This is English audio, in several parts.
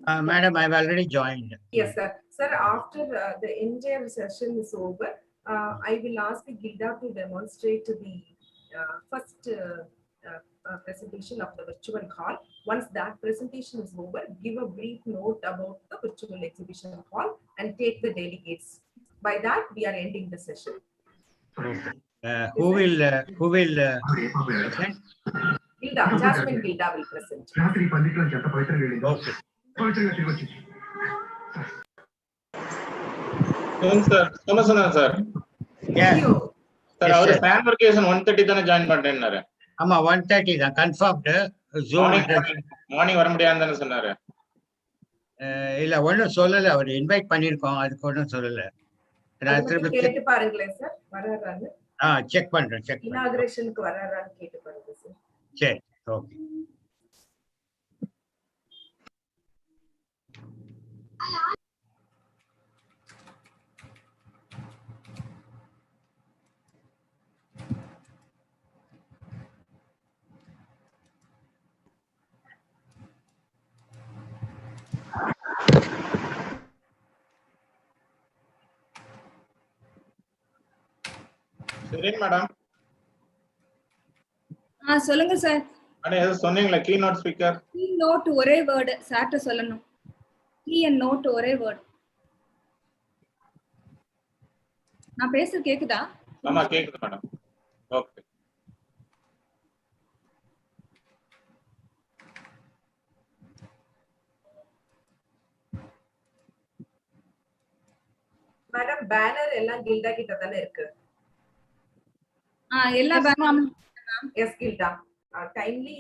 Madam, I've already joined. Yes, sir. Sir, after the entire session is over, I will ask Gilda to demonstrate the first presentation of the virtual hall. Once that presentation is over, give a brief note about the virtual exhibition hall and take the delegates. By that, we are ending the session. Who will present? Gilda, Jasmine Gilda will present. Okay. Sir. Yeah. Sir, Yes, our sir. fan vacation 1:30 தான join பண்றேன்னாரு. ஆமா 1:30 தான் confirmed. Zoom morning வர முடியாதுன்னு தான சொன்னாரு. இல்ல ஒண்ணும் சொல்லல, அவர் இன்வைட் பண்ணிருக்கோம், அதுக்கு ஒண்ணும் சொல்லல. நான் திரும்ப கேட்டு பாருங்களேன் சார், வராரான்னு. செக் பண்றேன். இனாகிரேஷனுக்கு வராரான்னு கேட்டு பாருங்க சார். சரி, ஓகே. சரி மேடம். சொல்லுங்க சார். அண்ணா ஏதோ சொன்னீங்களா keynote speaker? Keynote ஒரே வேர்ட் சார்ட்ட சொல்லணும். கீ அண்ட் நோட் ஒரே வேர்ட். நான் பேசுறது கேக்குதா? ஆமா கேக்குது மேடம். ஓகே. மேடம் பேனர் எல்லாம் கில்டா கிட்ட தான இருக்கு. எல்லா பேனரும் எஸ் கில்டா கைண்ட்லி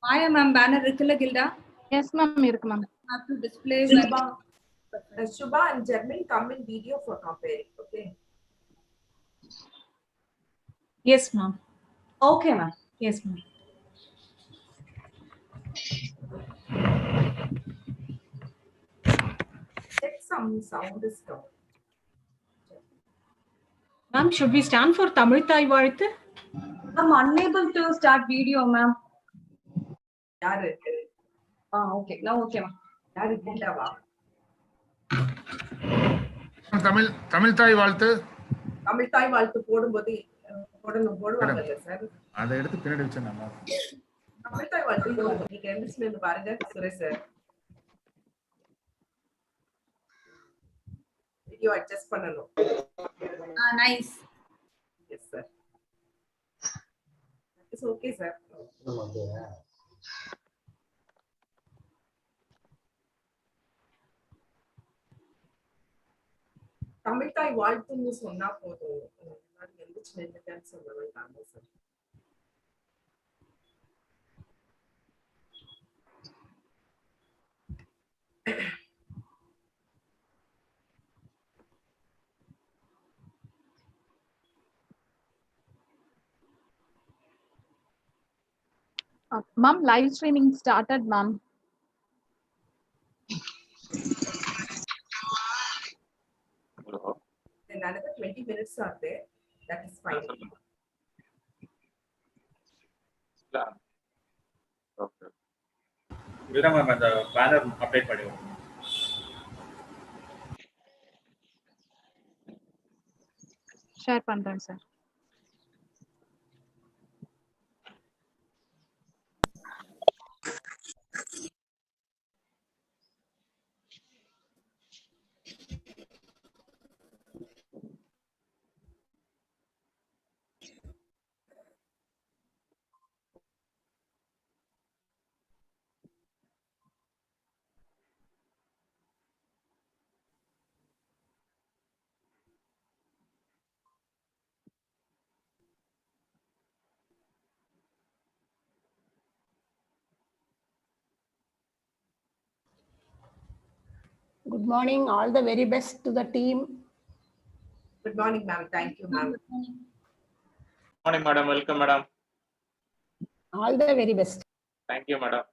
மாயா மேம் பேனர் இருக்குல்ல கில்டா? எஸ் மேம் இருக்கு ma'am. have to display Shubha and Jermin come in video for comparing. Okay. Yes ma'am. Okay ma'am. Yes ma'am. Check some sound is down. Ma'am, should we stand for Tamil Thai Vazhuthu? I'm unable to start video, ma'am. Yaru. Okay. Now okay, ma'am. Yaru Gildava. Tamil Thai Vazhuthu. Tamil Thai Vazhuthu போடும்போது போடுவாங்கல்ல sir. அதை எடுத்து பின்னாடி வச்சேன் நான். Tamil Thai Vazhuthu போடுங்க. நீங்க எம்எஸ்ல இருந்து பாருங்க சுரேஷ் சார். வீடியோ அட்ஜஸ்ட் பண்ணனும். nice. Yes sir. It's okay sir. Tamil தாய் வாழ்த்துன்னு சொன்னா போதும். எந்திரிச்சு நின்னுட்டேன்னு சொல்ல வேண்டாம் sir. Ma'am, live streaming started, ma'am. Then another 20 minutes are there. That is fine. Okay. Vidha ma'am, the banner update padiyo. Share பண்றேன் sir. Good morning. All the very best to the team. Good morning, ma'am. Thank you, ma'am. Morning, madam. Welcome, madam. All the very best. Thank you, madam.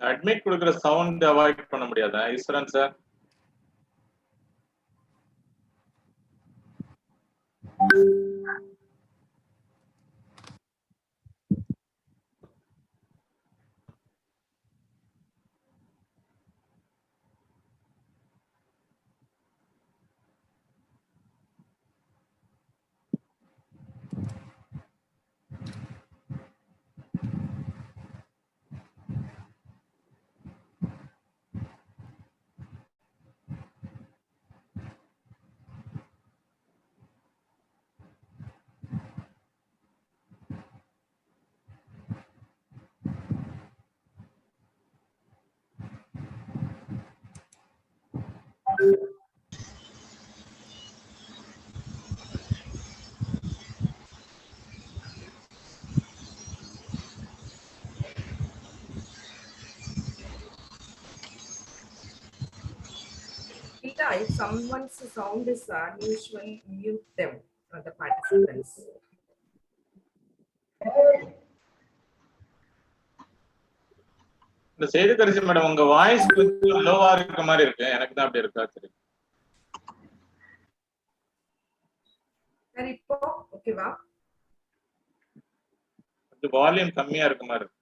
Admit கொடுக்குற sound avoid பண்ண முடியாதா ஈஸ்வரன் sir? Gita, if someone's sound is unusual, mute them, the participants. இந்த செய்தி கரிசி madam உங்க voice கொஞ்சம் லோவா இருக்க மாதிரி இருக்கு. எனக்கு தான் அப்படி இருக்கா? சரி. Sir, இப்போ ஓகேவா? கொஞ்சம் வால்யூம் கம்மியா இருக்க மாதிரி இருக்கு.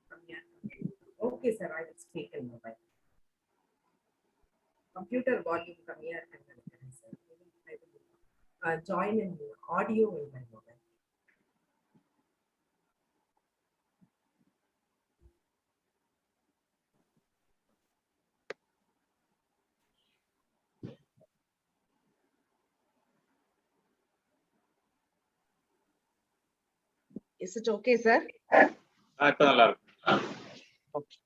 Okay, sir, I will speak in mobile. Computer volume கம்மியா இருக்குன்னு நினைக்கிறேன் sir. I will join in audio in my mobile. Is it okay, sir? இப்ப நல்லா இருக்கு. Okay.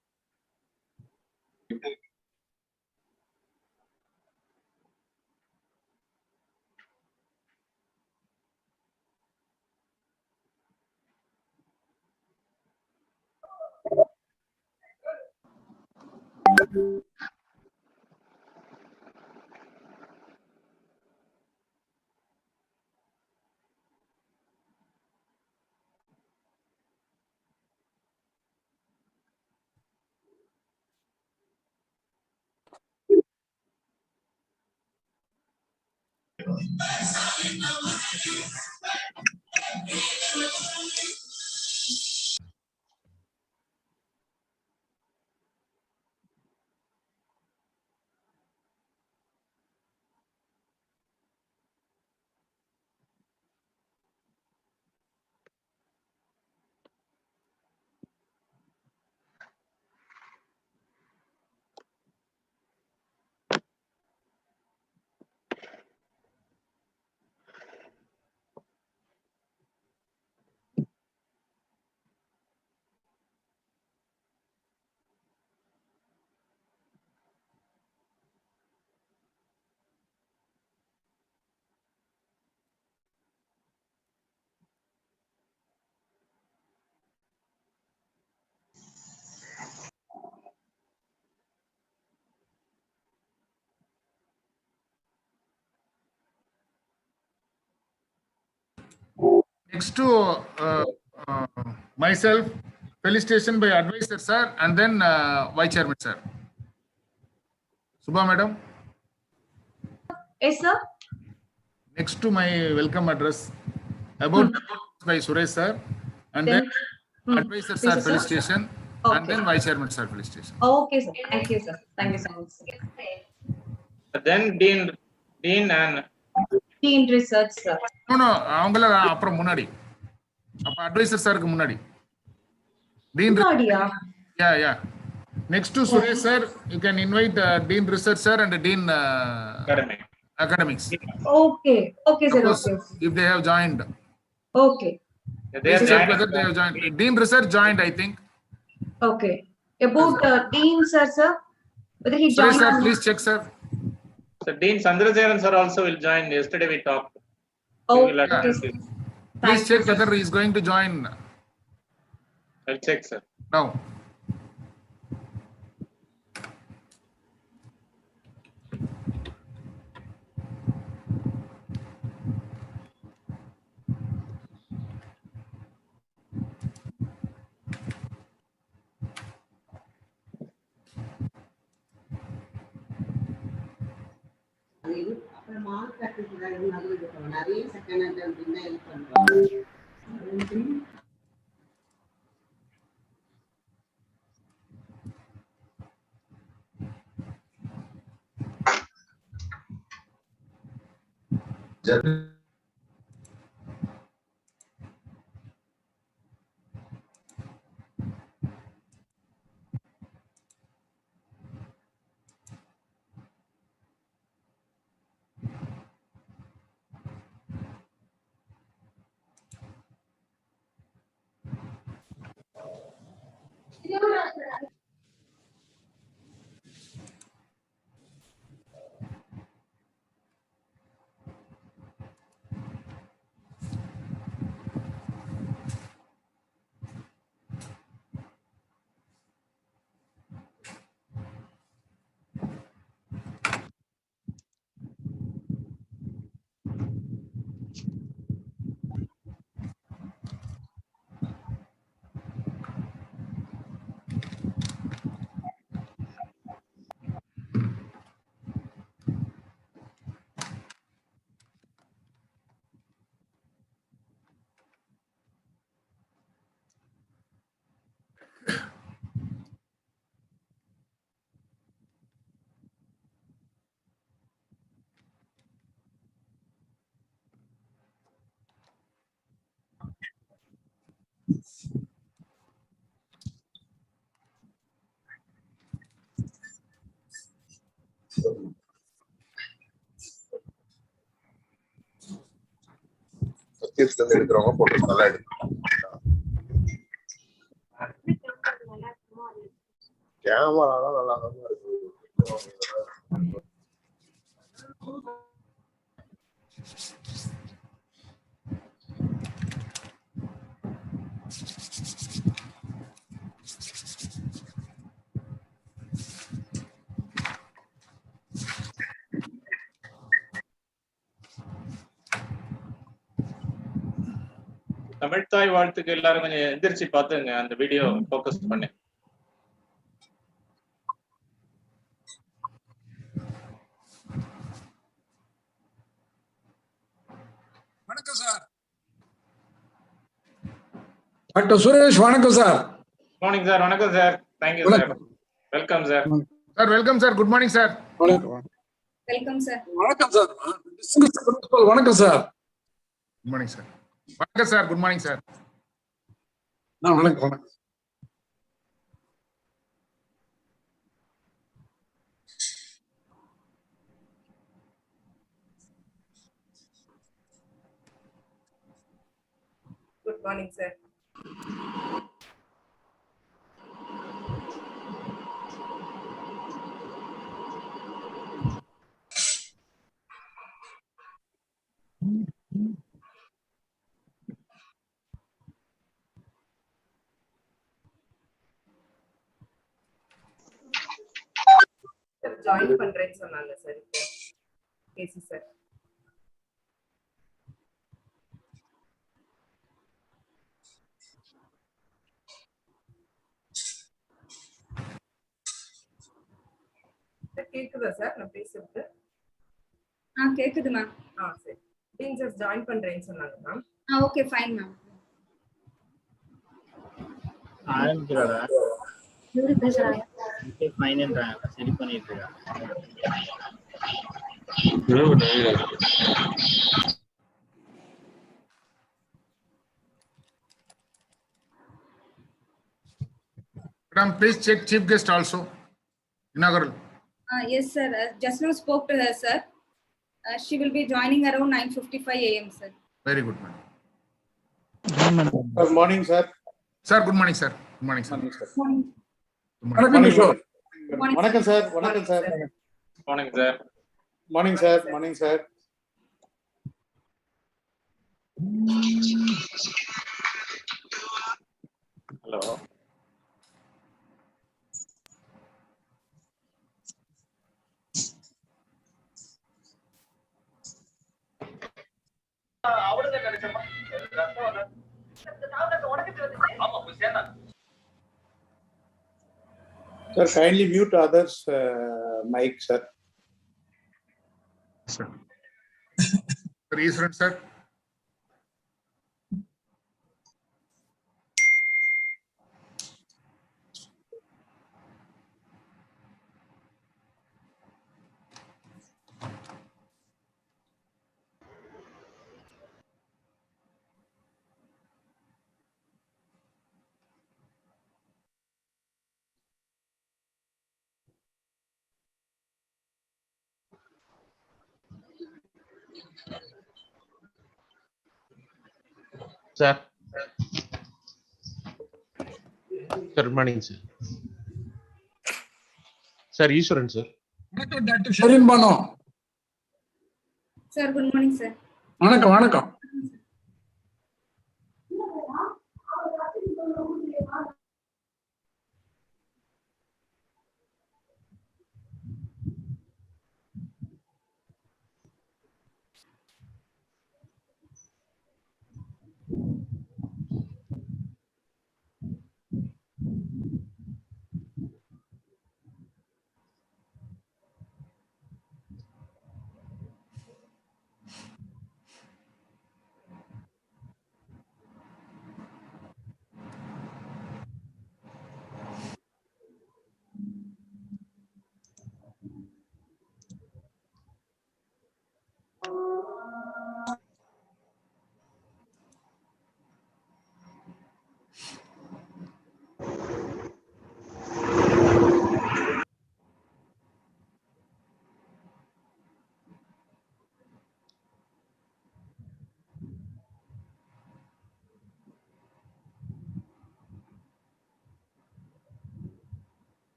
Next to myself, felicitation by advisor sir, and then vice chairman sir. Subha madam. Yes, sir. Next to my welcome address, about by Suresh sir, and then advisor sir felicitation, and then vice chairman sir felicitation. Okay, sir. Thank you, sir. Thank you so much. Then Dean and Dean Research, sir. No, அவங்கள அப்புறம் முன்னாடி. அப்ப advisor sirக்கு முன்னாடி. Dean. Yeah. Next to Suresh sir, you can invite Dean Research sir and Dean Academic. academics. Okay, okay, sir. Suppose Okay, if they have joined. okay, They Please are check joining. whether they have joined. Dean Research joined, I think. okay. About Dean, sir, whether he Suresh joined sir, or not. please check, sir. So Dean Chandrasekharan sir also will join. Yesterday we talked. Oh, We will okay. attend it. Please Thank you, check sir. whether he is going to join I'll check, sir. now. அப்புறம் mark கட்டுறது நிறைய second and அப்படின்னு help பண்றாங்க. எடுக்கிறவங்க photo நல்லா எடுக்கணும். கேமராலாம் நல்லா தான் இருக்கு. தமிழ் தாய் வாழ்த்துக்கு எல்லாரும் கொஞ்சம் எந்திரிச்சு பாத்துங்க அந்த வீடியோ ஃபோக்கஸ் பண்ணி. வணக்கம் சார். டாக்டர் சுரேஷ் வணக்கம் சார். Morning sir. வணக்கம் sir. Thank you sir. Welcome sir. Sir, welcome sir. Good morning sir. Welcome sir. வணக்கம் சார். பிரின்சிபல் வணக்கம் சார். Good morning sir. வணக்கம் sir. Good morning sir. வணக்கம். Good morning, sir. ஜாயின் பண்றேன்னு சொன்னாங்க sir இப்போ கேசி sir. கேக்குதா sir நான் பேசுறது? கேக்குது மேம். சரி. டீன் சார் ஜாயின் பண்றேன்னு சொன்னாங்க மேம். Okay fine ma'am. ஆரம்பிக்கிறடா. எப்படி பேசுறாங்க? ஓகே ஃபைன்ன்றாங்க. சரி பண்ணிட்டு இருக்காங்க. Madam, please check chief guest also. Inaugural. Yes sir. Just now spoke to her sir. She will be joining around 9:55 a.m., sir. Very good, madam. Good morning, sir. Sir, good morning, sir. Good morning, sir. Morning, sir. வணக்கம் கிஷோர். வணக்கம் sir. வணக்கம் sir. Morning, sir. Morning, sir. Morning, sir. Hello. Sir, kindly mute others' mic, sir. Sir. Sir, Eastern, sir. Sir. Sir, good morning, sir. Sir, Eastern, sir. வணக்கம் doctor Sherin Bano. Sir, good morning, sir. வணக்கம் வணக்கம்.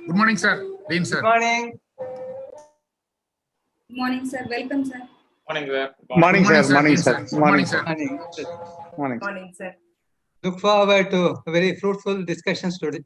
Good morning, sir. Dean, sir. Good morning. Good morning, sir. Welcome, sir. Morning, sir. Morning, sir. Morning, Dean, sir. Good morning, Morning, sir. Morning. Morning. Morning, sir. Look forward to very fruitful discussions today.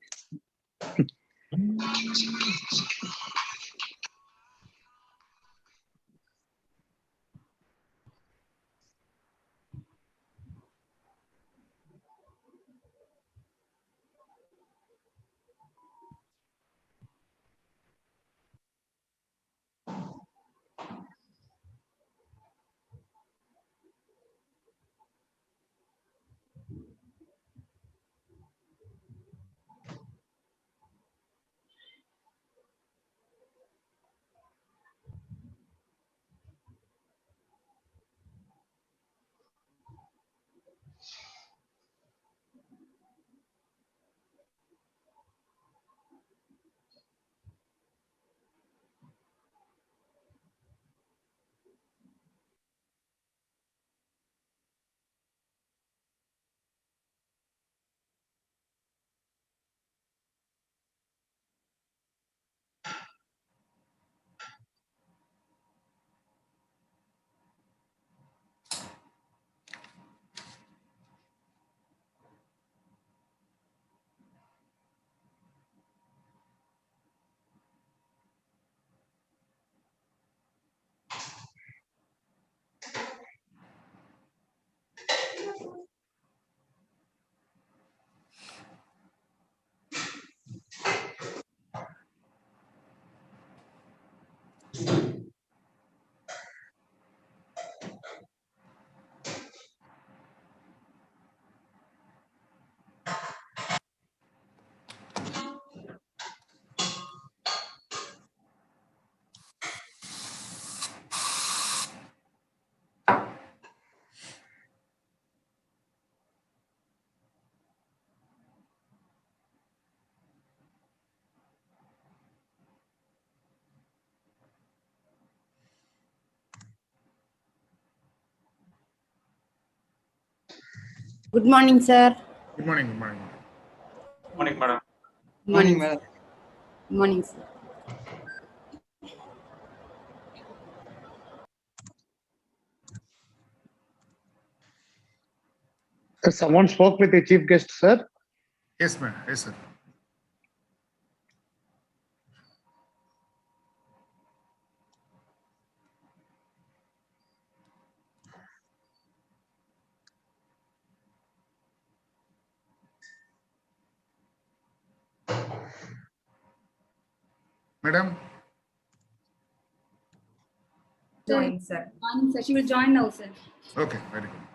Good morning, sir. Good morning. Good morning. Morning, madam. Good morning, madam. Good morning, sir. Someone spoke with the chief guest, sir. Yes, ma'am. Yes, sir. Madam. Join, sir. Morning, sir. She will join now, sir. Okay, very good.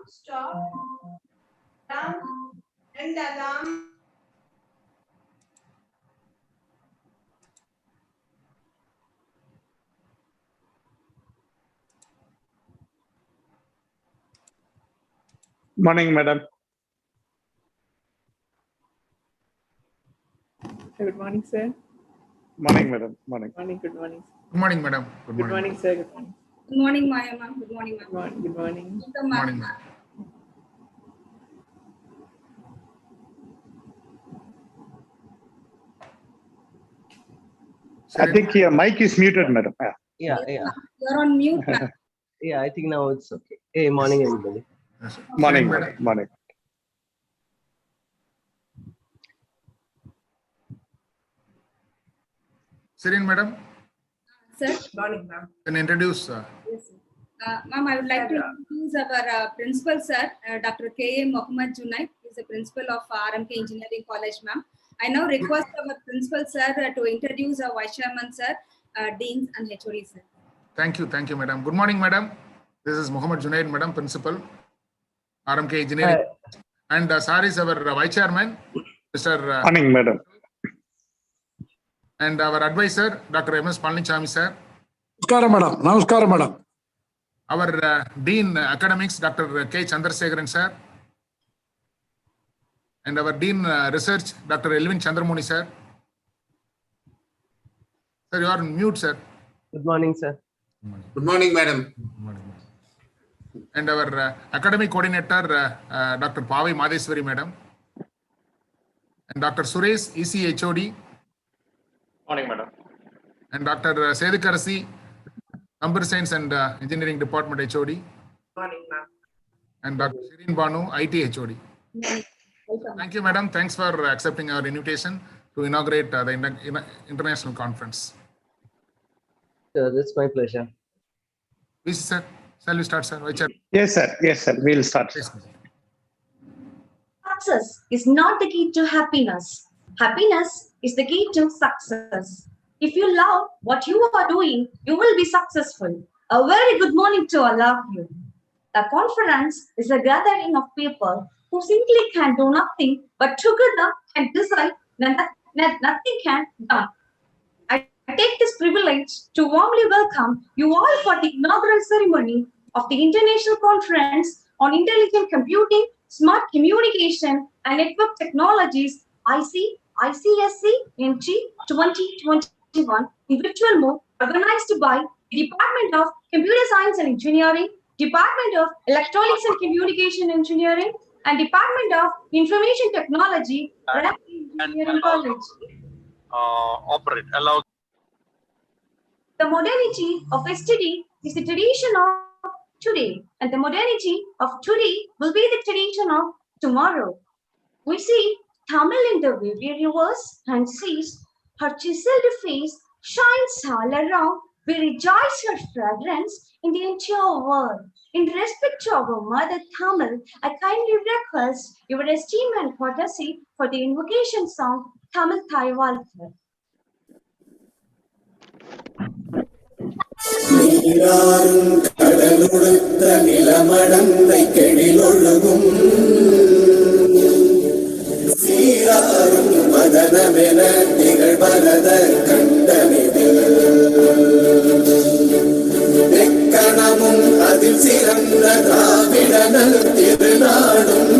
Stop. Down. End alarm. Morning, madam. Good morning, sir. Morning, madam. Morning. Morning, good morning. Good morning, madam. Good Good morning. morning, sir. Good morning. Good morning, Maya, ma'am. Good morning, ma'am. Good morning. Good morning. Welcome, Good ma'am. morning, ma'am. I think your mic is muted, madam. Yeah. Yeah, Yes, yeah, ma'am. You're on mute, ma'am. yeah. I think now it's okay. Hey, morning, everybody. Yes, sir. Morning, Sir, madam. Morning. Serene, madam. Sir? Morning, ma'am. Can you introduce? Yes, sir. Ma'am, I would like to introduce our principal, sir, Dr. K. Mohammed Junaid. He is the principal of RMK Engineering College, ma'am. I now request our principal, sir, to introduce our vice chairman, sir, deans and HOD, sir. Thank you, madam. Good morning, madam. This is Mohammed Junaid, madam, principal, RMK Engineering. And sir is our vice chairman, Mr. Morning, madam. And our advisor, Dr. M.S. Palnichami, sir. Namaskaram, madam. Namaskaram, madam. Our Dean Academics, Dr. K. Chandrasekharan, sir. And our Dean Research, Dr. Elvin Chandramoni, sir. Sir, you are on mute, sir. Good morning, sir. Good morning, madam. And our academic coordinator, Dr. Pavi Madheswari, madam. And Dr. Suresh, EC HOD. Morning, madam. And Dr. Sedukarasi, Computer Science and Engineering Department HOD. Morning, ma'am. And Dr. Shirin Banu, IT HOD. Welcome. Thank you, madam. Thanks for accepting our invitation to inaugurate the international conference. Sir, that's my pleasure. Please, sir. Shall we start, sir? Yes, sir. Yes, sir. We'll start. Yes, Success is not the key to happiness. Happiness is the key to success. If you love what you are doing, you will be successful. A very good morning to all of you. The conference is a gathering of people who simply can do nothing, but together can decide that nothing can be done. I take this privilege to warmly welcome you all for the inaugural ceremony of the International Conference on Intelligent Computing, Smart Communication and Network Technologies, ICSC NT 2021 in virtual mode organized by the Department of Computer Science and Engineering, Department of Electronics and Communication Engineering, and Department of Information Technology, RMKEC Engineering College. Allow. The modernity of yesterday is the tradition of today, and the modernity of today will be the tradition of tomorrow. We see Tamil in the Vivian universe and sees her chiseled face shines all around. We rejoice her fragrance in the entire world. In respect to our mother Tamil, I kindly request your esteem and courtesy for the invocation song Tamil Thai Valthu. நீராறும் கடலுடுத்த நிலமடந்தை கெழிலொழுகும் சீராறும் மதனமென திகழ்வரத கண்டமிதில் எக்கணமும் அதில் சிறந்த திராவிடனல் திருநாடும்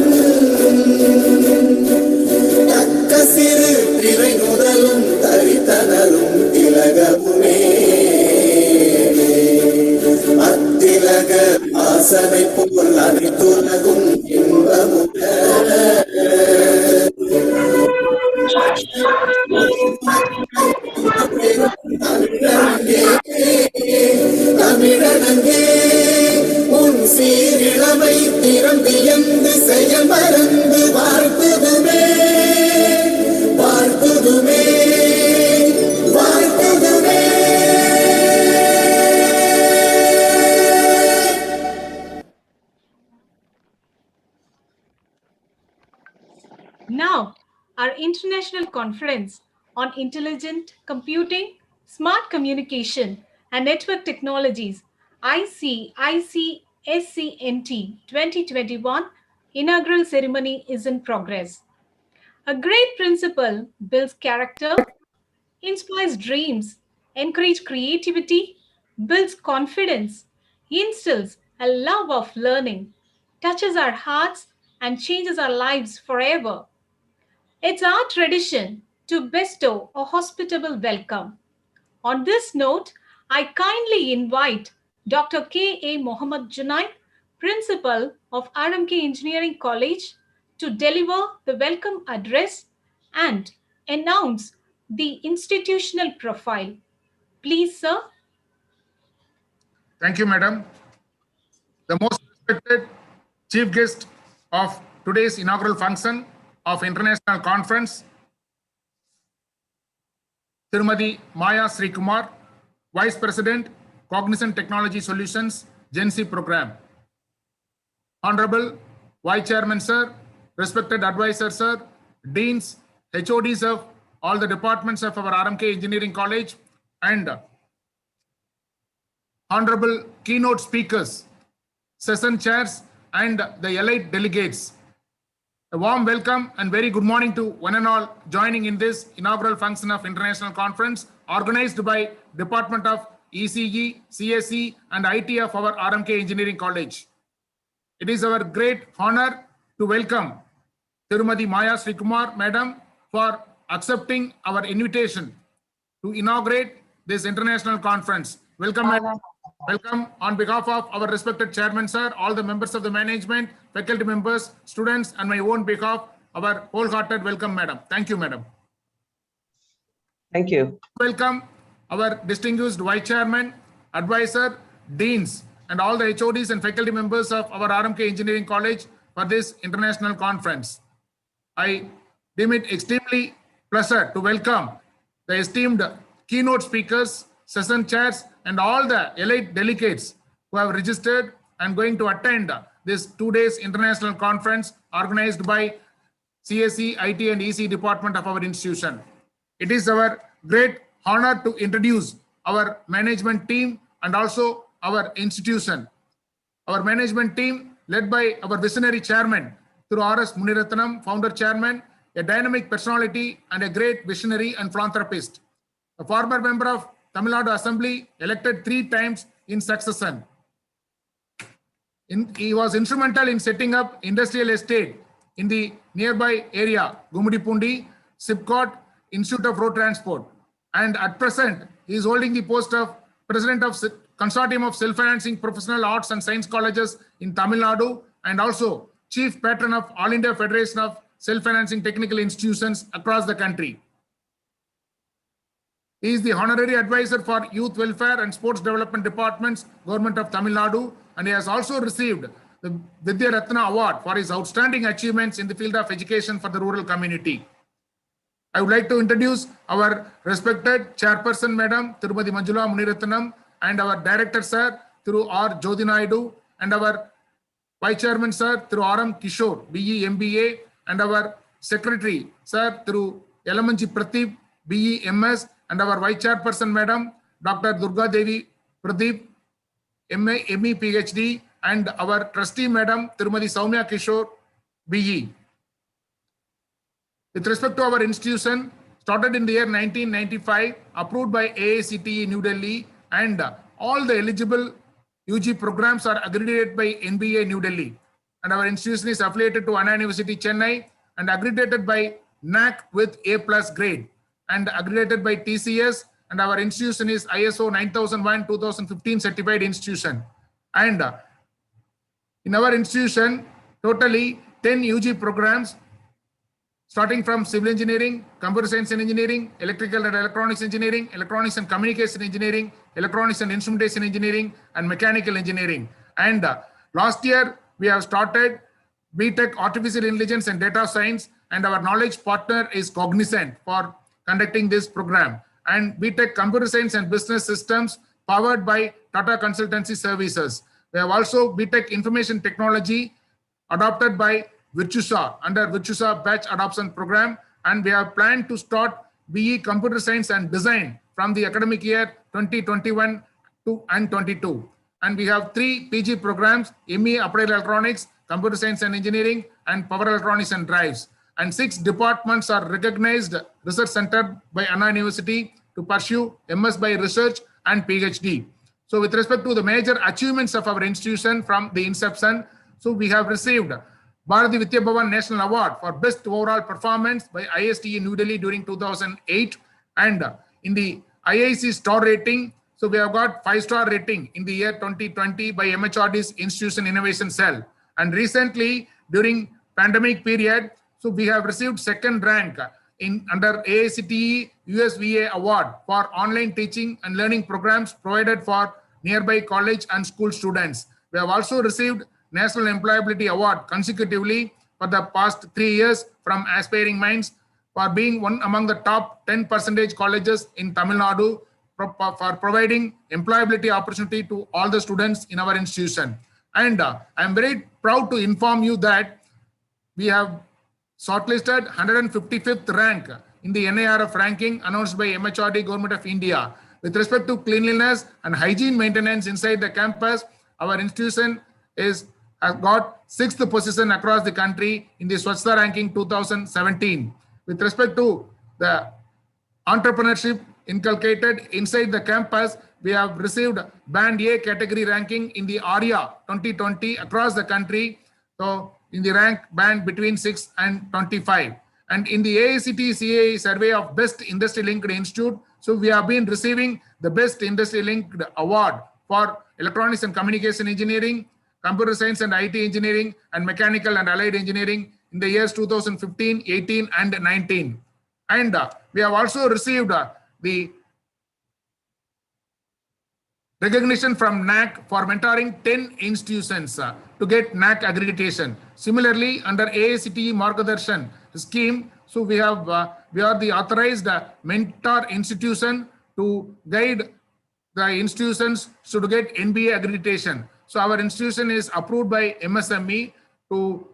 தக்க சிறு திரை முதலும் தரித்தனரும் திலகமுமே அத்திலக ஆசனை போல் அனைத்துலகும் இன்பமுட தமிழனங்கே உன் சீரிழமை திறம் வியந்து செயல் மறந்து வாழ்த்துதுமே வாழ்த்துதுமே வாழ்த்துதுமே. Now, our international conference on intelligent computing, smart communication, and network technologies, ICICSCNT 2021 inaugural ceremony is in progress. A great principal builds character, inspires dreams, encourages creativity, builds confidence, instills a love of learning, touches our hearts, and changes our lives forever. It's our tradition to bestow a hospitable welcome. On this note, I kindly invite Dr. K.A. Mohammed Junaid, Principal of RMK Engineering College, to deliver the welcome address and announce the institutional profile. Please, sir. Thank you, madam. The most respected chief guest of today's inaugural function of International Conference, Tirumadi Maya Srikumar, Vice President, Cognizant Technology Solutions, Gen Z Program. Honorable Vice Chairman, sir, respected advisor, sir, Deans, HODs of all the departments of our RMK Engineering College, and Honorable keynote speakers, session chairs, and the elite delegates. A warm welcome and very good morning to one and all joining in this inaugural function of International Conference organized by Department of ECE, CSE, and IT of our RMK Engineering College. It is our great honor to welcome Tirumadi Maya Srikumar, Madam, for accepting our invitation to inaugurate this international conference. Welcome, Madam. Welcome on behalf of our respected chairman, sir, all the members of the management, faculty members, students, and my own behalf, our wholehearted welcome, madam. Thank you, madam. Thank you. Welcome our distinguished vice chairman, advisor, deans, and all the HODs and faculty members of our RMK Engineering College for this international conference. I deem it extremely pleasure to welcome the esteemed keynote speakers, session chairs, and all the elite delegates who have registered and going to attend this 2 days international conference organized by CSE, IT, and EC department of our institution. It is our great honor to introduce our management team and also our institution. Our management team led by our visionary chairman, through R.S. Muniratnam, founder chairman, a dynamic personality and a great visionary and philanthropist. A former member of Tamil Nadu Assembly, elected 3 times in succession. He was instrumental in setting up industrial estate in the nearby area, Gumudipundi, Sipcot, Institute of Road Transport. And at present, he is holding the post of President of Consortium of Self-Financing Professional Arts and Science Colleges in Tamil Nadu, and also Chief Patron of All India Federation of Self-Financing Technical Institutions across the country. He is the Honorary Advisor for Youth Welfare and Sports Development Departments, Government of Tamil Nadu, and he has also received the Vidya Ratna Award for his outstanding achievements in the field of education for the rural community. I would like to introduce our respected Chairperson, Madam Tirumati Manjula Muniratnam, and our Director, Sir, through R. Jyoti Naidu, and our Vice Chairman, Sir, through R.M. Kishore, BE MBA, and our Secretary, Sir, through Yalamanchi Pradeep, BE MS, and our Vice Chairperson, Madam Dr. Durga Devi Pradeep, ME PhD, and our Trustee, Madam Tirumati Soumya Kishore, BE. With respect to our institution, started in the year 1995, approved by AICTE New Delhi, and all the eligible UG programs are accredited by NBA New Delhi. And our institution is affiliated to Anna University Chennai and accredited by NAC with A+ grade, and accredited by TCS, and our institution is ISO 9001:2015 certified institution. And in our institution, totally 10 UG programs, starting from civil engineering, computer science and engineering, electrical and electronics engineering, electronics and communication engineering, electronics and instrumentation engineering, and mechanical engineering. And last year, we have started BTech Artificial Intelligence and Data Science, and our knowledge partner is Cognizant for conducting this program. And BTech Computer Science and Business Systems, powered by Tata Consultancy Services. We have also BTech Information Technology, adopted by Virtusa under Virtusa Batch Adoption Program, and we have planned to start BE Computer Science and Design from the academic year 2021 and 22. And we have 3 PG programs: ME Applied Electronics, Computer Science and Engineering, and Power Electronics and Drives. And 6 departments are recognized research center by Anna University to pursue MS by Research and PhD. So with respect to the major achievements of our institution from the inception, so we have received Bharati Vidya Bhavan National Award for Best Overall Performance by ISTE New Delhi during 2008. And in the IIC star rating, so we have got 5-star rating in the year 2020 by MHRD's Institution Innovation Cell. And recently, during pandemic period, so we have received 2nd rank in under AICTE USVA Award for online teaching and learning programs provided for nearby college and school students. We have also received National Employability Award consecutively for the past 3 years from Aspiring Minds for being one among the top 10% colleges in Tamil Nadu for providing employability opportunity to all the students in our institution. And I'm very proud to inform you that we have shortlisted 155th rank in the NIRF ranking announced by MHRD Government of India. With respect to cleanliness and hygiene maintenance inside the campus, our institution has got 6th position across the country in the Swachhta ranking 2017. With respect to the entrepreneurship inculcated inside the campus, we have received Band A category ranking in the ARIA 2020 across the country. So in the rank band between 6 and 25. And in the AICTE CAE survey of Best Industry Linked Institute, so we have been receiving the Best Industry Linked Award for Electronics and Communication Engineering, Computer Science and IT Engineering, and Mechanical and Allied Engineering in the years 2015, 18, and 19. And we have also received the recognition from NAC for mentoring 10 institutions to get NAC accreditation. Similarly, under AICTE Margadarshan scheme, so we are the authorized mentor institution to guide the institutions to get NBA accreditation. So our institution is approved by MSME to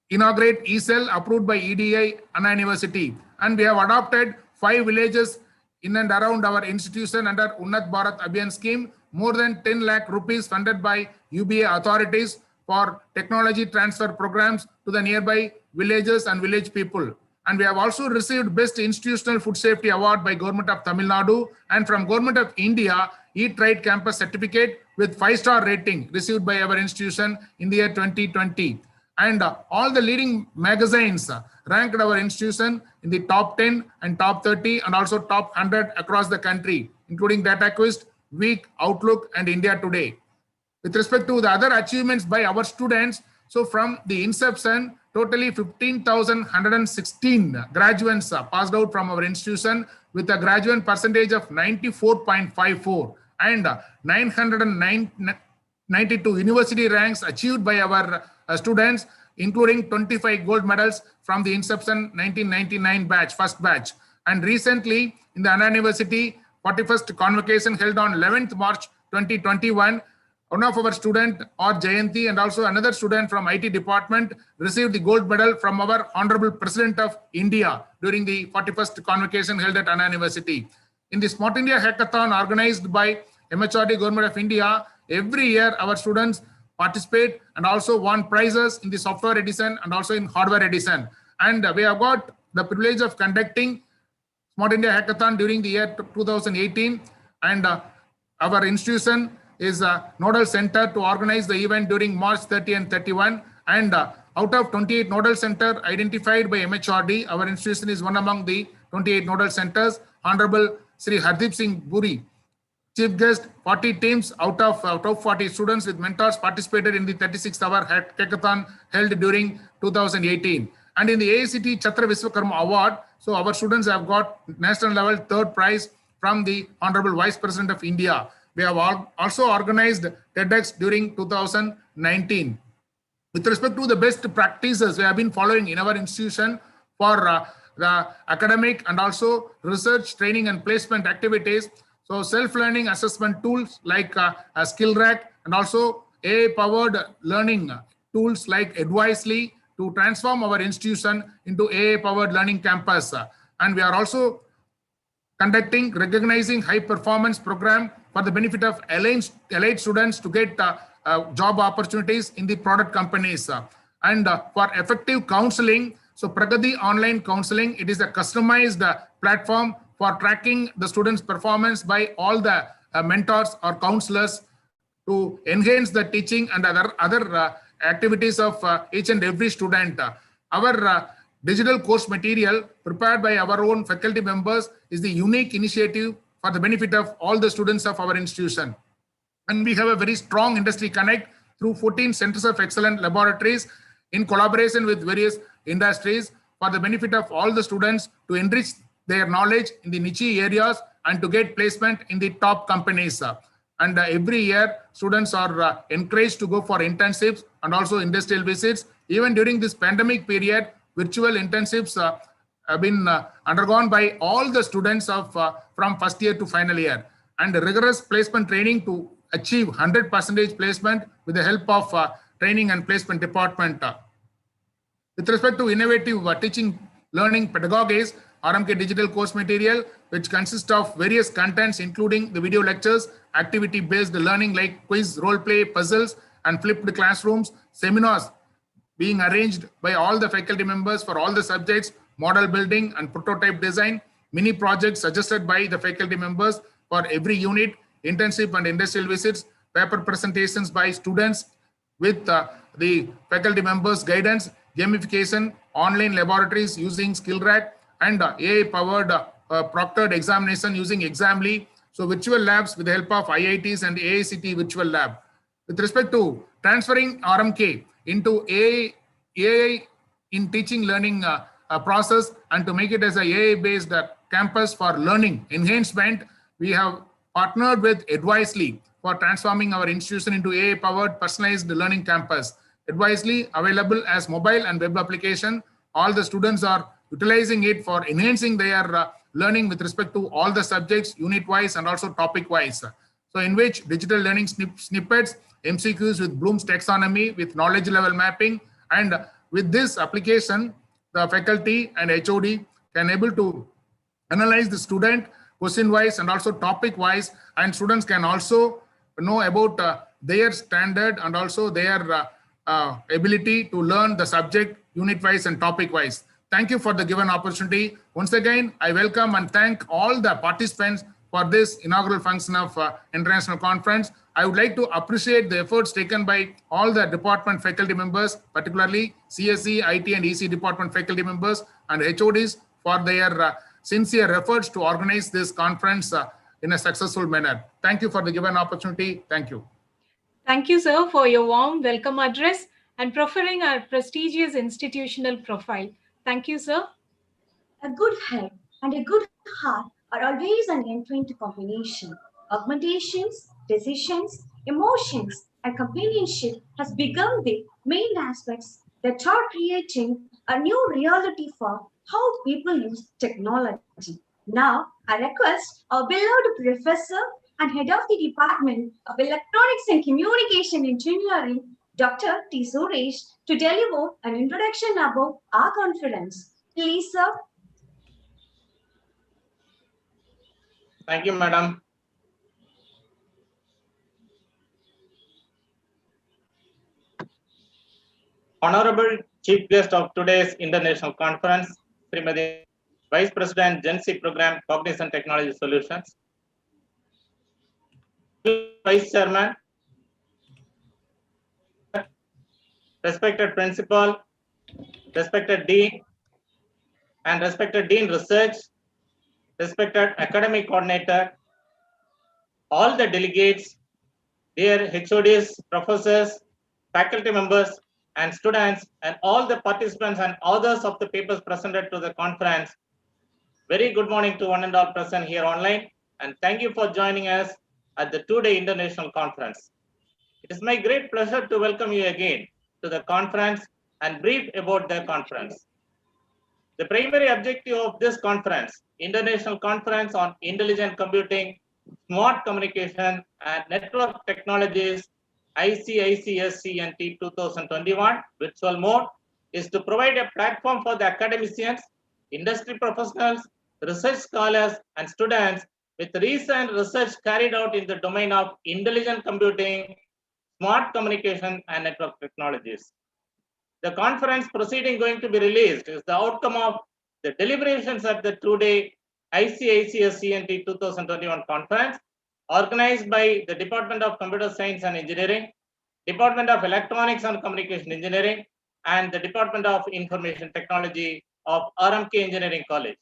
inaugurate ECEL, approved by EDI Anna University. And we have adopted 5 villages in and around our institution under Unnat Bharat Abhiyan scheme, more than 10 lakh rupees funded by UBA authorities for technology transfer programs to the nearby villages and village people. And we have also received Best Institutional Food Safety Award by Government of Tamil Nadu, and from Government of India, Eat Right Campus Certificate with 5-star rating received by our institution in the year 2020. and all the leading magazines ranked our institution in the top 10 and top 30 and also top 100 across the country, including DataQuest, Week, Outlook, and India Today. With respect to the other achievements by our students, so from the inception, totally 15,116 graduates passed out from our institution with a graduate percentage of 94.54 and 992 university ranks achieved by our students, including 25 gold medals from the inception 1999 batch, first batch. And recently, in the Anna University 41st convocation held on 11th March 2021, one of our student, or Jayanti, and also another student from IT department received the gold medal from our Honorable President of India during the 41st convocation held at Anna University. In the Smart India Hackathon organized by MHRD Government of India, every year our students participate and also won prizes in the software edition and also in hardware edition. And we have got the privilege of conducting Smart India Hackathon during the year 2018, and our institution is a nodal center to organize the event during March 30 and 31. And out of 28 nodal center identified by MHRD, our institution is one among the 28 nodal centers. Honorable Sri Hardeep Singh Puri, chief guest, 40 teams out of 40 students with mentors participated in the 36th hour hackathon held during 2018. And in the AICT Chhatra Vishwakarma Award, so our students have got national level third prize from the Honorable Vice President of India. We have also organized TEDx during 2019. With respect to the best practices we have been following in our institution for the academic and also research, training and placement activities. So self-learning assessment tools like a skill rack and also AI-powered learning tools like Advisely to transform our institution into AI-powered learning campus. And we are also conducting recognizing high performance program for the benefit of elite students to get job opportunities in the product companies. And for effective counseling, so Pragati Online Counseling, it is a customized platform for tracking the students' performance by all the mentors or counselors to enhance the teaching and other activities of each and every student. Our digital course material prepared by our own faculty members is the unique initiative for the benefit of all the students of our institution. And we have a very strong industry connect through 14 centers of excellence laboratories in collaboration with various industries for the benefit of all the students to enrich their knowledge in the niche areas and to get placement in the top companies. And every year, students are encouraged to go for internships and also industrial visits. Even during this pandemic period, virtual internships have been undergone by all the students of from first year to final year, and rigorous placement training to achieve 100% placement with the help of training and placement department. With respect to innovative teaching learning pedagogies, RMK digital course material, which consists of various contents, including the video lectures, activity-based learning like quiz, role play, puzzles, and flipped classrooms, seminars being arranged by all the faculty members for all the subjects, model building and prototype design, mini projects suggested by the faculty members for every unit, internship and industrial visits, paper presentations by students with the faculty members' guidance, gamification, online laboratories using skill rack, and AI-powered proctored examination using Examly. So virtual labs with the help of IITs and AICT virtual lab. With respect to transferring RMK into AI in teaching learning process and to make it as a AI-based campus for learning enhancement, we have partnered with Advisely for transforming our institution into AI-powered personalized learning campus. Advisely available as mobile and web application. All the students are utilizing it for enhancing their learning with respect to all the subjects, unit-wise and also topic-wise. So in which digital learning snippets, MCQs with Bloom's taxonomy with knowledge level mapping, and with this application, the faculty and HOD can able to analyze the student question-wise and also topic-wise, and students can also know about their standard and also their ability to learn the subject unit-wise and topic-wise. Thank you for the given opportunity. Once again, I welcome and thank all the participants for this inaugural function of International Conference. I would like to appreciate the efforts taken by all the department faculty members, particularly CSE, IT, and EC department faculty members and HODs for their sincere efforts to organize this conference in a successful manner. Thank you for the given opportunity. Thank you. Thank you, sir, for your warm welcome address and proffering our prestigious institutional profile. Thank you, sir. A good head and a good heart are always an entwined combination. Augmentations, decisions, emotions, and companionship has become the main aspects that are creating a new reality for how people use technology. Now, I request our beloved professor and head of the Department of Electronics and Communication Engineering, Dr. T. Suresh, to deliver an introduction about our conference. Please, sir. Thank you, madam. Honorable Chief Guest of today's International Conference, Srimati Vice President, Gen Z Program, Cognizant Technology Solutions. Vice Chairman, respected Principal, respected Dean, and respected Dean Research, respected Academic Coordinator, all the delegates, dear HODs, professors, faculty members, and students, and all the participants and authors of the papers presented to the conference. Very good morning to one and all present here online, and thank you for joining us at the two-day international conference. It is my great pleasure to welcome you again to the conference and brief about the conference. The primary objective of this conference, International Conference on Intelligent Computing, Smart Communication, and Network Technologies, ICICSCNT 2021 virtual mode, is to provide a platform for the academicians, industry professionals, research scholars, and students with recent research carried out in the domain of intelligent computing, smart communication, and network technologies. The conference proceeding going to be released is the outcome of the deliberations at the two-day ICICSCNT 2021 conference, organized by the Department of Computer Science and Engineering, Department of Electronics and Communication Engineering, and the Department of Information Technology of RMK Engineering College.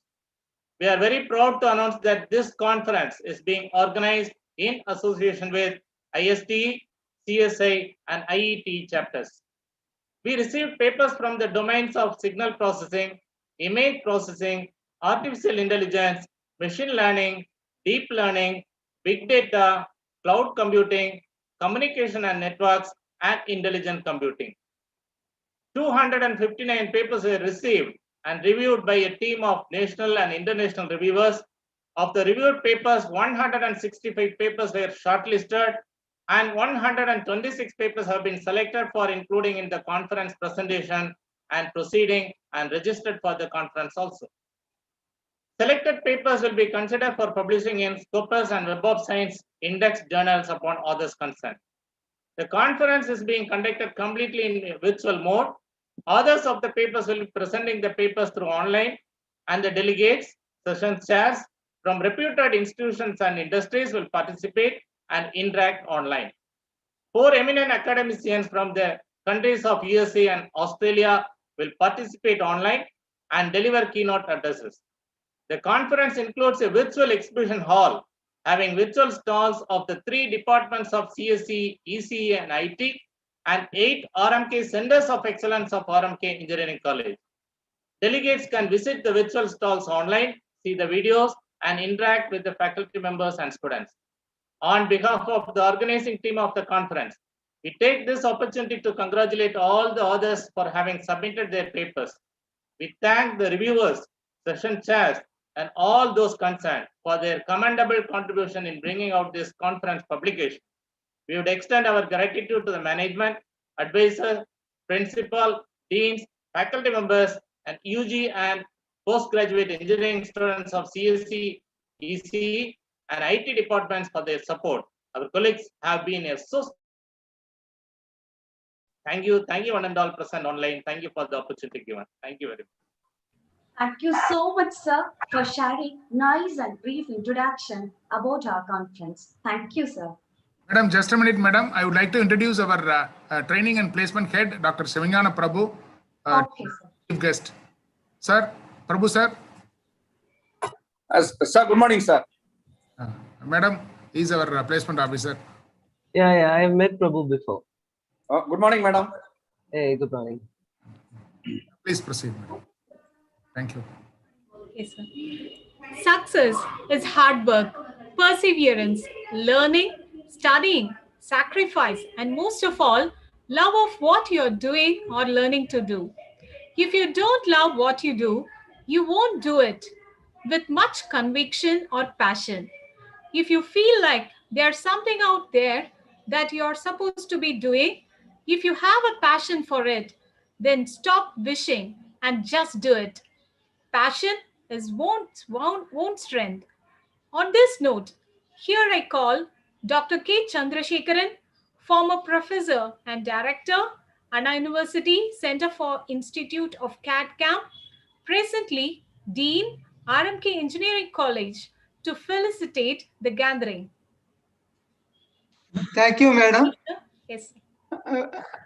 We are very proud to announce that this conference is being organized in association with ISTE, CSI, and IET chapters. We received papers from the domains of signal processing, image processing, artificial intelligence, machine learning, deep learning, big data, cloud computing, communication and networks, and intelligent computing. 259 papers were received and reviewed by a team of national and international reviewers. Of the reviewed papers, 165 papers were shortlisted, and 126 papers have been selected for including in the conference presentation and proceeding and registered for the conference also. Selected papers will be considered for publishing in Scopus and Web of Science index journals upon author's consent. The conference is being conducted completely in virtual mode. Authors of the papers will be presenting the papers through online, and the delegates, session chairs from reputed institutions and industries will participate and interact online. 4 eminent academicians from the countries of USA and Australia will participate online and deliver keynote addresses. The conference includes a virtual exhibition hall having virtual stalls of the 3 departments of CSE, ECE, and IT, and 8 RMK Centers of Excellence of RMK Engineering College. Delegates can visit the virtual stalls online, see the videos, and interact with the faculty members and students. On behalf of the organizing team of the conference, we take this opportunity to congratulate all the authors for having submitted their papers. We thank the reviewers, session chairs, and all those concerned for their commendable contribution in bringing out this conference publication. We would extend our gratitude to the management, advisors, principal, deans, faculty members, and UG and postgraduate engineering students of CSE, ECE, and IT departments for their support. Our colleagues have been so. Thank you one and all present online. Thank you for the opportunity given. Thank you very much. Thank you so much, sir, for sharing nice and brief introduction about our conference. Thank you, sir. Madam, just a minute, madam. I would like to introduce our training and placement head, Dr. Shivingana Prabhu, Okay, sir. chief guest. Sir, Prabhu, sir. Sir, good morning, sir. Madam, he is our placement officer. Yeah, I have met Prabhu before. Good morning, madam. Hey, good morning. Please proceed, madam. Thank you. Okay, sir. Success is hard work, perseverance, learning, studying, sacrifice, and most of all, love of what you're doing or learning to do. If you don't love what you do, you won't do it with much conviction or passion. If you feel like there's something out there that you're supposed to be doing, if you have a passion for it, then stop wishing and just do it. Passion is won't strength. On this note, here I call Dr. K. Chandrasekharan, former professor and director, Anna University Center for Institute of CAD/CAM, presently Dean, RMK Engineering College, to felicitate the gathering. Thank you, madam. Yes.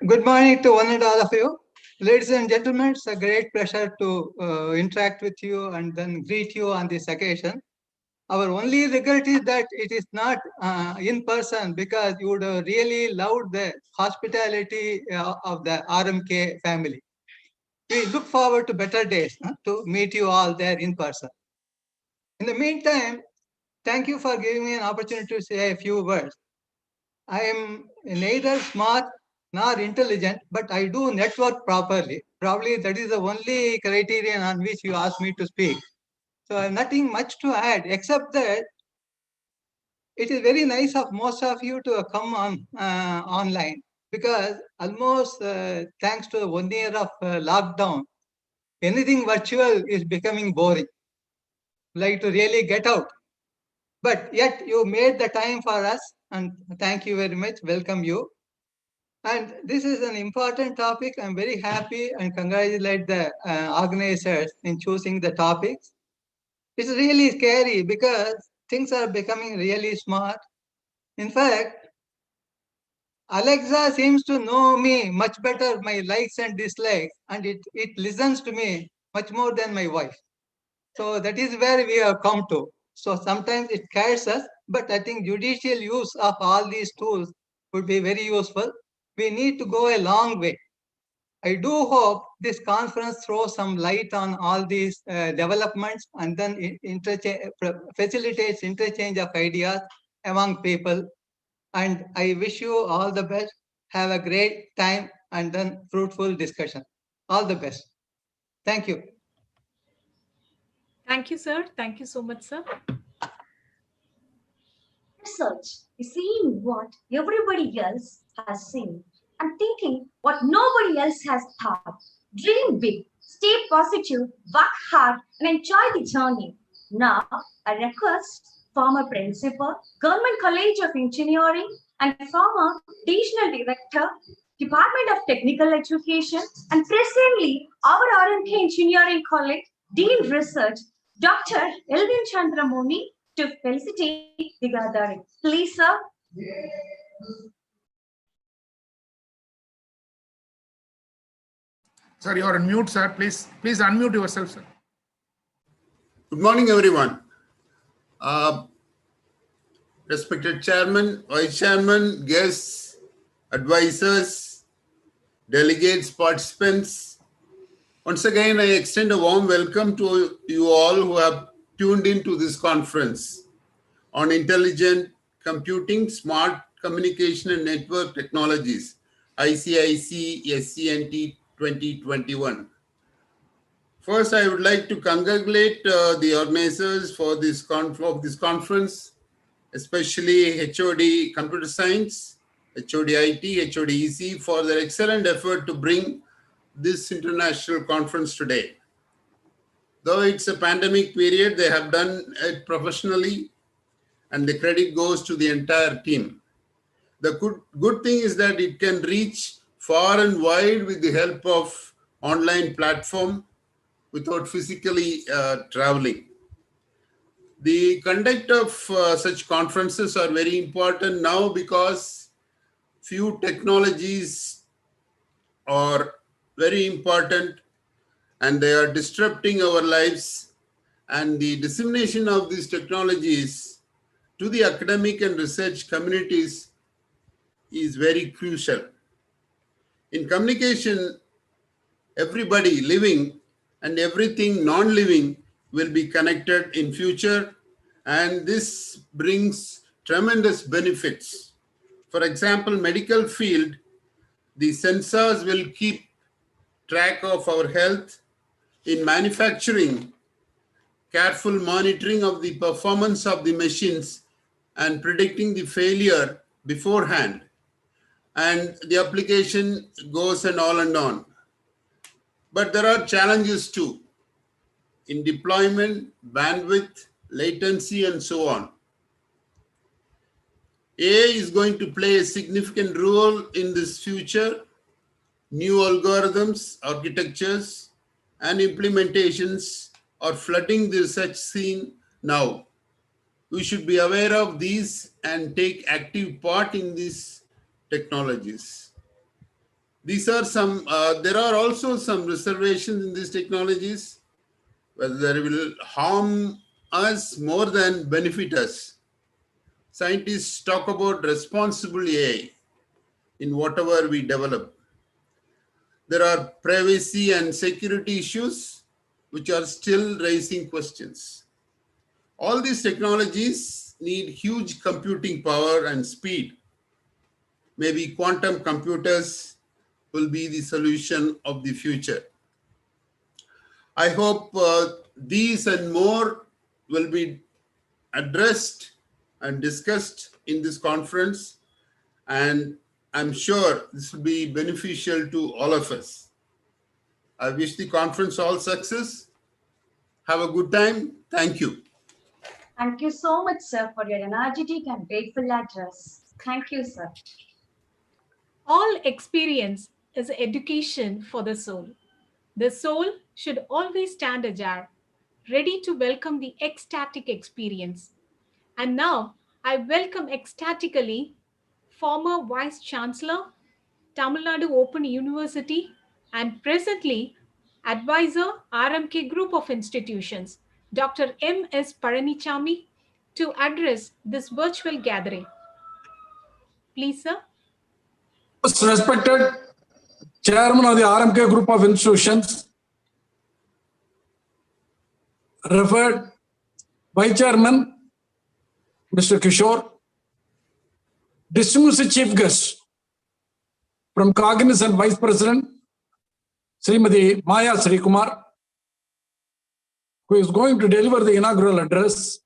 Good morning to one and all of you. Ladies and gentlemen, it's a great pleasure to interact with you and then greet you on this occasion. Our only regret is that it is not in person, because you would have really loved the hospitality of the RMK family. We look forward to better days to meet you all there in person. In the meantime, thank you for giving me an opportunity to say a few words. I am neither smart nor intelligent, but I do network properly. Probably that is the only criterion on which you asked me to speak. So I have nothing much to add, except that it is very nice of most of you to come on online, because almost thanks to 1 year of lockdown, anything virtual is becoming boring. Like to really get out. But yet you made the time for us, and thank you very much. Welcome you. And this is an important topic. I'm very happy and congratulate the organizers in choosing the topics. It's really scary because things are becoming really smart. In fact, Alexa seems to know me much better, my likes and dislikes, and it listens to me much more than my wife. So that is where we have come to. So sometimes it scares us, but I think judicial use of all these tools would be very useful. We need to go a long way. I do hope this conference throws some light on all these developments and then facilitates interchange of ideas among people. And I wish you all the best. Have a great time and then fruitful discussion. All the best. Thank you. Thank you, sir. Thank you so much, sir. Research is seeing what everybody else has seen and thinking what nobody else has thought. Dream big, stay positive, work hard, and enjoy the journey. Now, I request former principal, Government College of Engineering, and former Divisional Director, Department of Technical Education, and presently our RMK Engineering College, Dean Research, Dr. Elvin Chandramuni, to felicitate the gathering. Please, sir. Sir, you are on mute, sir. Please unmute yourself, sir. Good morning, everyone. Respected Chairman, Vice Chairman, guests, advisors, delegates, participants. Once again, I extend a warm welcome to you all who have tuned into this conference on intelligent computing, smart communication and network technologies, ICIC SCNT 2021. First, I would like to congratulate the organizers for this conference, especially HOD Computer Science, HOD IT, HOD EC, for their excellent effort to bring this international conference today. Though it's a pandemic period, they have done it professionally, and the credit goes to the entire team. The good thing is that it can reach far and wide with the help of online platform without physically traveling. The conduct of such conferences are very important now because few technologies are very important and they are disrupting our lives, and the dissemination of these technologies to the academic and research communities is very crucial. In communication, everybody living and everything non-living will be connected in future, and this brings tremendous benefits. For example, medical field, the sensors will keep track of our health. In manufacturing, careful monitoring of the performance of the machines and predicting the failure beforehand. And the application goes and on. But there are challenges too in deployment, bandwidth, latency, and so on. AI is going to play a significant role in this future. New algorithms, architectures, and implementations are flooding the research scene now. We should be aware of these and take active part in these technologies. These are some, there are also some reservations in these technologies, whether they will harm us more than benefit us. Scientists talk about responsible AI in whatever we develop. There are privacy and security issues which are still raising questions. All these technologies need huge computing power and speed. Maybe quantum computers will be the solution of the future. I hope these and more will be addressed and discussed in this conference, and I'm sure this will be beneficial to all of us. I wish the conference all success. Have a good time. Thank you. Thank you so much, sir, for your energetic and grateful address. Thank you, sir. All experience is education for the soul. The soul should always stand ajar, ready to welcome the ecstatic experience. And now I welcome ecstatically former Vice Chancellor, Tamil Nadu Open University, and presently Advisor, RMK Group of Institutions, Dr. M.S. Paranichami, to address this virtual gathering. Please, sir. Most respected Chairman of the RMK Group of Institutions, referred Vice Chairman, Mr. Kishore, distinguished Chief Guest from Cognizant Vice President, Srimati Maya Srikumar, who is going to deliver the inaugural address,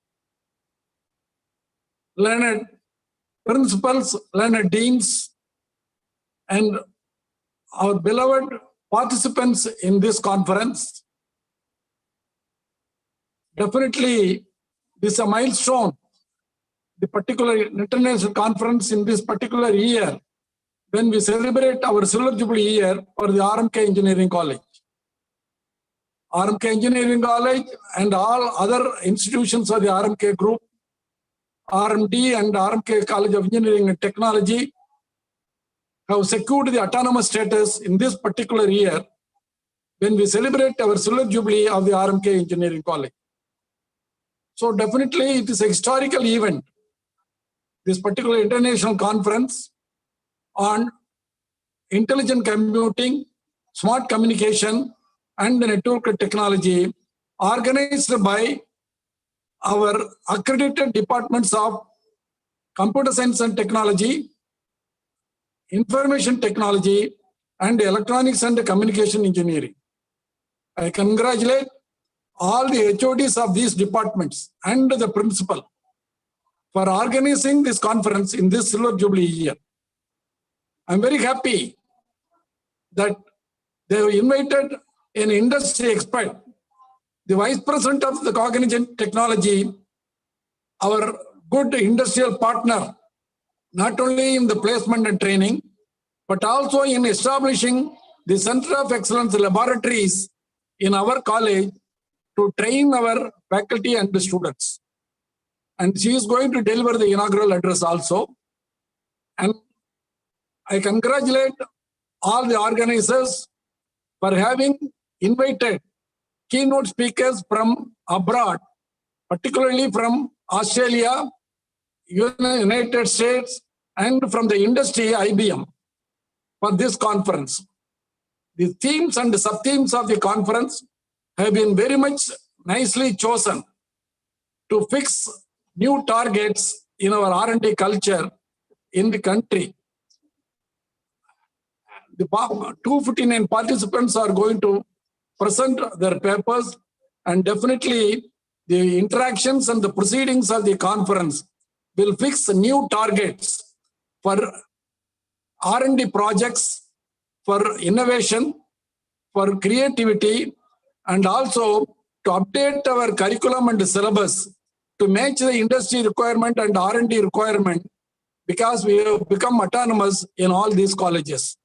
learned principals, learned deans, and our beloved participants in this conference. Definitely, this is a milestone, the particular international conference in this particular year, when we celebrate our Silver Jubilee year for the RMK Engineering College. RMK Engineering College and all other institutions of the RMK Group, RMD and RMK College of Engineering and Technology, have secured the autonomous status in this particular year when we celebrate our Silver Jubilee of the RMK Engineering College. So definitely it is a historical event, this particular international conference on intelligent computing, smart communication, and network technology, organized by our accredited departments of Computer Science and Technology, Information Technology, and Electronics and Communication Engineering. I congratulate all the HODs of these departments and the principal for organizing this conference in this Silver Jubilee year. I'm very happy that they have invited an industry expert, the Vice President of the Cognizant Technology, our good industrial partner, not only in the placement and training, but also in establishing the Center of Excellence laboratories in our college to train our faculty and the students. and she is going to deliver the inaugural address also. And I congratulate all the organizers for having invited keynote speakers from abroad, particularly from Australia, United States, and from the industry, IBM, for this conference. The themes and the sub-themes of the conference have been very much nicely chosen to fix new targets in our R&D culture in the country. The 259 participants are going to present their papers, and definitely the interactions and the proceedings of the conference will fix new targets for R&D projects, for innovation, for creativity, and also to update our curriculum and syllabus to match the industry requirement and R&D requirement, because we have become autonomous in all these colleges.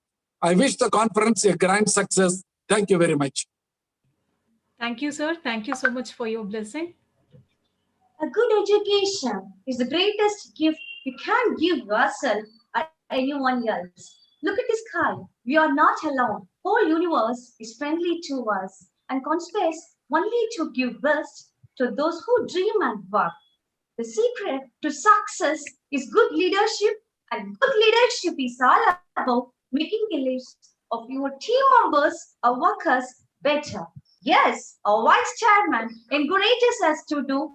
I wish the conference a grand success. Thank you very much. Thank you, sir. Thank you so much for your blessing. A good education is the greatest gift you can give yourself or anyone else. Look at the sky. We are not alone. Whole universe is friendly to us and conspires only to give best to those who dream and work. The secret to success is good leadership, and good leadership is all about making the lives of your team members or workers better. Yes, our vice chairman encourages us to do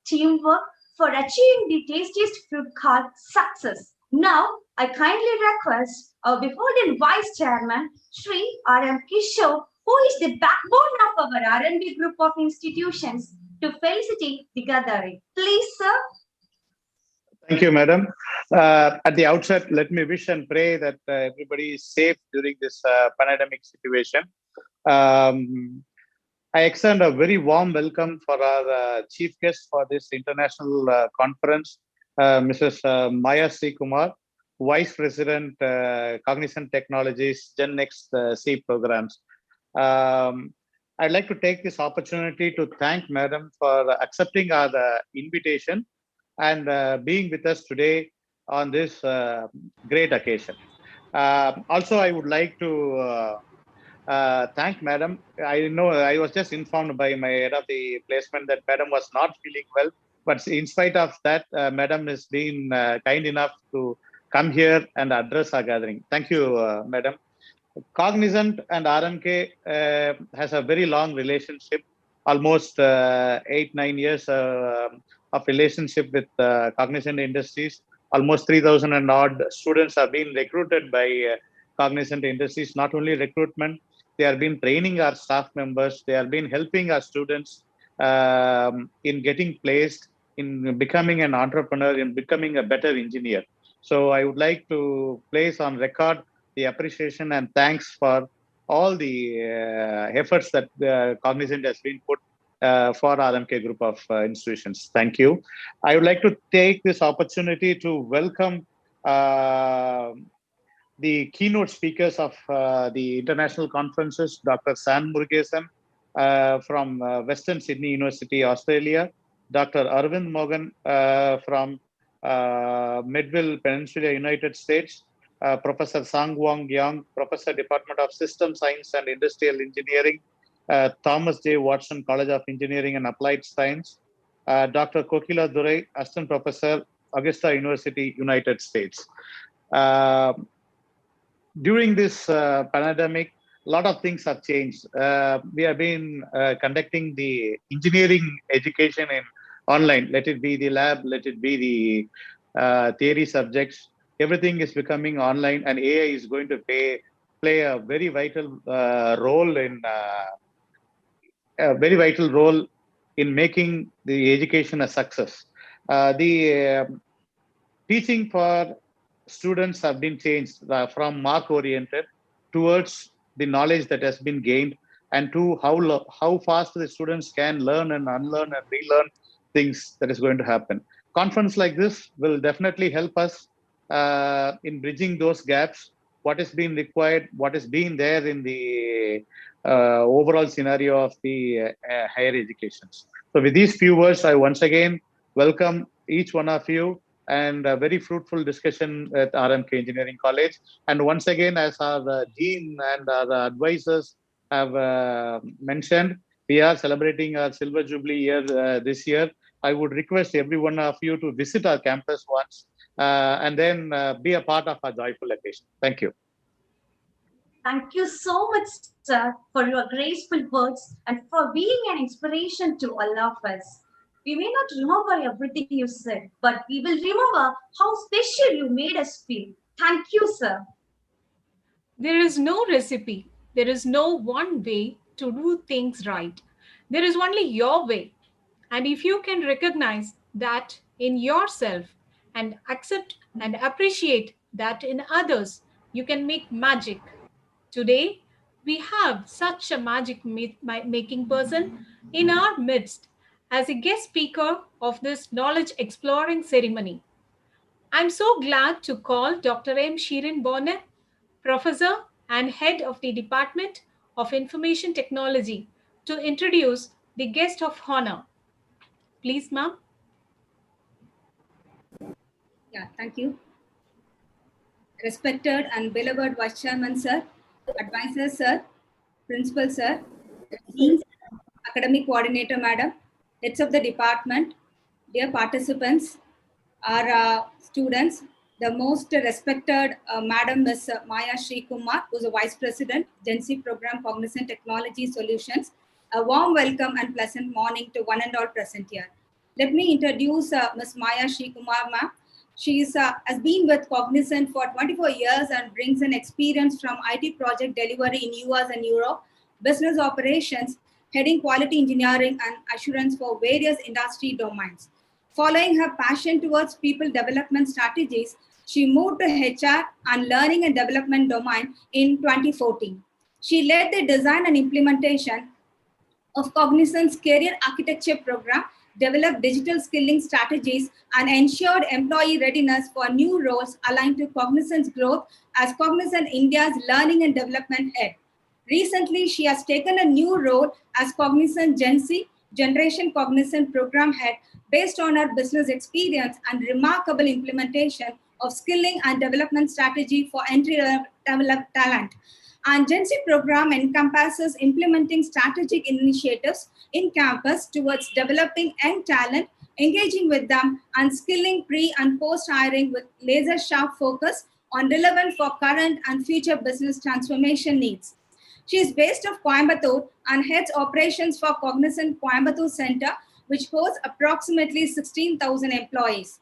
teamwork for achieving the tastiest fruit called success. Now, I kindly request our beholden vice chairman, Sri RMKEC, who is the backbone of our R&D group of institutions, to felicitate the gathering. Please, sir. Thank you, madam. At the outset, let me wish and pray that everybody is safe during this pandemic situation. I extend a very warm welcome for our chief guest for this international conference, Mrs. Maya C. Kumar, Vice President, Cognizant Technologies, Gen Next C programs. I'd like to take this opportunity to thank Madam for accepting our invitation and being with us today on this great occasion. Also, I would like to thank Madam. I know I was just informed by my head of the placement that Madam was not feeling well, but in spite of that, Madam has been kind enough to come here and address our gathering. Thank you, Madam. Cognizant and RMK has a very long relationship, almost 8-9 years of relationship with Cognizant Industries. Almost 3,000 and odd students have been recruited by Cognizant Industries. Not only recruitment, they have been training our staff members. They have been helping our students in getting placed, in becoming an entrepreneur, in becoming a better engineer. So I would like to place on record the appreciation and thanks for all the efforts that Cognizant has been put for RMK group of institutions. Thank you. I would like to take this opportunity to welcome the keynote speakers of the international conferences, Dr. San Murugesan from Western Sydney University, Australia, Dr. Arvind Mogan from Midville Peninsula, United States, Professor Sang Wong Yang, Professor, Department of System Science and Industrial Engineering, Thomas J. Watson College of Engineering and Applied Science, Dr. Kokila Durai, Assistant Professor, Augusta University, United States. During this pandemic, a lot of things have changed. We have been conducting the engineering education in online. Let it be the lab, let it be the theory subjects. Everything is becoming online, and AI is going to play a very vital role in making the education a success. The teaching for students have been changed from mark oriented towards the knowledge that has been gained, and to how fast the students can learn and unlearn and relearn things that is going to happen. Conference like this will definitely help us in bridging those gaps, what is being required, what is being there in the overall scenario of the higher education. So with these few words, I once again welcome each one of you and a very fruitful discussion at RMK Engineering College. And once again, as our dean and our advisors have mentioned, we are celebrating our Silver Jubilee year this year. I would request every one of you to visit our campus once and then be a part of our joyful occasion. Thank you. Thank you so much, sir, for your graceful words and for being an inspiration to all of us. We may not remember everything you said, but we will remember how special you made us feel. Thank you, sir. There is no recipe. There is no one way to do things right. There is only your way. And if you can recognize that in yourself and accept and appreciate that in others, you can make magic. Today, we have such a magic making person in our midst as a guest speaker of this knowledge exploring ceremony. I'm so glad to call Dr. M. Shirin Bonnet, Professor and Head of the Department of Information Technology, to introduce the guest of honor. Please, ma'am. Yeah, thank you. Respected and beloved Vice Chairman, sir, Advisor, sir, Principal, sir, Dean, Academic Coordinator, madam, heads of the department, dear participants, our students, the most respected Madam Ms. Maya Sri Kumar, who is a Vice President, Gen Z Program Cognizant Technology Solutions. A warm welcome and pleasant morning to one and all present here. Let me introduce Ms. Maya Sri Kumar, ma'am. She has been with Cognizant for 24 years and brings an experience from IT project delivery in US and Europe, business operations, heading quality engineering and assurance for various industry domains. Following her passion towards people development strategies, she moved to HR and learning and development domain in 2014. She led the design and implementation of Cognizant's career architecture program, developed digital skilling strategies, and ensured employee readiness for new roles aligned to Cognizant's growth as Cognizant India's learning and development head. Recently, she has taken a new role as Cognizant Gen Z Generation Cognizant Program Head based on her business experience and remarkable implementation of skilling and development strategy for entry-level talent. And Gen Z program encompasses implementing strategic initiatives in campus towards developing young talent, engaging with them, and skilling pre- and post-hiring with laser-sharp focus on relevant for current and future business transformation needs. She is based of Coimbatore and heads operations for Cognizant Coimbatore Center, which hosts approximately 16,000 employees.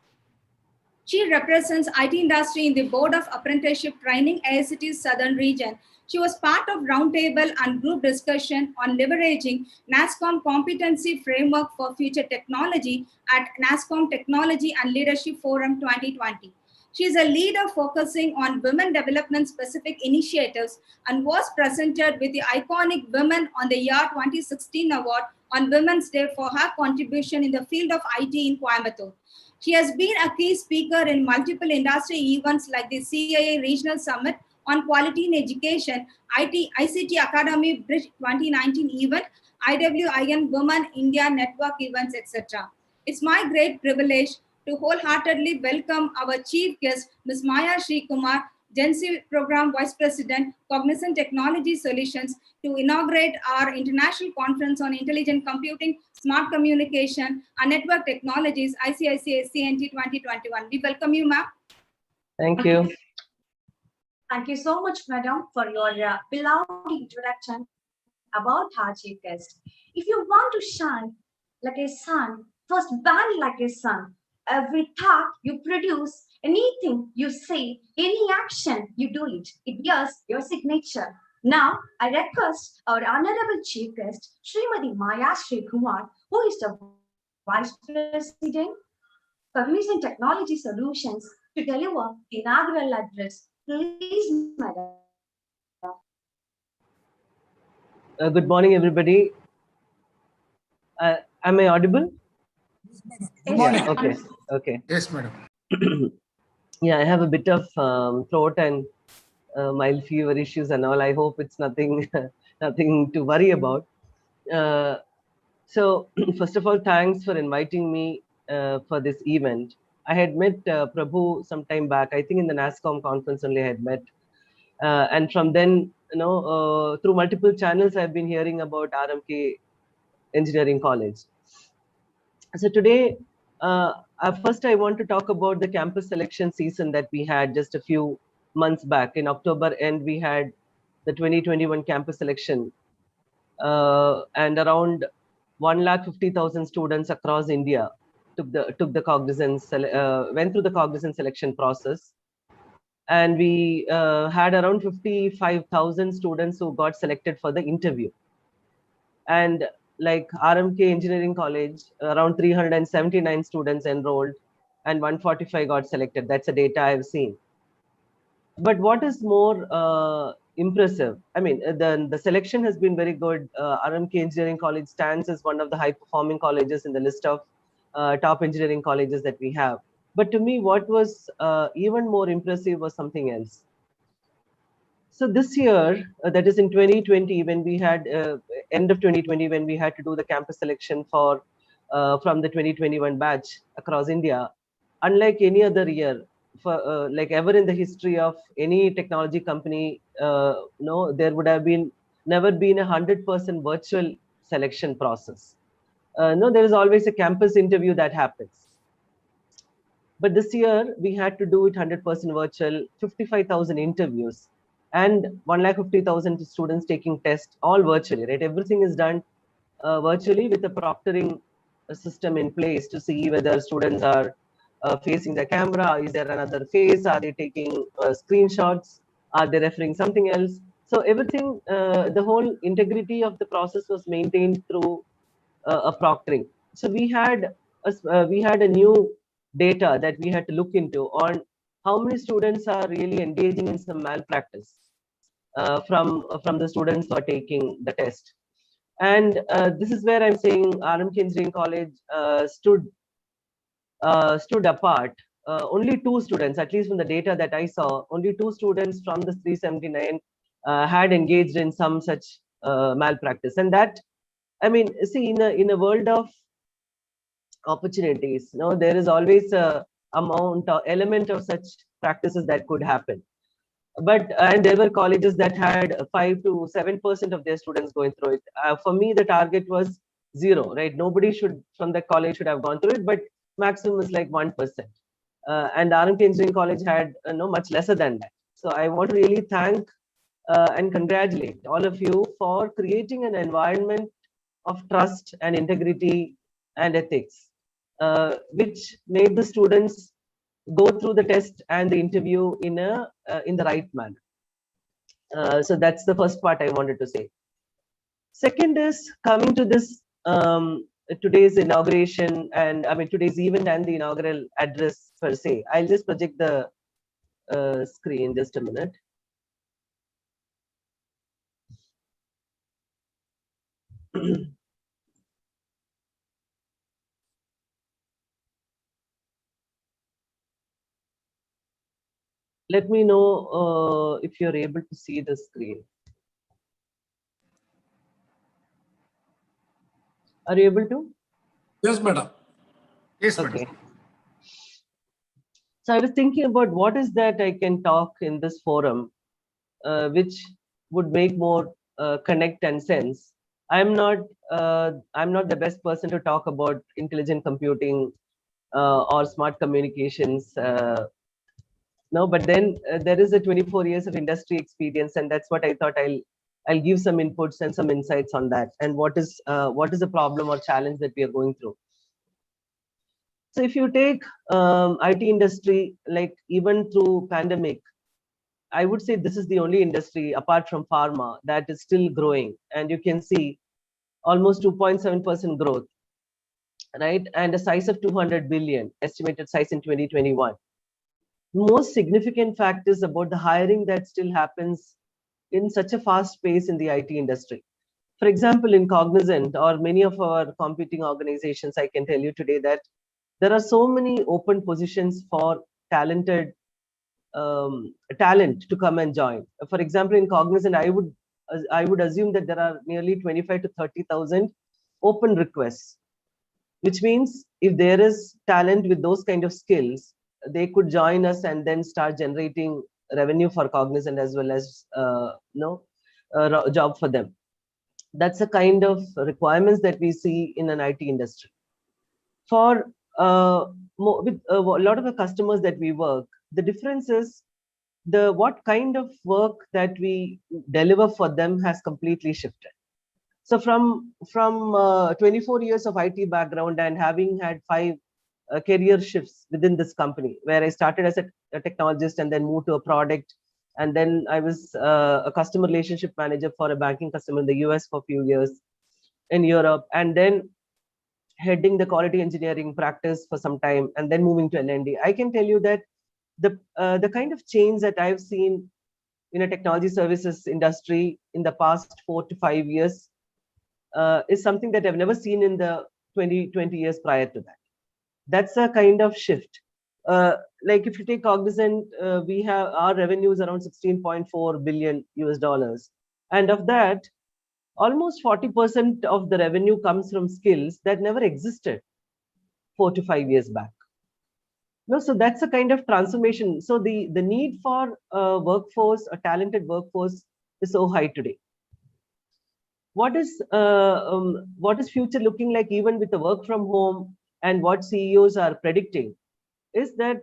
She represents IT industry in the Board of Apprenticeship Training, AICT's Southern Region. She was part of roundtable and group discussion on leveraging NASSCOM competency framework for future technology at NASSCOM Technology and Leadership Forum 2020. She is a leader focusing on women development specific initiatives and was presented with the iconic Women on the Year 2016 award on Women's Day for her contribution in the field of IT in Coimbatore. She has been a key speaker in multiple industry events like the CAA Regional Summit on Quality in Education, ICT Academy Bridge 2019 event, IWIN Women India Network events, etc. It's my great privilege to wholeheartedly welcome our chief guest, Ms. Maya Sri Kumar, Gen Z Program Vice President, Cognizant Technology Solutions, to inaugurate our International Conference on Intelligent Computing, Smart Communication, and Network Technologies, ICICA CNT 2021. We welcome you, ma'am. Thank you. Thank you so much, madam, for your beloved introduction about our chief guest. If you want to shine like a sun, first burn like a sun. Every thought you produce, anything you say, any action you do it bears your signature. Now, I request our Honorable Chief Guest, Srimati Maya Sri Kumar, who is the Vice President, Cognizant Technology Solutions, to deliver the inaugural address. Please, Madam. Good morning, everybody. Am I audible? Good morning. Yeah, okay. Yes, madam. Yeah, I have a bit of throat and mild fever issues and all. I hope it's nothing, nothing to worry about. So, first of all, thanks for inviting me for this event. I had met Prabhu some time back. I think in the NASCOM conference only I had met, and from then, through multiple channels, I've been hearing about RMK Engineering College. So today, first I want to talk about the campus selection season that we had just a few months back. In October end, we had the 2021 campus selection, and around 150,000 students across India took the cognizance, went through the cognizance selection process, and we had around 55,000 students who got selected for the interview. And like RMK Engineering College, around 379 students enrolled and 145 got selected. That's the data I've seen. But what is more impressive, I mean, the selection has been very good. RMK Engineering College stands as one of the high performing colleges in the list of top engineering colleges that we have. But to me, what was even more impressive was something else. So this year, that is in 2020, when we had end of 2020, when we had to do the campus selection for from the 2021 batch across India, unlike any other year, for like ever in the history of any technology company, no, there would have been never been 100% virtual selection process. No, there is always a campus interview that happens. But this year we had to do it 100% virtual, 55,000 interviews, and 150,000 students taking tests, all virtually, right? Everything is done virtually with a proctoring system in place to see whether students are facing the camera, is there another face, are they taking screenshots, are they referring something else? So everything, the whole integrity of the process was maintained through a proctoring. So we had a new data that we had to look into on how many students are really engaging in some malpractice from the students who are taking the test. And this is where I'm saying RMK Engineering College stood apart. Only 2 students, at least from the data that I saw, only 2 students from the 379 had engaged in some such malpractice. And that, I mean, see, in a world of opportunities, there is always a amount or element of such practices that could happen. But and there were colleges that had 5 to 7% of their students going through it. For me, the target was 0, right? Nobody should from the college should have gone through it, but maximum is like 1%. And RMK Engineering College had much lesser than that. So I want to really thank and congratulate all of you for creating an environment of trust and integrity and ethics, which made the students go through the test and the interview in the right manner. So that's the first part I wanted to say. Second is coming to this today's inauguration, and I mean today's event and the inaugural address per se. I'll just project the screen just a minute. Let me know if you're able to see the screen. Are you able to? Yes, madam. Yes, okay. madam. So I was thinking about what is that I can talk in this forum, which would make more connect and sense. I'm not the best person to talk about intelligent computing or smart communications. No, but then there is a 24 years of industry experience, and that's what I thought I'll give some inputs and some insights on that, and what is the problem or challenge that we are going through. So if you take IT industry, like even through pandemic, I would say this is the only industry apart from pharma that is still growing, and you can see almost 2.7% growth, right? And a size of 200 billion estimated size in 2021. Most significant fact is about the hiring that still happens in such a fast pace in the IT industry. For example, in Cognizant or many of our competing organizations, I can tell you today that there are so many open positions for talented talent to come and join. For example, in Cognizant, I would assume that there are nearly 25 to 30,000 open requests, which means if there is talent with those kind of skills, they could join us and then start generating revenue for Cognizant as well as job for them. That's the kind of requirements that we see in an IT industry. For with a lot of the customers that we work, the difference is what kind of work that we deliver for them has completely shifted. So from 24 years of IT background and having had 5 career shifts within this company, where I started as a technologist and then moved to a product, and then I was a customer relationship manager for a banking customer in the US for a few years, in Europe, and then heading the quality engineering practice for some time, and then moving to L&D. I can tell you that the kind of change that I've seen in a technology services industry in the past 4 to 5 years is something that I've never seen in the 20 years prior to that. That's a kind of shift. Like if you take Cognizant, we have our revenues around $16.4 billion US, and of that, almost 40% of the revenue comes from skills that never existed 4 to 5 years back. No, so that's a kind of transformation. So the need for a workforce, a talented workforce, is so high today. What is future looking like, even with the work from home, and what CEOs are predicting is that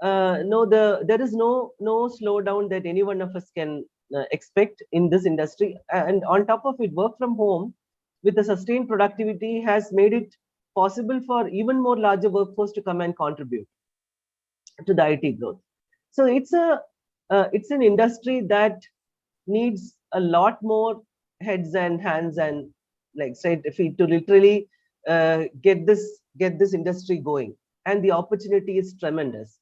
there is no slowdown that any one of us can expect in this industry. And on top of it, work from home with the sustained productivity has made it possible for even more larger workforce to come and contribute to the IT growth. So it's an industry that needs a lot more heads and hands and legs, right, feet to literally get this industry going, and the opportunity is tremendous.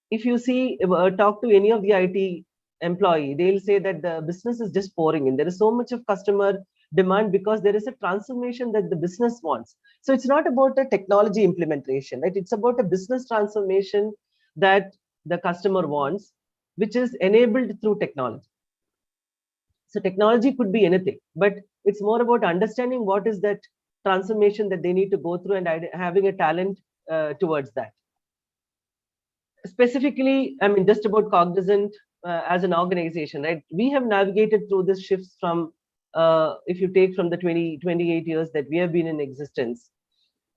If you see, talk to any of the IT employee, they'll say that the business is just pouring in. There is so much of customer demand because there is a transformation that the business wants. So it's not about a technology implementation, right? It's about a business transformation that the customer wants, which is enabled through technology. So technology could be anything, but it's more about understanding what is that transformation that they need to go through and having a talent towards that. Specifically, I mean, just about Cognizant as an organization, right? We have navigated through this shifts from, if you take from the 28 years that we have been in existence,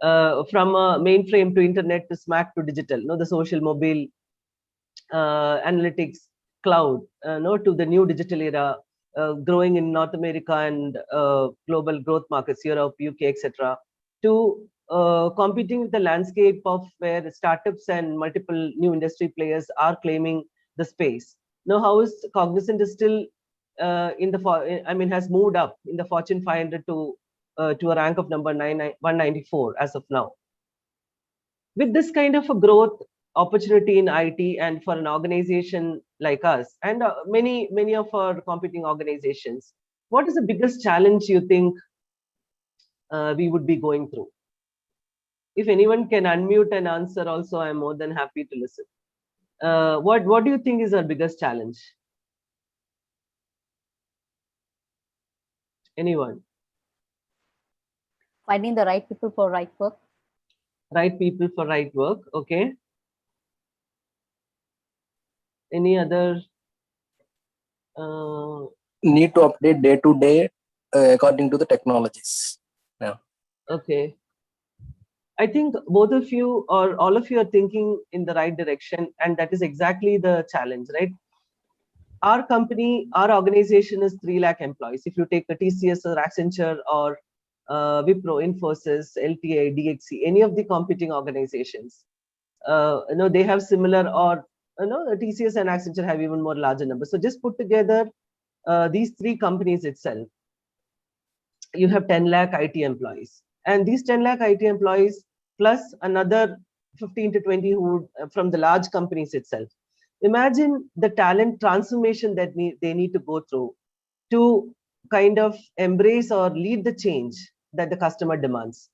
from a mainframe to internet to SMAC to digital, the social mobile, analytics, cloud, to the new digital era, growing in North America and global growth markets, Europe, UK, etc., to competing with the landscape of where startups and multiple new industry players are claiming the space. Now, how is Cognizant is still has moved up in the Fortune 500 to a rank of number 194 as of now. With this kind of a growth opportunity in IT, and for an organization like us and many of our competing organizations, what is the biggest challenge you think we would be going through? If anyone can unmute and answer also, I'm more than happy to listen. What do you think is our biggest challenge? Anyone? Finding the right people for right work. Right people for right work, okay. Any other? Need to update day to day according to the technologies. Yeah. Okay. I think both of you or all of you are thinking in the right direction, and that is exactly the challenge, right? Our company, our organization is 3 lakh employees. If you take a TCS or Accenture or Wipro, Infosys, LTI, DXC, any of the competing organizations, they have similar, or TCS and Accenture have even more larger numbers. So just put together these 3 companies itself, you have 10 lakh IT employees. And these 10 lakh IT employees plus another 15 to 20 who from the large companies itself. Imagine the talent transformation that they need to go through to kind of embrace or lead the change that the customer demands.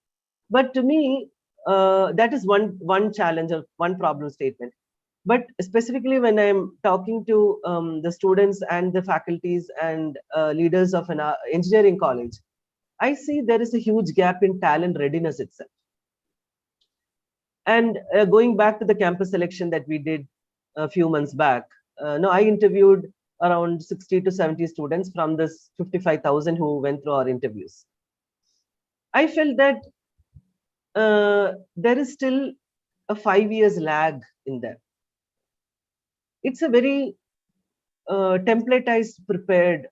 But to me, that is one challenge or one problem statement. But specifically when I'm talking to the students and the faculties and leaders of an engineering college, I see there is a huge gap in talent readiness itself. And going back to the campus selection that we did a few months back, no, I interviewed around 60 to 70 students from this 55,000 who went through our interviews. I felt that there is still a 5 years lag in there. It's a very templatized, prepared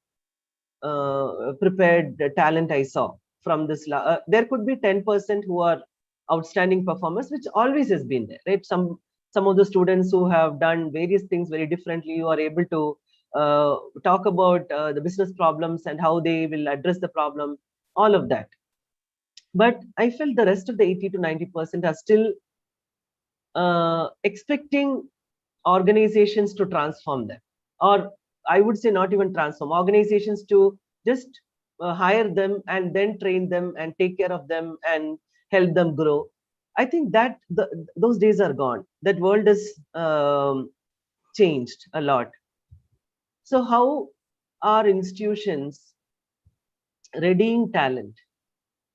talent I saw from this. There could be 10% who are outstanding performers, which always has been there, right? Some of the students who have done various things very differently, who are able to talk about the business problems and how they will address the problem, all of that. But I felt the rest of the 80 to 90% are still expecting organizations to transform them, or I would say not even transform, organizations to just hire them and then train them and take care of them and help them grow. I think that those days are gone. That world has changed a lot. So how are institutions readying talent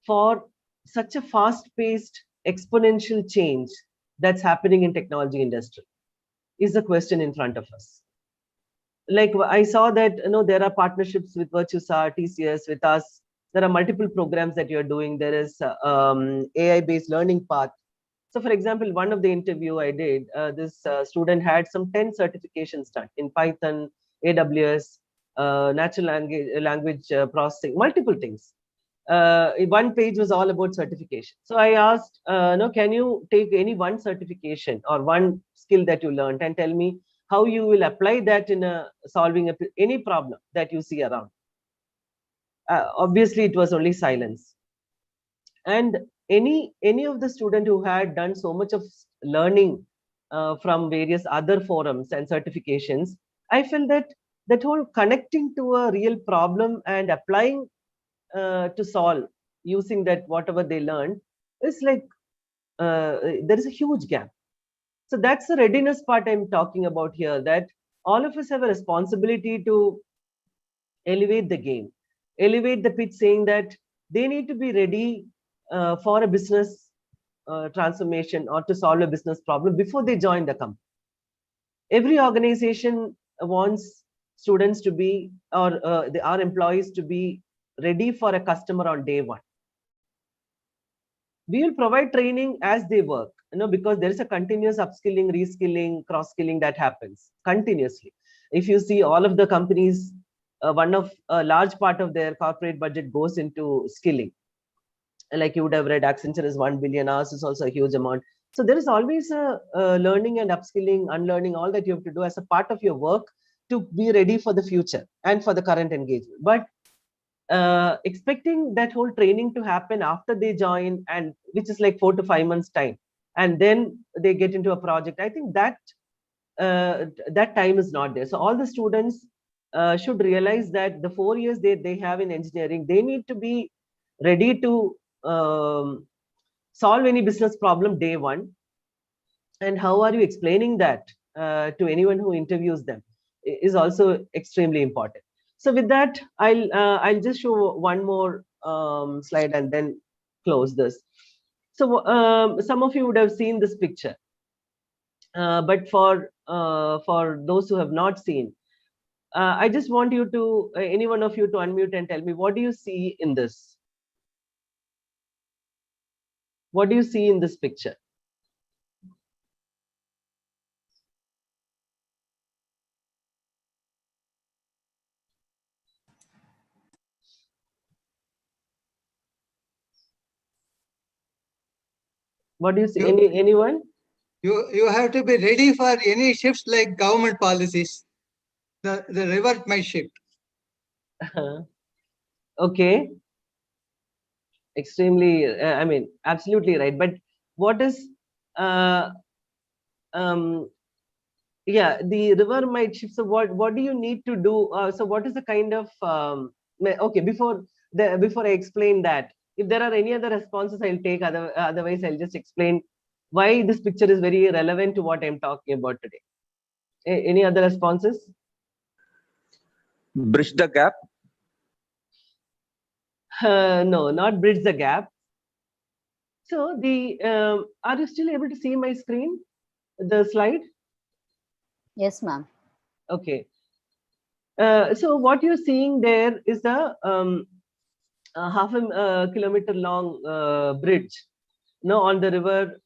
for such a fast-paced exponential change that's happening in technology industry is the question in front of us. Like I saw that, you know, there are partnerships with Virtusa, TCS, with us. There are multiple programs that you're doing. There is AI-based learning path. So for example, one of the interview I did, this student had some 10 certifications done in Python, AWS, natural language processing, multiple things. One page was all about certification. So I asked, no, can you take any one certification or one skill that you learned and tell me how you will apply that in solving any problem that you see around? Obviously, it was only silence. And any of the student who had done so much of learning from various other forums and certifications, I felt that whole connecting to a real problem and applying to solve using that whatever they learned is like there is a huge gap. So that's the readiness part I'm talking about here, that all of us have a responsibility to elevate the game, elevate the pitch, saying that they need to be ready for a business transformation or to solve a business problem before they join the company. Every organization wants students to be, or our employees to be ready for a customer on day one. We will provide training as they work, you know, because there is a continuous upskilling, reskilling, cross-skilling that happens continuously. If you see all of the companies, one of a large part of their corporate budget goes into skilling. Like you would have read, Accenture is 1 billion hours, is also a huge amount. So there is always a learning and upskilling, unlearning, all that you have to do as a part of your work to be ready for the future and for the current engagement. But expecting that whole training to happen after they join, and which is like 4 to 5 months time, and then they get into a project, I think that that time is not there. So all the students should realize that the 4 years they have in engineering, they need to be ready to solve any business problem day one. And how are you explaining that to anyone who interviews them is also extremely important. So with that, I'll just show one more slide and then close this. So some of you would have seen this picture, but for those who have not seen, I just want you to, any one of you, to unmute and tell me, what do you see in this? What do you see in this picture? What do you see? Anyone? You have to be ready for any shifts like government policies. The river might shift. Okay. Extremely, I mean, absolutely right. But what is, yeah, the river might shift. So what do you need to do? So what is the kind of, okay, before I explain that, if there are any other responses, I'll take, otherwise I'll just explain why this picture is very relevant to what I'm talking about today. Any other responses? Bridge the gap. No, not bridge the gap. So are you still able to see my screen, the slide? Yes, ma'am. Okay. So what you're seeing there is the half a kilometer long bridge, on the river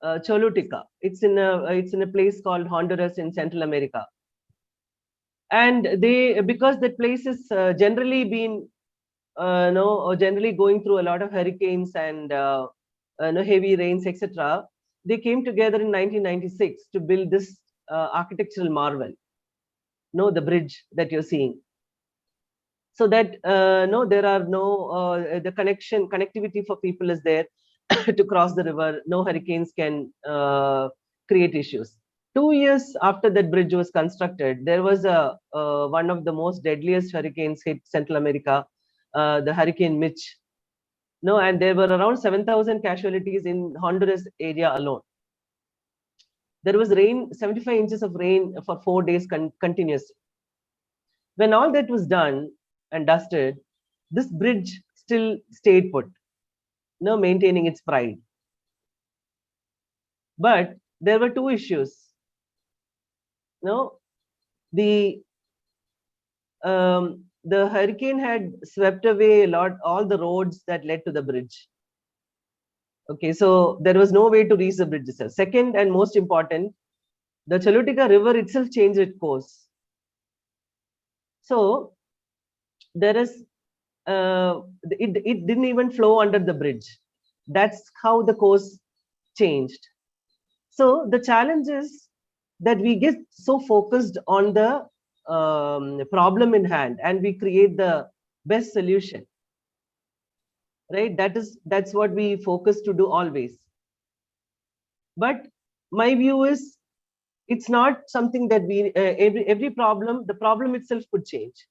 Choluteca. It's in a place called Honduras in Central America. And because that place is generally been generally going through a lot of hurricanes and heavy rains, etc. They came together in 1996 to build this architectural marvel, the bridge that you're seeing. So that there are the connectivity for people is there to cross the river. No hurricanes can create issues. 2 years after that bridge was constructed, there was one of the most deadliest hurricanes hit Central America, the Hurricane Mitch. And there were around 7,000 casualties in Honduras area alone. There was rain, 75 inches of rain for 4 days continuously. When all that was done and dusted, this bridge still stayed put, maintaining its pride. But there were two issues. The hurricane had swept away all the roads that led to the bridge. Okay, so there was no way to reach the bridge itself. Second and most important, the Choluteca River itself changed its course. So there is it didn't even flow under the bridge. That's how the course changed. So the challenge is that we get so focused on the problem in hand and we create the best solution, right? That's what we focus to do always. But my view is it's not something that we every problem, the problem itself could change.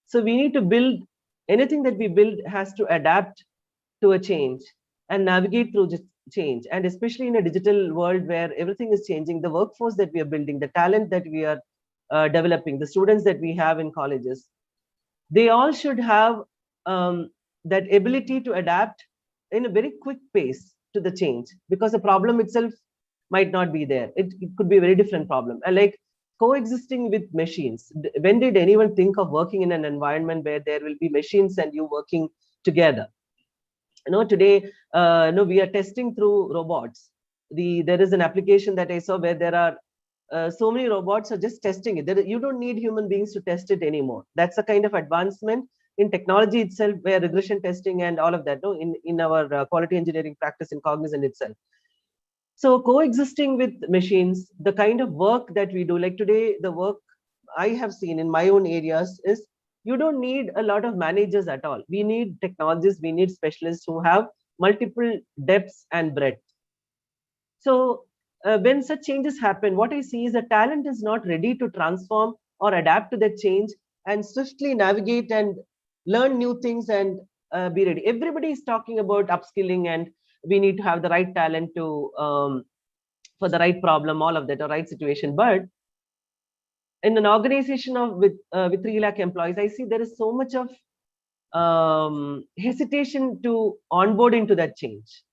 So we need to build, anything that we build has to adapt to a change and navigate through change. And especially in a digital world where everything is changing, the workforce that we are building, the talent that we are developing, the students that we have in colleges, they all should have that ability to adapt in a very quick pace to the change, because the problem itself might not be there. It could be a very different problem. And like coexisting with machines. When did anyone think of working in an environment where there will be machines and you working together? Today, we are testing through robots. There is an application that I saw where there are so many robots are just testing it. You don't need human beings to test it anymore. That's a kind of advancement in technology itself, where regression testing and all of that, in our quality engineering practice in Cognizant itself. So coexisting with machines, the kind of work that we do, like today, the work I have seen in my own areas is you don't need a lot of managers at all. We need technologists, we need specialists who have multiple depths and breadth. So when such changes happen, what I see is that talent is not ready to transform or adapt to that change and swiftly navigate and learn new things and be ready. Everybody is talking about upskilling and we need to have the right talent to for the right problem, all of that, or right situation. But in an organization with 3 lakh employees, I see there is so much of hesitation to onboard into that change.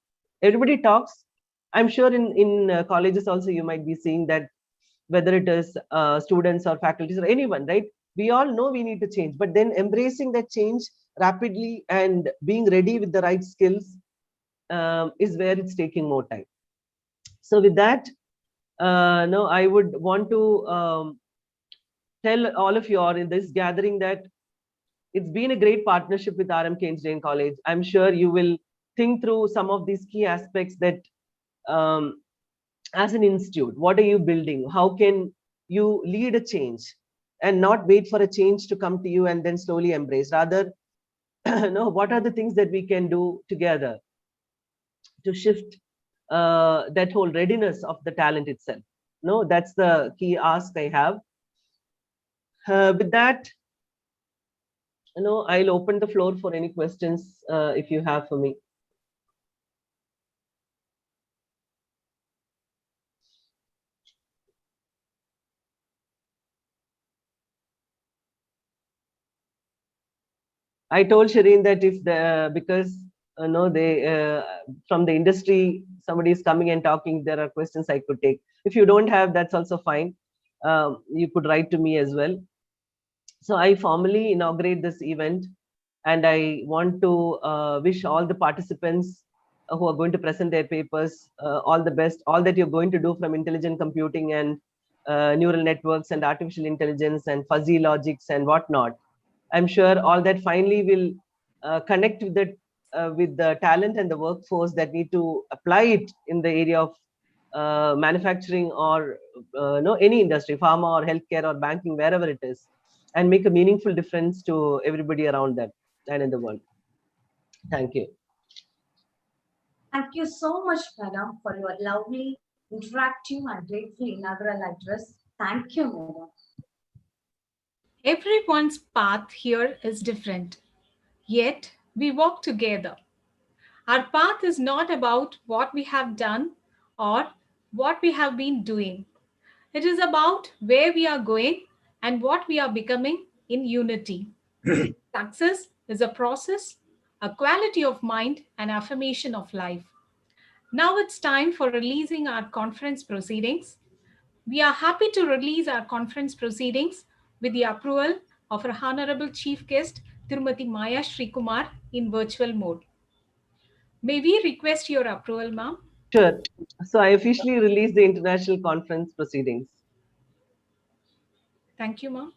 Everybody talks. I'm sure in colleges also you might be seeing that, whether it is students or faculties or anyone, right? We all know we need to change, but then embracing that change rapidly and being ready with the right skills is where it's taking more time. So with that, I would want to tell all of you all in this gathering that it's been a great partnership with RMK Engineering College. I'm sure you will think through some of these key aspects that as an institute, what are you building? How can you lead a change and not wait for a change to come to you and then slowly embrace? Rather, what are the things that we can do together to shift that whole readiness of the talent itself? That's the key ask I have. With that, I'll open the floor for any questions if you have for me. I told Shireen that because they from the industry, somebody is coming and talking, there are questions I could take. If you don't have, that's also fine. You could write to me as well. So I formally inaugurate this event, and I want to wish all the participants who are going to present their papers all the best, all that you're going to do from intelligent computing and neural networks and artificial intelligence and fuzzy logics and whatnot. I'm sure all that finally will connect with the talent and the workforce that need to apply it in the area of manufacturing or any industry, pharma or healthcare or banking, wherever it is, and make a meaningful difference to everybody around them and in the world. Thank you. Thank you so much, madam, for your lovely, interactive and grateful inaugural address. Thank you, madam. Everyone's path here is different, yet we walk together. Our path is not about what we have done or what we have been doing. It is about where we are going and what we are becoming in unity. Success is a process, a quality of mind, and affirmation of life. Now it's time for releasing our conference proceedings. We are happy to release our conference proceedings with the approval of our Honorable Chief Guest, Tirumati Maya Srikumar, in virtual mode. May we request your approval, ma'am? Sure. So I officially release the international conference proceedings. Thank you, ma'am.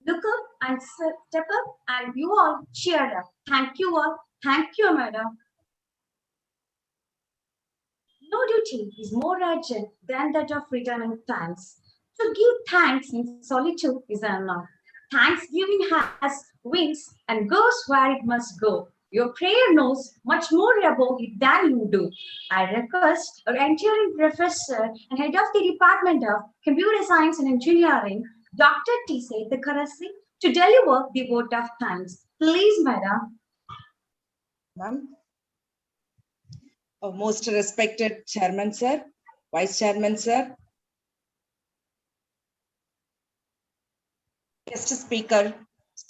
Look up and step up, and you all cheer up. Thank you all. Thank you, madam. No duty is more urgent than that of returning thanks. To give thanks in solitude is enough. Thanksgiving has wings and goes where it must go. Your prayer knows much more about it than you do. I request our engineering professor and head of the Department of Computer Science and Engineering, Dr. T. Sethakarasi, to deliver the vote of thanks. Please, madam. Ma'am. Most respected Chairman Sir, Vice Chairman Sir, Guest Speaker,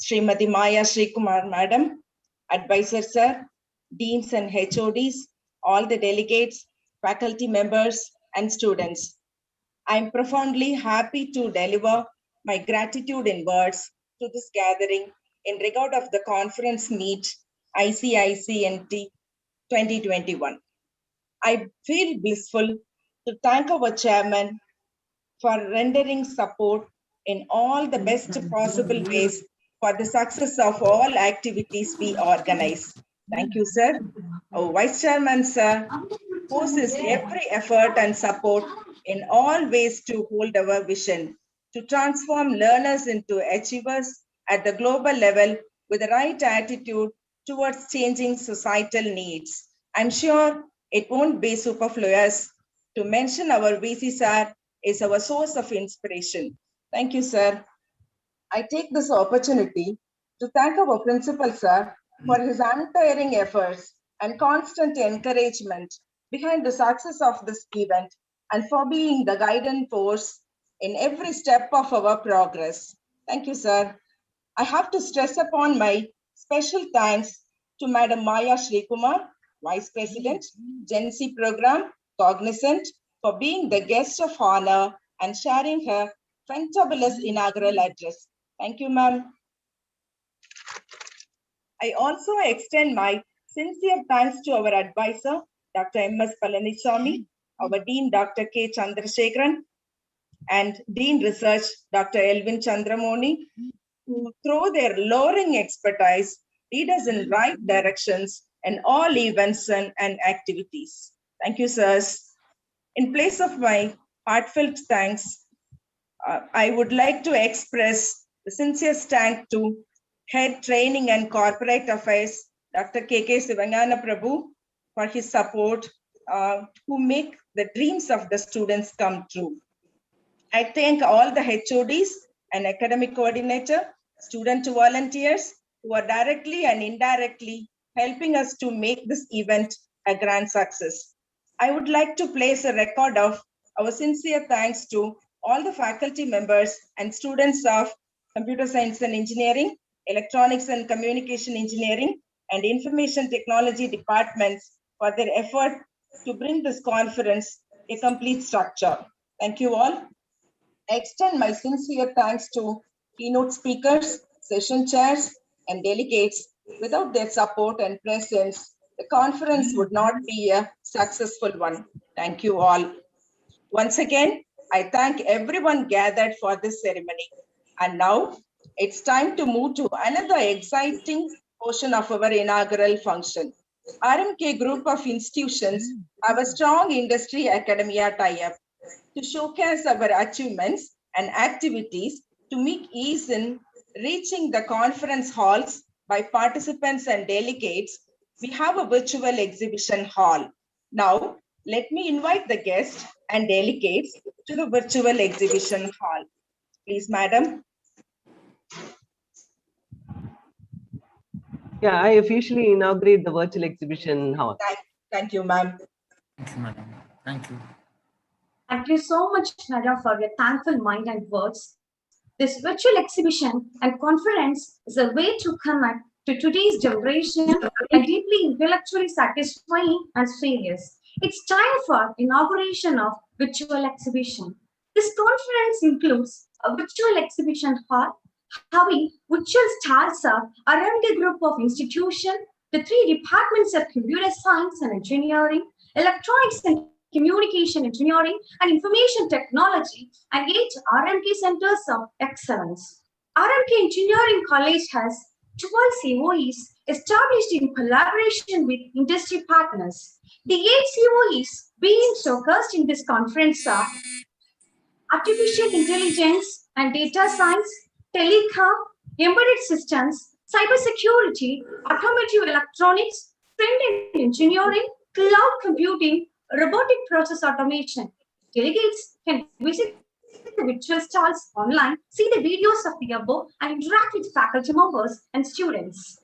Srimati Maya Srikumar Madam, Advisor Sir, Deans and HODs, all the delegates, faculty members, and students. I am profoundly happy to deliver my gratitude in words to this gathering in regard of the conference meet ICICNT 2021. I feel blissful to thank our chairman for rendering support in all the best possible ways for the success of all activities we organize. Thank you, sir. Our Vice Chairman, sir, poses every effort and support in all ways to hold our vision, to transform learners into achievers at the global level with the right attitude towards changing societal needs. I'm sure it won't be superfluous to mention our VC sir is our source of inspiration. Thank you, sir. I take this opportunity to thank our principal sir for his untiring efforts and constant encouragement behind the success of this event and for being the guiding force in every step of our progress. Thank you, sir. I have to stress upon my special thanks to Madam Maya Srikumar, Vice President, Gen Z Program, Cognizant, for being the guest of honor and sharing her fantabulous inaugural address. Thank you, ma'am. I also extend my sincere thanks to our advisor, Dr. M.S. Palaniswamy, our Dean, Dr. K. Chandrasekharan, and Dean Research, Dr. Elvin Chandramoni, who through their lowering expertise, lead us in right directions in all events and activities. Thank you, sirs. In place of my heartfelt thanks, I would like to express the sincerest thanks to Head Training and Corporate Affairs, Dr. K.K. Sivangana Prabhu, for his support, who make the dreams of the students come true. I thank all the HODs and academic coordinator, student volunteers who are directly and indirectly helping us to make this event a grand success. I would like to place a record of our sincere thanks to all the faculty members and students of Computer Science and Engineering, Electronics and Communication Engineering, and Information Technology departments for their effort to bring this conference a complete structure. Thank you all. I extend my sincere thanks to keynote speakers, session chairs, and delegates. Without their support and presence, the conference would not be a successful one. Thank you all. Once again, I thank everyone gathered for this ceremony. And now it's time to move to another exciting portion of our inaugural function. RMK Group of institutions have a strong industry academia tie-up to showcase our achievements and activities to make ease in reaching the conference halls by participants and delegates. We have a virtual exhibition hall. Now, let me invite the guests and delegates to the virtual exhibition hall. Please, madam. Yeah, I officially inaugurate the virtual exhibition hall. Thank you, ma'am. Thank you, madam. Thank you. Thank you so much, madam, for your thankful mind and words. This virtual exhibition and conference is a way to connect to today's generation and deeply intellectually satisfying and serious. It's time for inauguration of virtual exhibition. This conference includes a virtual exhibition hall having virtual stalls of RMK Group of institutions, the 3 departments of Computer Science and Engineering, Electronics and Communication Engineering, and Information Technology, and 8 RMK Centers of Excellence. RMK Engineering College has 12 COEs established in collaboration with industry partners. The 8 COEs being showcased in this conference are Artificial Intelligence and Data Science, Telecom, Embedded Systems, Cybersecurity, Automotive Electronics, Front-End Engineering, Cloud Computing, Robotic Process Automation. Delegates can visit the virtual stalls online, see the videos of the above, and interact with faculty members and students.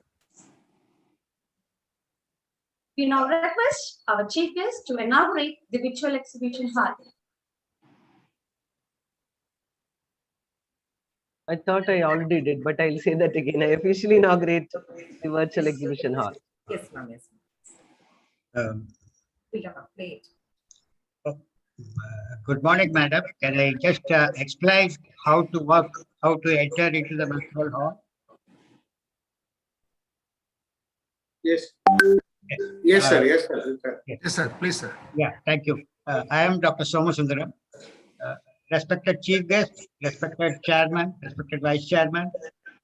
We now request our chief guest to inaugurate the virtual exhibition hall. I thought I already did, but I'll say that again. I officially inaugurate the virtual exhibition hall. Yes, ma'am. Yes. We have a plate. Good morning, madam. Can I just explain how to work, how to enter into the virtual hall? Yes. Yes, sir. Yes, sir. Yes, sir. Please, sir. Yeah, thank you. I am Dr. Somasundaram. Respected chief guest, respected chairman, respected vice chairman,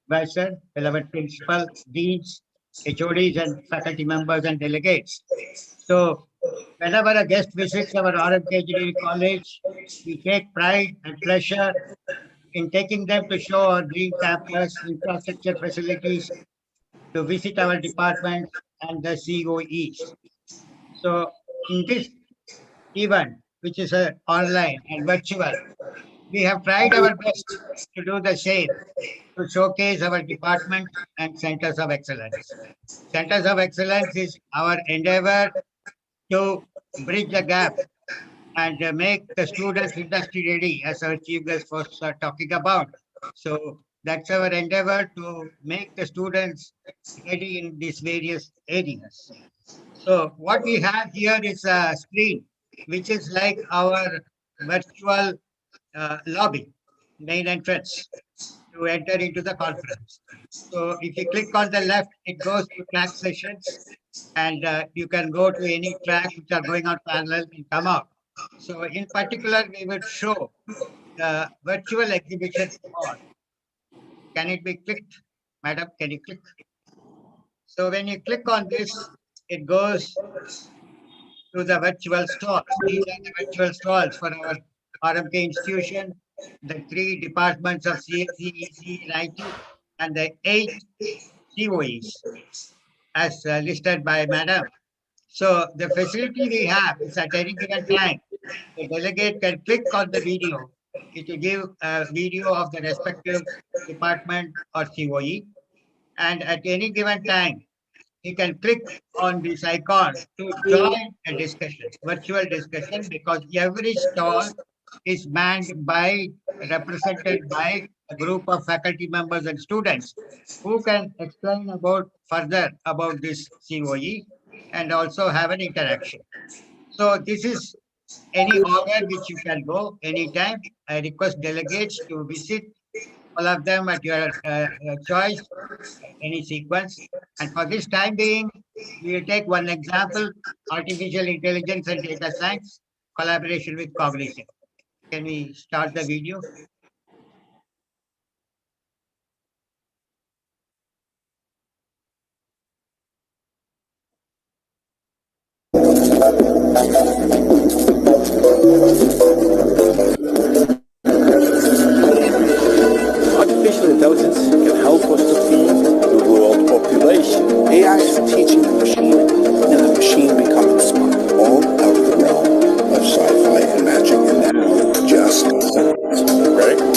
advisor, beloved principal, deans, HODs, and faculty members and delegates. So, whenever a guest visits our RMK Engineering College, we take pride and pleasure in taking them to show our green campus, infrastructure facilities, to visit our departments and the COEs. So, in this event, which is online and virtual, we have tried our best to do the same, to showcase our departments and centers of excellence. Centers of excellence is our endeavor to bridge the gap and make the students industry ready, as our chief guest was talking about. So That's our endeavor to make the students ready in these various areas. So what we have here is a screen, which is like our virtual lobby, main entrance to enter into the conference. So if you click on the left, it goes to track sessions, and you can go to any track which are going on parallel and come out. So in particular, we would show the virtual exhibition hall. Can it be clicked? Madam, can you click? So when you click on this, it goes to the virtual stalls. These are the virtual stalls for our RMK institution, the 3 departments of CEC and IT, and the 8 COEs as listed by Madam. So the facility we have is at any given time, the delegate can click on the video. It will give a video of the respective department or COE. And at any given time, he can click on this icon to join a discussion, virtual discussion, because every stall is manned by, represented by a group of faculty members and students who can explain about further about this COE and also have an interaction. So this is any order which you can go anytime. I request delegates to visit all of them at your choice, any sequence. And for this time being, we will take one example, artificial intelligence and data science, collaboration with cognition. Can we start the video? Artificial intelligence can help us to feed the world population. AI is teaching the machine, and the machine becoming smart. All out of the realm of sci-fi and magic, and now just ready?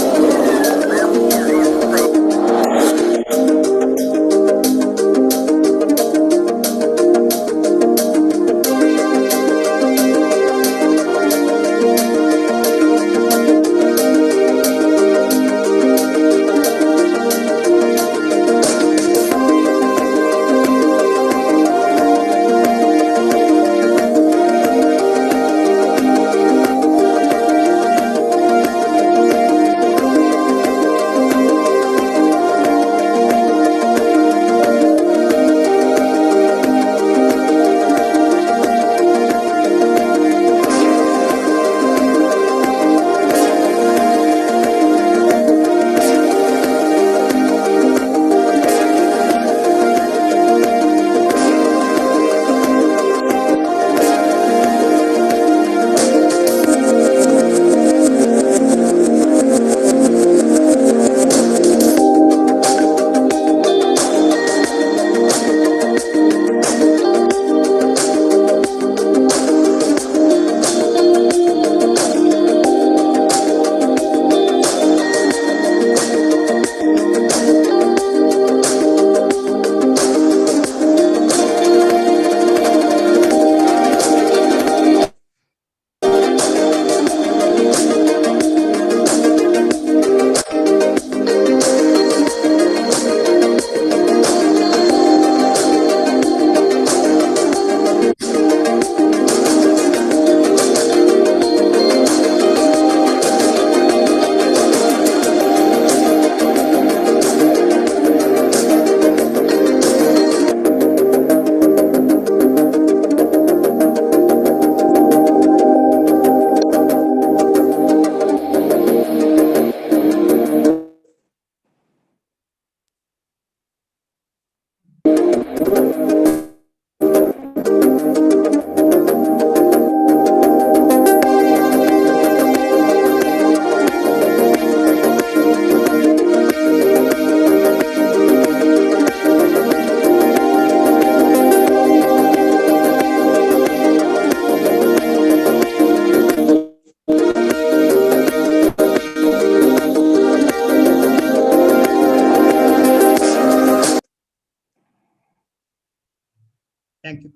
Thank you.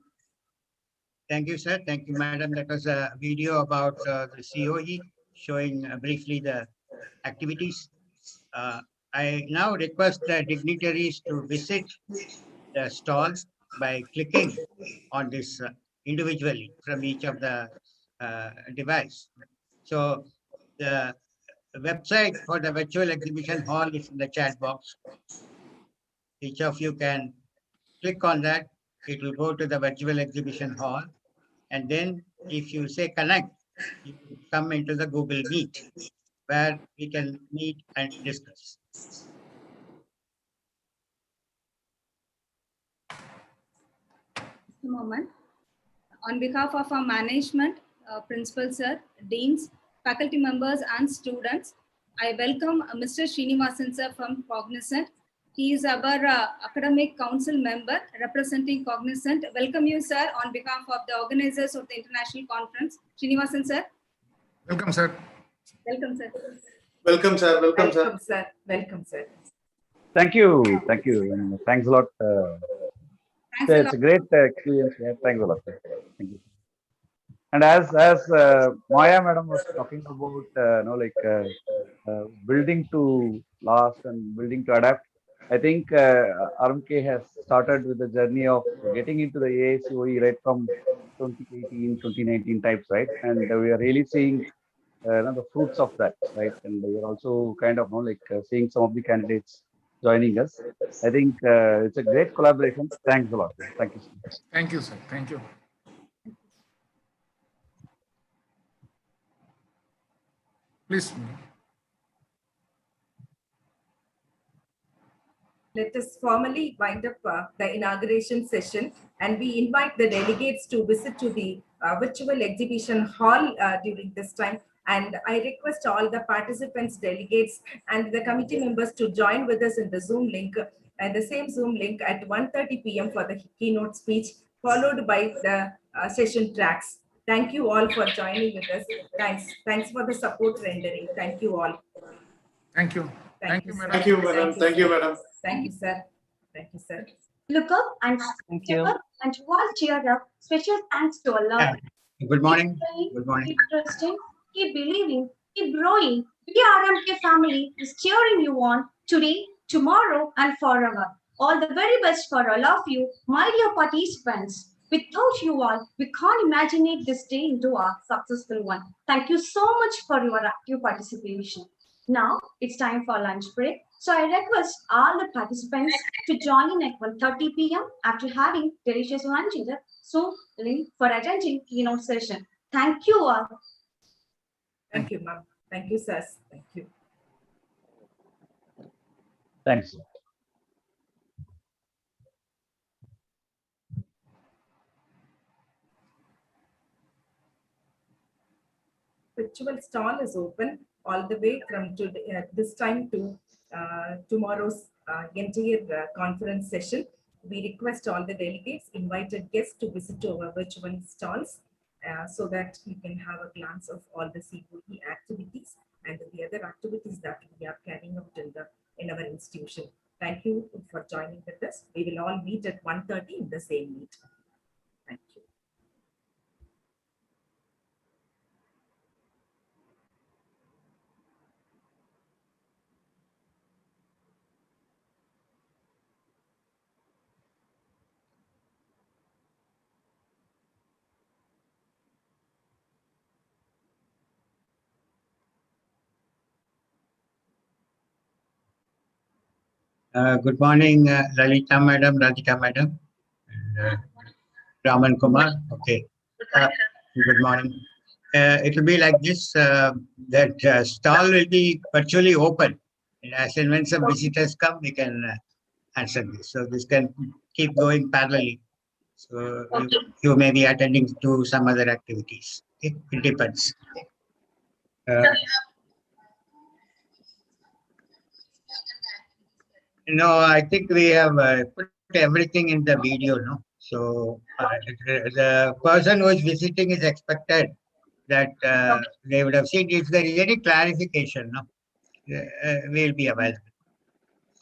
Thank you, sir. Thank you, madam. That was a video about the COE showing briefly the activities. I now request the dignitaries to visit the stalls by clicking on this individually from each of the device. So the website for the virtual exhibition hall is in the chat box. Each of you can click on that. It will go to the virtual exhibition hall. And then if you say connect, you come into the Google Meet where we can meet and discuss. Just a moment. On behalf of our management, principal sir, deans, faculty members and students, I welcome Mr. Srinivasan sir from Cognizant. He is our academic council member representing Cognizant. Welcome you, sir, on behalf of the organizers of the international conference. Srinivasan sir. Welcome, sir. Welcome, sir. Welcome, sir. Welcome, sir. Welcome, sir. Welcome, sir. Thank you. Thank you. And thanks a lot. Thanks a It's lot. a great experience. Yeah, thanks a lot. Thank you. And as Maya madam was talking about, building to last and building to adapt, I think RMK has started with the journey of getting into the AICOE right from 2018, 2019 types, right? And we are really seeing the fruits of that, right? And we are also kind of seeing some of the candidates joining us. I think it's a great collaboration. Thanks a lot. Thank you so much. Thank you, sir. Thank you. Please. Let us formally wind up the inauguration session, and we invite the delegates to visit to the virtual exhibition hall during this time. And I request all the participants, delegates, and the committee members to join with us in the Zoom link, and the same Zoom link at 1:30 p.m. for the keynote speech, followed by the session tracks. Thank you all for joining with us. Thanks for the support rendering. Thank you all. Thank you. Thank you, madam. Thank you, madam. Thank you, madam. Thank you, sir. Thank you, sir. Look up and step up and to all cheer up. Special thanks to Allah. Good morning. Keep praying, Good morning. keep trusting, keep believing, keep growing. The RMK family is cheering you on today, tomorrow, and forever. All the very best for all of you, my dear participants. Without you all, we can't imagine this day into a successful one. Thank you so much for your active participation. Now it's time for lunch break. So I request all the participants to join in at 1:30 p.m. after having delicious lunch in the Zoom link for attending keynote session. Thank you all. Thank you, ma'am. Thank you, sir. Thank you. Thanks. Virtual stall is open all the way from today, this time to tomorrow's entire conference session. We request all the delegates, invited guests to visit to our virtual stalls so that you can have a glance of all the COE activities and the other activities that we are carrying out in our institution. Thank you for joining with us. We will all meet at 1:30 in the same meet. Thank you. Good morning, Lalita madam, Radhika madam, and Raman Kumar. Okay. Good morning. It will be like this, that stall will be virtually open. And as and when some visitors come, we can answer this. So this can keep going parallelly. So you may be attending to some other activities. It depends. No, I think we have put everything in the video, no? So the person who is visiting is expected that they would have seen. If there is any clarification, no, we'll be available.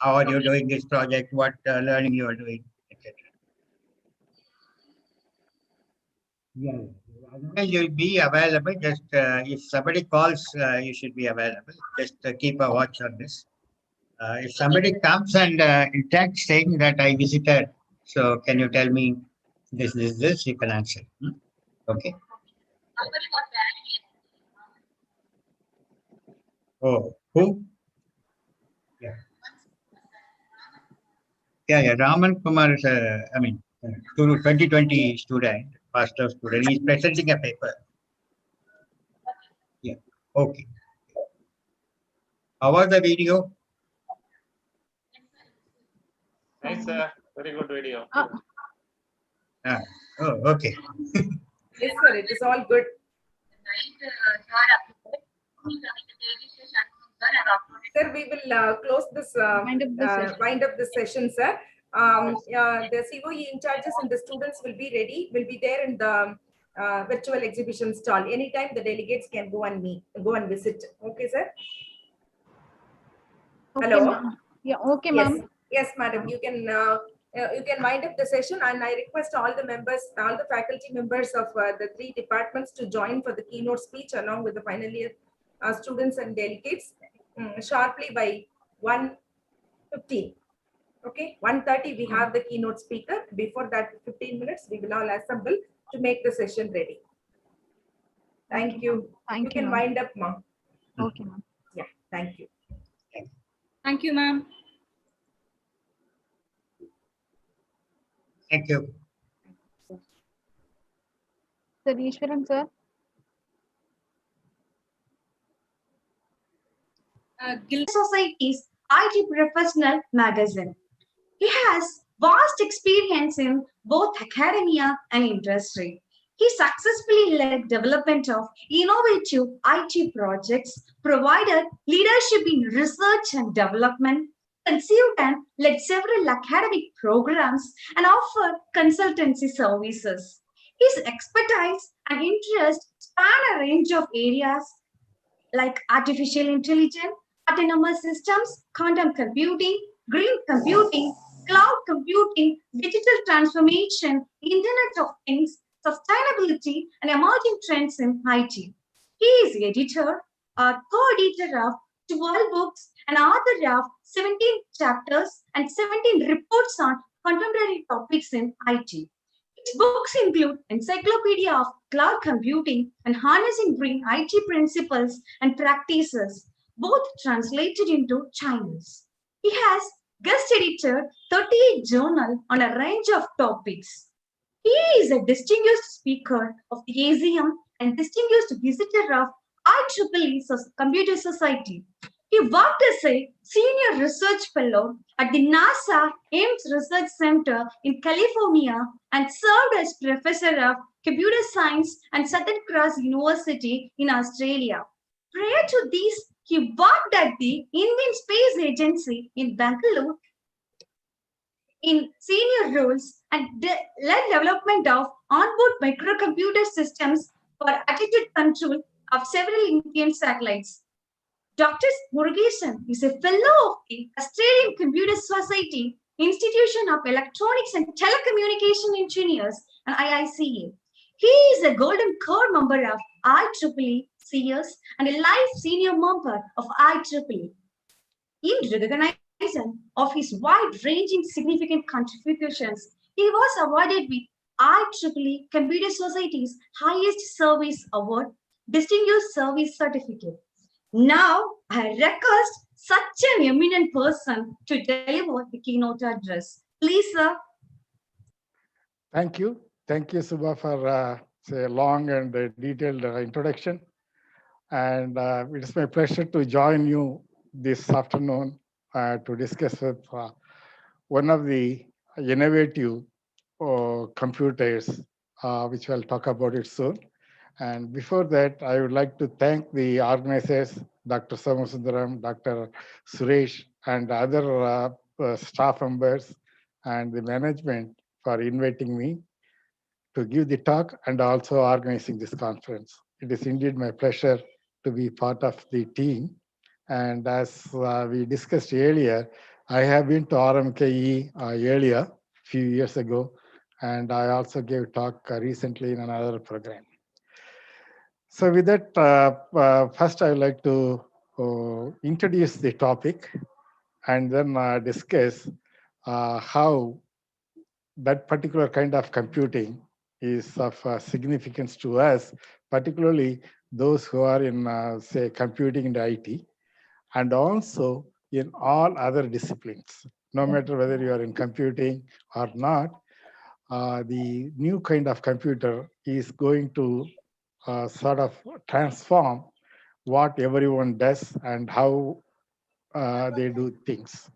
How are you doing this project? What learning you are doing, etc. Yeah, otherwise you'll be available. Just if somebody calls, you should be available. Just keep a watch on this. If somebody comes and interacts saying that I visited, so can you tell me this, you can answer. Okay. Oh, who? Yeah. Yeah. Raman Kumar is a, 2020 student, pastor student. He's presenting a paper. Yeah. Okay. How was the video? Nice, sir. Very good video. Oh, okay. Yes, sir. It is all good. Sir, we will close this, wind up this session, sir. The COE in charges and the students will be ready, will be there in the virtual exhibition stall. Anytime the delegates can go and visit. Okay, sir? Okay, Hello? Yeah, okay, ma'am. Yes, madam. You can wind up the session, and I request all the members, all the faculty members of the 3 departments to join for the keynote speech along with the final year students and delegates sharply by 1:15. Okay, 1:30 we have the keynote speaker. Before that 15 minutes, we will all assemble to make the session ready. Thank you. You can wind up, ma'am. Okay, ma'am. Yeah, thank you. Thank you, ma'am. Thank you. Sir Ishwaran, sir. Society's IT Professional magazine. He has vast experience in both academia and industry. He successfully led development of innovative IT projects, provided leadership in research and development, conceived and led several academic programs, and offered consultancy services. His expertise and interest span a range of areas like artificial intelligence, autonomous systems, quantum computing, green computing, cloud computing, digital transformation, Internet of Things, sustainability, and emerging trends in IT. He is editor, co-editor of 12 books, and author of 17 chapters and 17 reports on contemporary topics in IT. His books include Encyclopedia of Cloud Computing and Harnessing Green IT Principles and Practices, both translated into Chinese. He has guest edited 38 journals on a range of topics. He is a distinguished speaker of the ASEAN and distinguished visitor of IEEE Computer Society. He worked as a senior research fellow at the NASA Ames Research Center in California and served as professor of computer science at Southern Cross University in Australia. Prior to this, he worked at the Indian Space Agency in Bangalore in senior roles and led development of onboard microcomputer systems for attitude control of several Indian satellites. Dr. Murugesan is a fellow of the Australian Computer Society, Institution of Electronics and Telecommunication Engineers, and IICA. He is a Golden Core member of IEEE CS and a life senior member of IEEE. In recognition of his wide-ranging significant contributions, he was awarded with IEEE Computer Society's highest service award, Distinguished Service Certificate. Now, I request such an eminent person to deliver the keynote address. Please, sir. Thank you. Thank you, Subha, for a long and detailed introduction. And it is my pleasure to join you this afternoon to discuss with one of the innovative computers, which I'll talk about it soon. And before that, I would like to thank the organizers, Dr. Somasundaram, Dr. Suresh, and other staff members and the management for inviting me to give the talk and also organizing this conference. It is indeed my pleasure to be part of the team. And as we discussed earlier, I have been to RMKE earlier, a few years ago, and I also gave a talk recently in another program. So with that, first I would like to introduce the topic and then discuss how that particular kind of computing is of significance to us, particularly those who are in, say, computing in the IT, and also in all other disciplines. No matter whether you are in computing or not, the new kind of computer is going to sort of transform what everyone does and how they do things.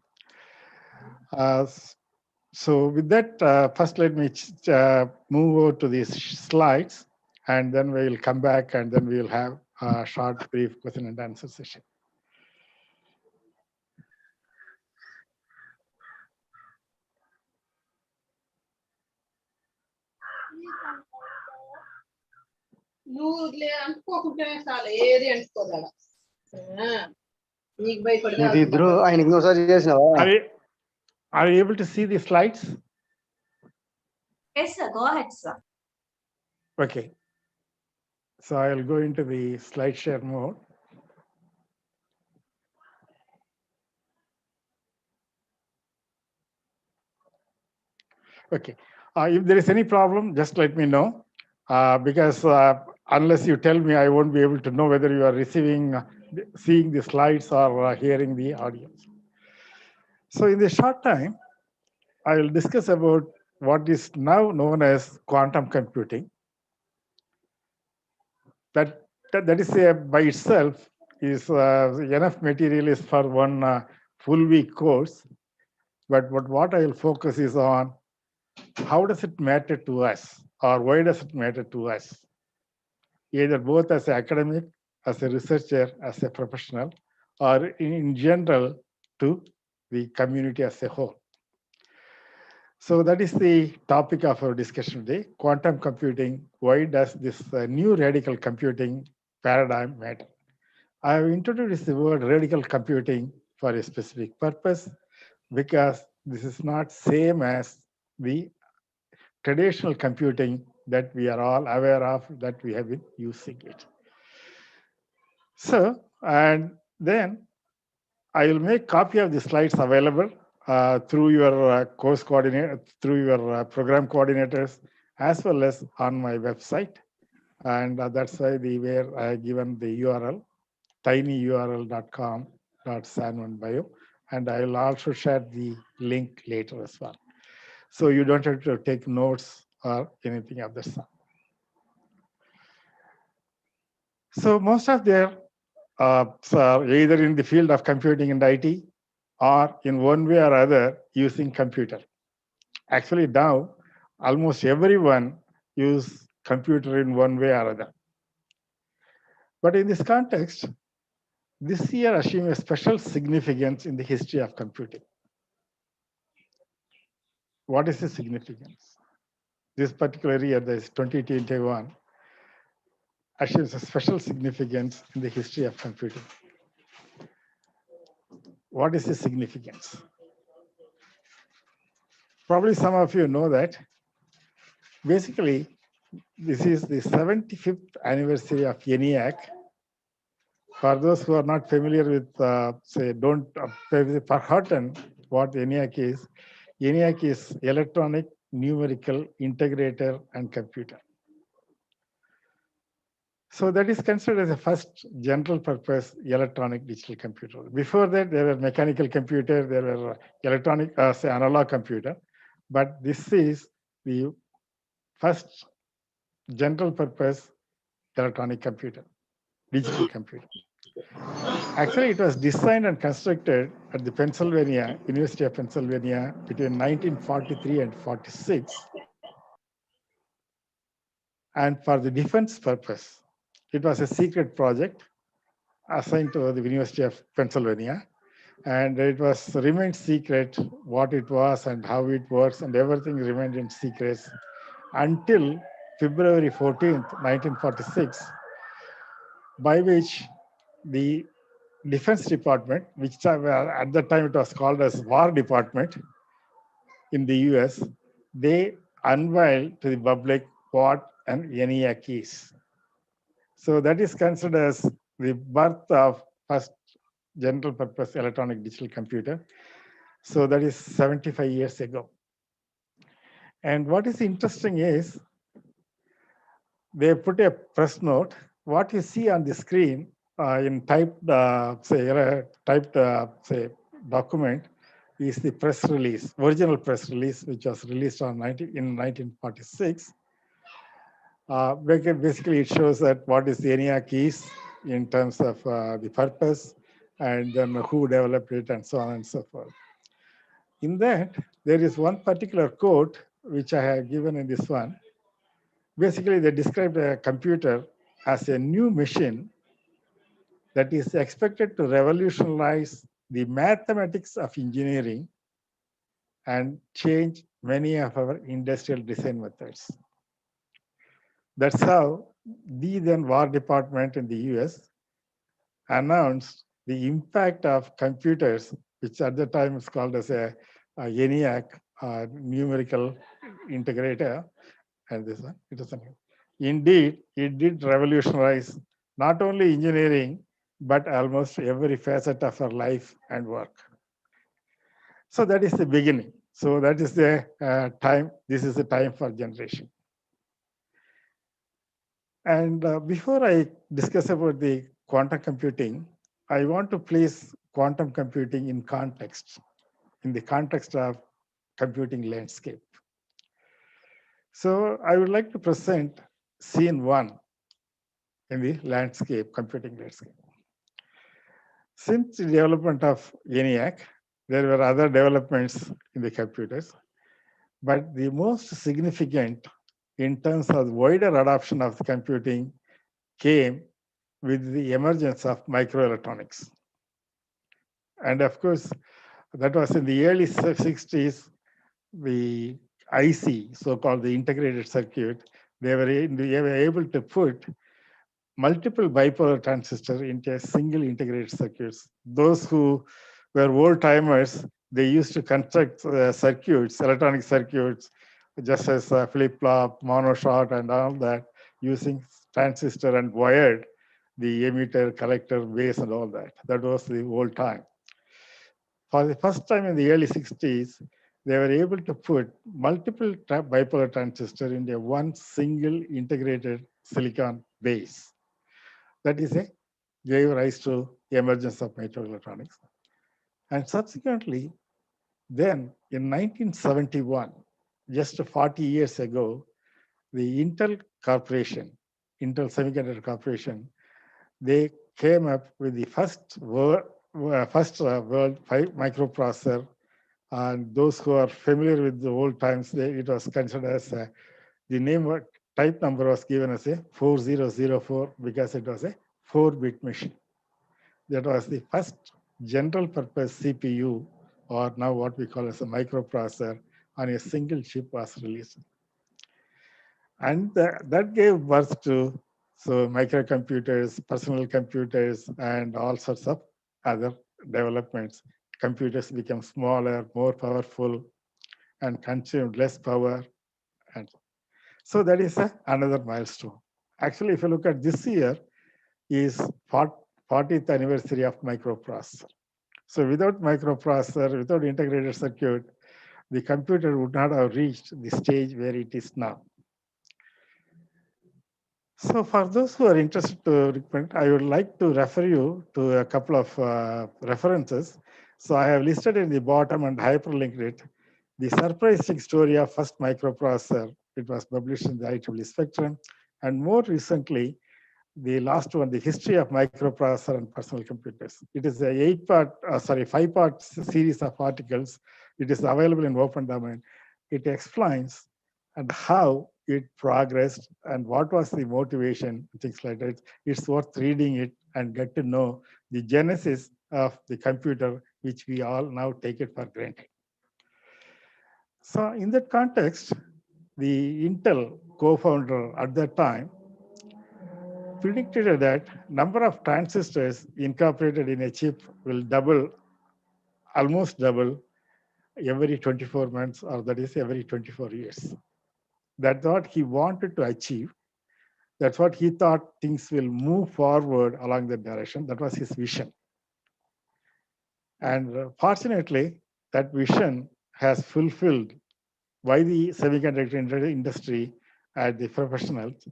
So with that, first let me move over to these slides, and then we'll come back and then we'll have a short, brief question and answer session. Are you able to see the slides? Yes, sir. Go ahead, sir. Okay. So I'll go into the slide share mode. Okay. If there is any problem, just let me know, because unless you tell me, I won't be able to know whether you are receiving, seeing the slides or hearing the audio. So in this short time, I will discuss about what is now known as quantum computing. That is by itself is enough material is for one full week course. But what I will focus is on how does it matter to us, or why does it matter to us, either both as an academic, as a researcher, as a professional, or in general to the community as a whole. So that is the topic of our discussion today, quantum computing. Why does this new radical computing paradigm matter? I have introduced the word radical computing for a specific purpose, because this is not same as the traditional computing that we are all aware of, that we have been using it. So, and then I will make copy of the slides available through your course coordinator, through your program coordinators, as well as on my website. And that's why where I have given the URL, tinyurl.com/san1bio. And I will also share the link later as well. So you don't have to take notes or anything of the sort. So most of their so either in the field of computing and IT, or in one way or other using computer. Actually now, almost everyone use computer in one way or other. But in this context, this year assumes a special significance in the history of computing. What is the significance? This particular year, that is 2021, assumes a special significance in the history of computing. What is the significance? Probably some of you know that. Basically, this is the 75th anniversary of ENIAC. For those who are not familiar with, say, don't forgotten what ENIAC is Electronic Numerical Integrator and Computer. So that is considered as the first general purpose electronic digital computer. Before that, there were mechanical computer, there were electronic, say, analog computer, but this is the first general purpose electronic computer, digital computer. Actually, it was designed and constructed at the University of Pennsylvania between 1943 and 46. And for the defense purpose, it was a secret project assigned to the University of Pennsylvania. And it was remained secret what it was and how it works, and everything remained in secret until February 14th, 1946, by which the Defense Department, which at that time it was called as War Department in the US, they unveiled to the public what an ENIAC is. So that is considered as the birth of first general purpose electronic digital computer. So that is 75 years ago. And what is interesting is they put a press note. What you see on the screen in typed, say document is the press release, original press release, which was released in 1946. Basically, it shows that what is the ENIAC is in terms of the purpose and then who developed it and so on and so forth. In that, there is one particular quote which I have given in this one. Basically, they described a computer as a new machine that is expected to revolutionize the mathematics of engineering and change many of our industrial design methods. That's how the then War Department in the US announced the impact of computers, which at the time was called as a ENIAC, numerical integrator, and this one, it is indeed, it did revolutionize not only engineering, but almost every facet of our life and work. So that is the beginning. So that is the time, this is the time for generation. And before I discuss about the quantum computing, I want to place quantum computing in context, in the context of computing landscape. So I would like to present scene one in the landscape, computing landscape. Since the development of ENIAC, there were other developments in the computers, but the most significant in terms of wider adoption of the computing came with the emergence of microelectronics. And of course, that was in the early 60s, the IC, so-called the integrated circuit, they were able to put multiple bipolar transistors into a single integrated circuits. Those who were old timers, they used to construct circuits, electronic circuits, just as flip-flop, monoshot, and all that, using transistor and wired the emitter, collector, base, and all that. That was the old time. For the first time in the early 60s, they were able to put multiple bipolar transistors into one single integrated silicon base. That is gave rise to the emergence of microelectronics. And subsequently, then in 1971, just 40 years ago, the Intel Corporation, Intel Semiconductor Corporation, they came up with the first world 5 microprocessor. And those who are familiar with the old times, it was considered as the name type number was given as a 4004 because it was a 4-bit machine. That was the first general purpose CPU, or now what we call as a microprocessor, on a single chip was released. And that gave birth to microcomputers, personal computers, and all sorts of other developments. Computers become smaller, more powerful, and consumed less power. And so that is another milestone. Actually, if you look at this year, is 40th anniversary of microprocessor. So without microprocessor, without integrated circuit, the computer would not have reached the stage where it is now. So for those who are interested to, I would like to refer you to a couple of references. So I have listed in the bottom and hyperlinked it. The surprising story of first microprocessor. It was published in the IEEE Spectrum. And more recently, the last one, the history of microprocessor and personal computers. It is a 5-part series of articles. It is available in open domain. It explains and how it progressed and what was the motivation, things like that. It's worth reading it and get to know the genesis of the computer, which we all now take it for granted. So in that context, the Intel co-founder at that time predicted that number of transistors incorporated in a chip will double, almost double, every 24 months, or that is every 24 years. That's what he wanted to achieve. That's what he thought things will move forward along that direction. That was his vision. And fortunately, that vision has fulfilled by the semiconductor industry and the professionals.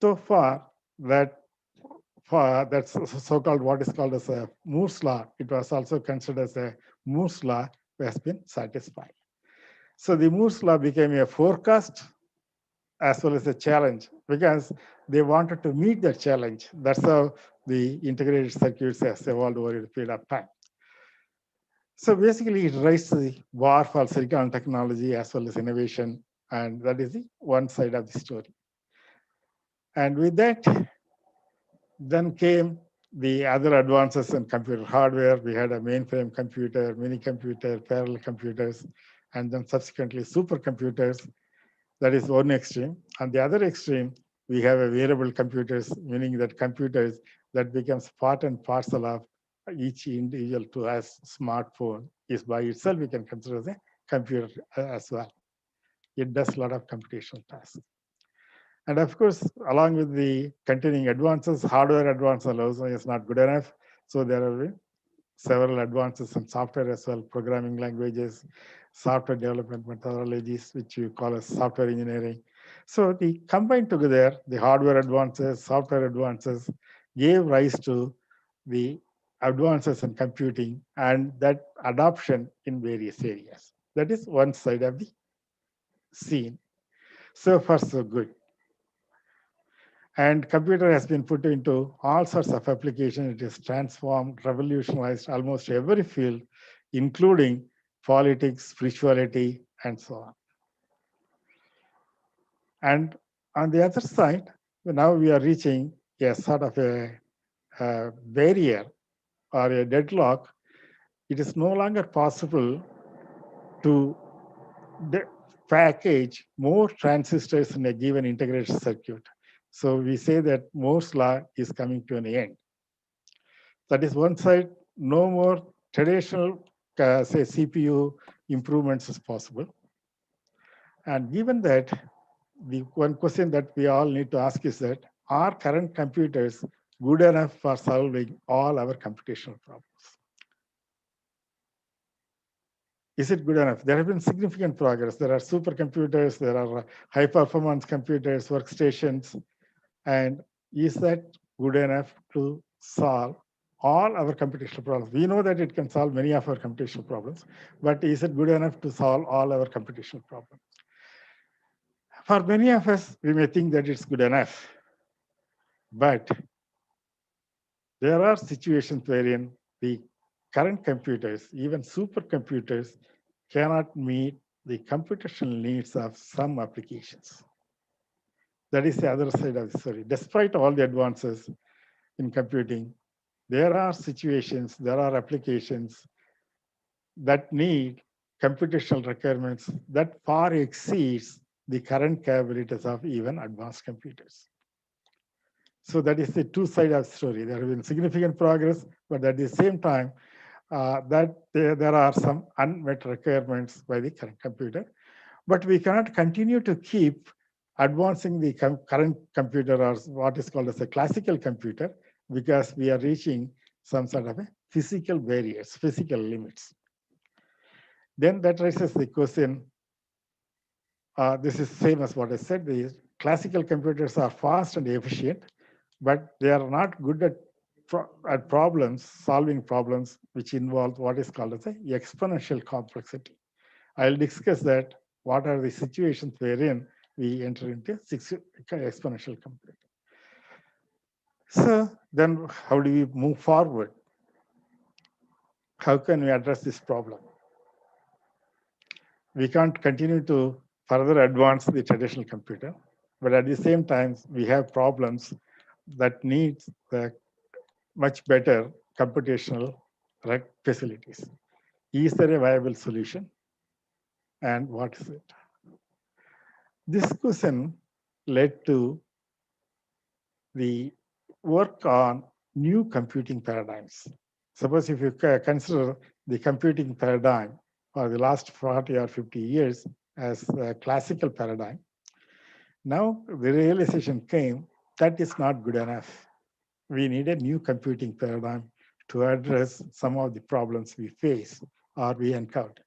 So far, that's so-called what is called as a Moore's law. It was also considered as a Moore's law has been satisfied. So the Moore's law became a forecast as well as a challenge because they wanted to meet that challenge. That's how the integrated circuits has evolved over a period of time. So basically, it raised the bar for silicon technology as well as innovation, and that is the one side of the story. And with that, then came the other advances in computer hardware. We had a mainframe computer, mini computer, parallel computers, and then subsequently supercomputers. That is one extreme. On the other extreme, we have a wearable computers, meaning that computers that becomes part and parcel of each individual to us smartphone is by itself we can consider as a computer as well. It does a lot of computational tasks. And of course, along with the continuing advances, hardware advances also is not good enough. So there are several advances in software as well, programming languages, software development methodologies, which you call as software engineering. So the combined together, the hardware advances, software advances gave rise to the advances in computing and that adoption in various areas. That is one side of the scene. So far, so good. And computer has been put into all sorts of applications. It has transformed, revolutionized almost every field, including politics, spirituality, and so on. And on the other side, now we are reaching a sort of a barrier or a deadlock. It is no longer possible to package more transistors in a given integrated circuit. So we say that Moore's law is coming to an end. That is one side, no more traditional, say, CPU improvements is possible. And given that, the one question that we all need to ask is that, are current computers good enough for solving all our computational problems? Is it good enough? There have been significant progress. There are supercomputers, there are high performance computers, workstations, and is that good enough to solve all our computational problems? We know that it can solve many of our computational problems, but is it good enough to solve all our computational problems? For many of us, we may think that it's good enough, but there are situations wherein the current computers, even supercomputers, cannot meet the computational needs of some applications. That is the other side of the story. Despite all the advances in computing, there are situations, there are applications that need computational requirements that far exceeds the current capabilities of even advanced computers. So that is the two sides of the story. There have been significant progress, but at the same time, that there are some unmet requirements by the current computer. But we cannot continue to keep advancing the current computer or what is called as a classical computer because we are reaching some sort of a physical barriers, physical limits. Then that raises the question, this is same as what I said, the classical computers are fast and efficient, but they are not good at problems, solving problems which involve what is called as a exponential complexity. I'll discuss that, what are the situations wherein we enter into exponential complexity. So then how do we move forward? How can we address this problem? We can't continue to further advance the traditional computer, but at the same time, we have problems that need much better computational facilities. Is there a viable solution? And what is it? This question led to the work on new computing paradigms. Suppose if you consider the computing paradigm for the last 40 or 50 years as a classical paradigm, now the realization came that is not good enough. We need a new computing paradigm to address some of the problems we face or we encounter.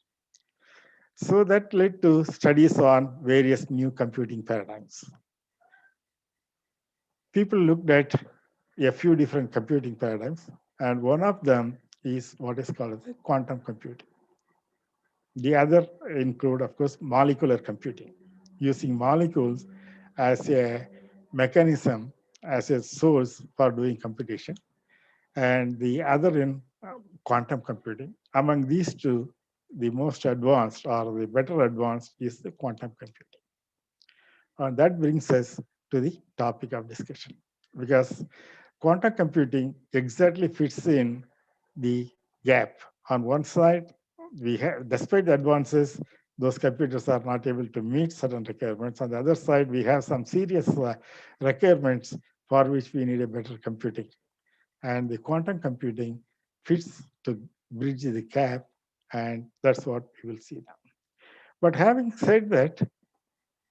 So that led to studies on various new computing paradigms. People looked at a few different computing paradigms, and one of them is what is called as quantum computing. The other include, of course, molecular computing, using molecules as a mechanism, as a source for doing computation, and the other in quantum computing. Among these two, the most advanced or the better advanced is the quantum computing. And that brings us to the topic of discussion, because quantum computing exactly fits in the gap. On one side, we have, despite the advances, those computers are not able to meet certain requirements. On the other side, we have some serious requirements for which we need a better computing. And the quantum computing fits to bridge the gap, and that's what we will see now. But having said that,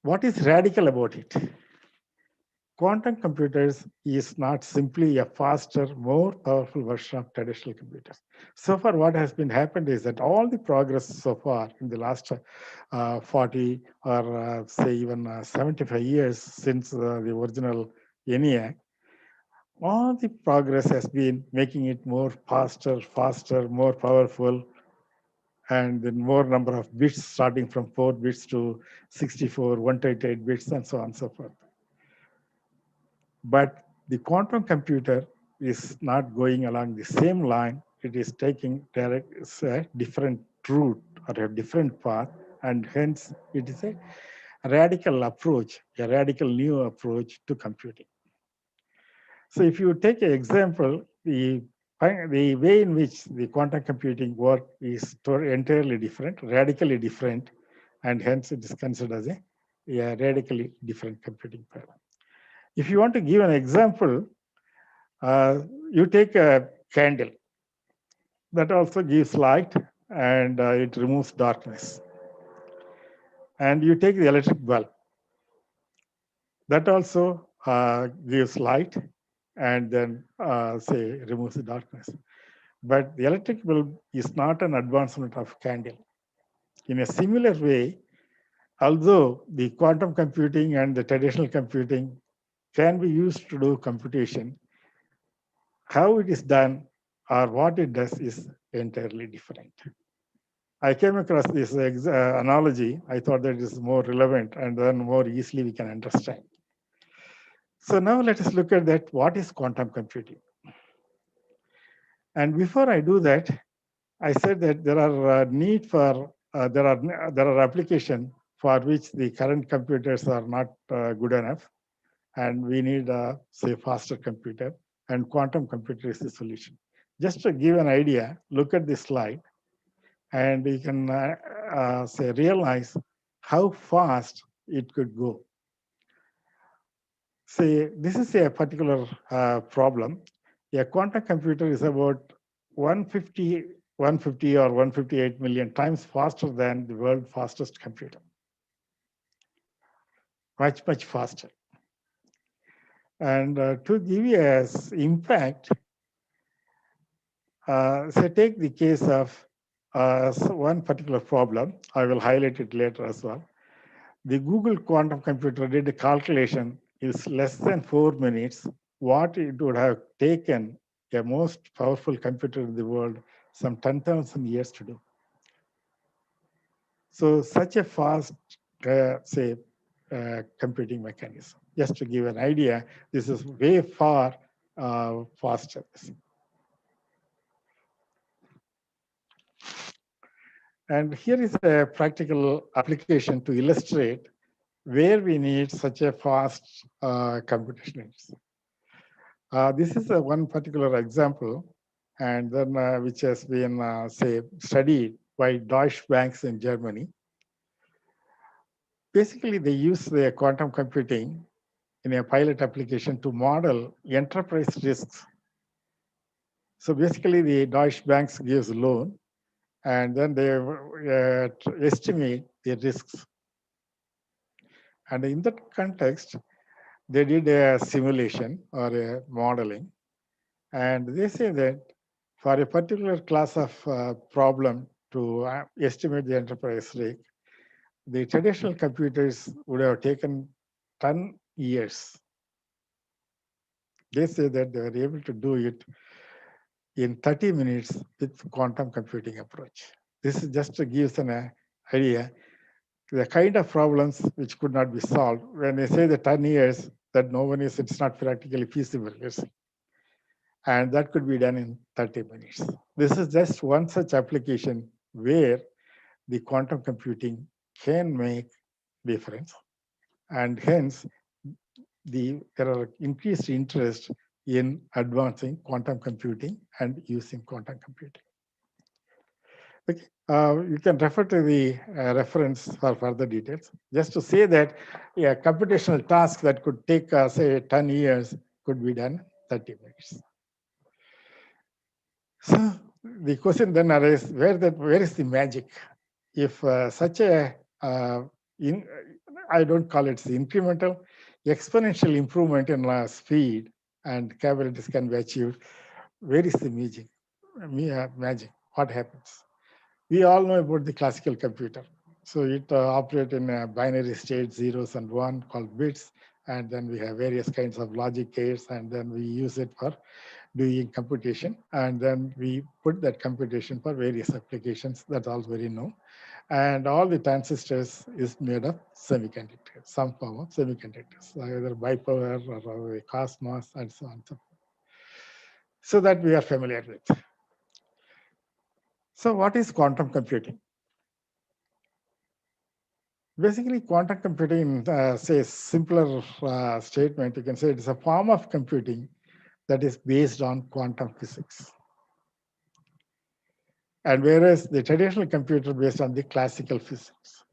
what is radical about it? Quantum computers is not simply a faster, more powerful version of traditional computers. So far, what has been happened is that all the progress so far in the last 40 or say even 75 years since the original ENIAC, all the progress has been making it more faster, more powerful, and then more number of bits starting from 4 bits to 64, 128 bits, and so on and so forth. But the quantum computer is not going along the same line. It is taking a different route or a different path, and hence it is a radical approach, a radical new approach to computing. So if you take an example, the way in which the quantum computing work is entirely different, radically different, and hence it is considered as a radically different computing paradigm. If you want to give an example, you take a candle that also gives light and it removes darkness. And you take the electric bulb that also gives light and then say removes the darkness. But the electric bulb is not an advancement of candle. In a similar way, although the quantum computing and the traditional computing can be used to do computation, how it is done or what it does is entirely different. I came across this analogy. I thought that it is more relevant and then more easily we can understand. So now let us look at that. What is quantum computing? And before I do that, I said that there are there are applications for which the current computers are not good enough, and we need say faster computer, and quantum computer is the solution. Just to give an idea, look at this slide, and you can say realize how fast it could go. Say this is a particular problem. A quantum computer is about 150 or 158 million times faster than the world's fastest computer. Much, much faster. And to give you an impact, say take the case of one particular problem. I will highlight it later as well. The Google quantum computer did a calculation is less than 4 minutes what it would have taken a most powerful computer in the world some 10,000 years to do. So such a fast, computing mechanism. Just to give an idea, this is way far faster. And here is a practical application to illustrate where we need such a fast computation. This is one particular example, and then which has been say studied by Deutsche Banks in Germany. Basically, they use the quantum computing in a pilot application to model enterprise risks. So basically, the Deutsche Banks gives loan, and then they estimate the risks. And in that context, they did a simulation or a modeling, and they say that For a particular class of problem to estimate the enterprise risk, the traditional computers would have taken 10 years. They say that they were able to do it in 30 minutes with quantum computing approach. This is just to give us an idea, the kind of problems which could not be solved. When they say the 10 years, that no one is, it's not practically feasible. Yes. And that could be done in 30 minutes. This is just one such application where the quantum computing can make difference. And hence, there are increased interest in advancing quantum computing and using quantum computing. Okay. You can refer to the reference for further details. Just to say that a computational task that could take, say, 10 years could be done 30 minutes. So the question then arises, where is the magic? If such a, I don't call it the incremental, exponential improvement in speed and capabilities can be achieved, where is the magic? Magic, what happens? We all know about the classical computer. So it operates in a binary state, zeros and one, called bits. And then we have various kinds of logic gates, and then we use it for doing computation. And then we put that computation for various applications. That's all very known. And all the transistors is made of semiconductors, some form of semiconductors, either bipolar or a cosmos, and so on and so forth. So that we are familiar with. So what is quantum computing? Basically, quantum computing, say simpler statement, you can say it is a form of computing that is based on quantum physics. And whereas the traditional computer based on the classical physics.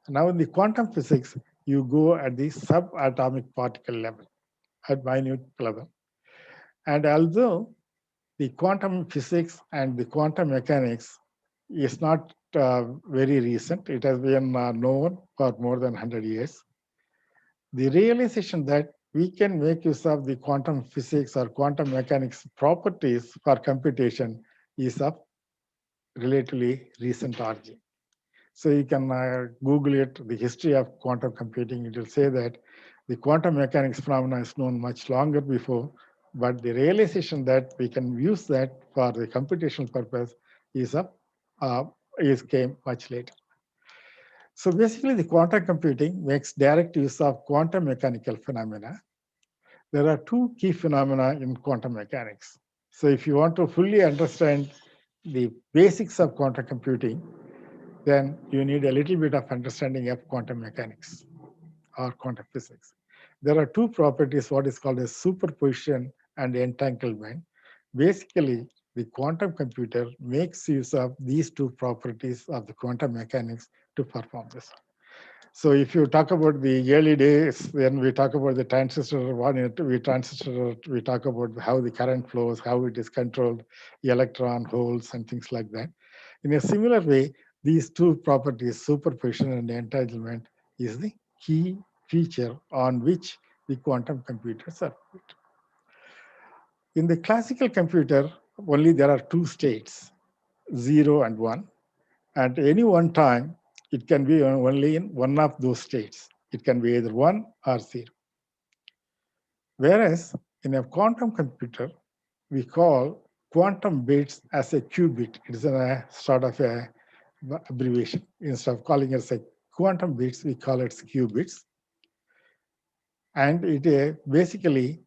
Now in the quantum physics, you go at the subatomic particle level, at minute level. And although the quantum physics and the quantum mechanics is not very recent, it has been known for more than 100 years. The realization that we can make use of the quantum physics or quantum mechanics properties for computation is of relatively recent origin. So you can Google it, the history of quantum computing. It will say that the quantum mechanics phenomena is known much longer before, but the realization that we can use that for the computational purpose came much later. So basically, the quantum computing makes direct use of quantum mechanical phenomena. There are two key phenomena in quantum mechanics. So if you want to fully understand the basics of quantum computing, then you need a little bit of understanding of quantum mechanics or quantum physics. There are two properties, what is called as superposition and entanglement. Basically, the quantum computer makes use of these two properties of the quantum mechanics to perform this. So if you talk about the early days, then we talk about the transistor, we talk about how the current flows, how it is controlled, the electron, holes, and things like that. In a similar way, these two properties, superposition and entanglement, is the key feature on which the quantum computers are built. In the classical computer, only there are two states, 0 and 1. At any one time, it can be only in one of those states. It can be either 1 or 0. Whereas in a quantum computer, we call quantum bits as a qubit. It is a sort of a abbreviation. Instead of calling it a quantum bits, we call it qubits. And it basically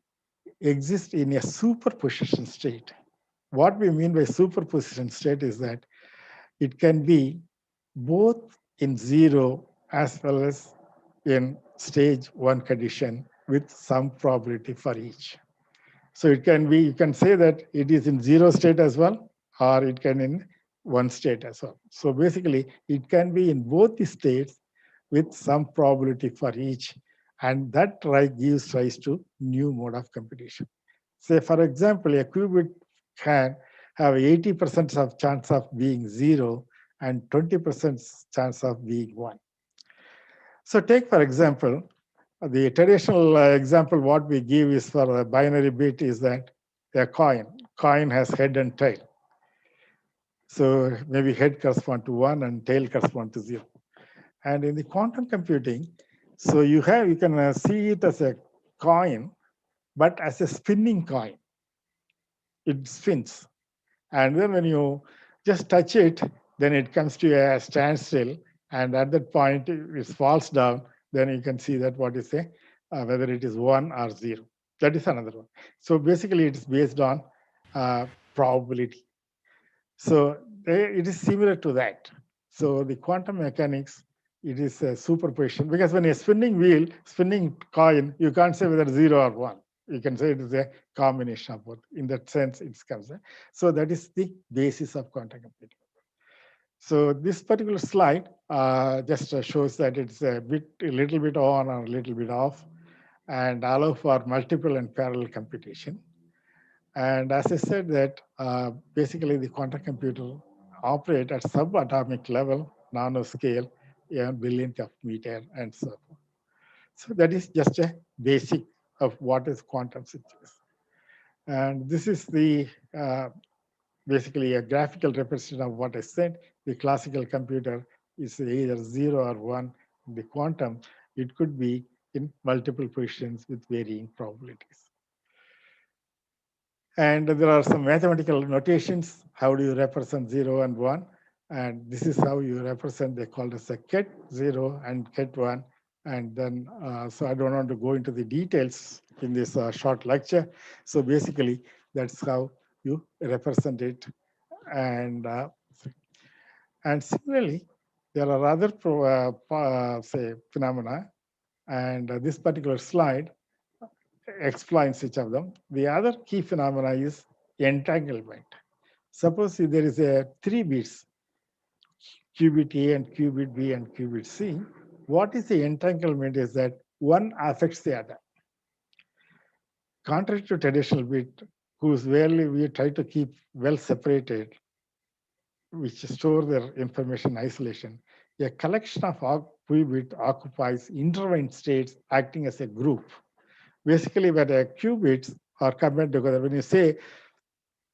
exists in a superposition state. What we mean by superposition state is that it can be both in 0 as well as in stage 1 condition with some probability for each. So it can be, you can say that it is in 0 state as well, or it can in 1 state as well. So basically, it can be in both the states with some probability for each, and that gives rise to new mode of computation. Say, for example, a qubit can have 80% of chance of being 0 and 20% chance of being 1. So take, for example, the traditional example what we give is for a binary bit is that a coin has head and tail. So maybe head correspond to 1 and tail correspond to 0. And in the quantum computing, so you can see it as a coin, but as a spinning coin. It spins. And then when you just touch it, then it comes to a standstill. And at that point, it falls down. Then you can see that what is whether it is 1 or 0. That is another one. So basically, it is based on probability. So it is similar to that. So the quantum mechanics, it is a superposition, because when a spinning coin, you can't say whether 0 or 1. You can say it is a combination of both. In that sense, it comes. So that is the basis of quantum computing. So this particular slide just shows that it's a little bit on or a little bit off, and allow for multiple and parallel computation. And as I said that basically the quantum computer operate at subatomic level, nanoscale, billionth of meter, and so forth. So that is just a basic of what is quantum synthesis. And this is the basically a graphical representation of what I said. The classical computer is either 0 or 1. The quantum, it could be in multiple positions with varying probabilities. And there are some mathematical notations. How do you represent 0 and 1? And this is how you represent, they call it a ket 0 and ket 1. And then, so I don't want to go into the details in this short lecture. So basically, that's how you represent it. And similarly, there are other phenomena. And this particular slide explains each of them. The other key phenomena is entanglement. Suppose if there is a 3 bits, qubit A and qubit B and qubit C, what is the entanglement is that one affects the other. Contrary to traditional bit, whose value we try to keep well separated, which store their information in isolation, a collection of qubit occupies intervened states acting as a group. Basically, when the qubits are combined together, when you say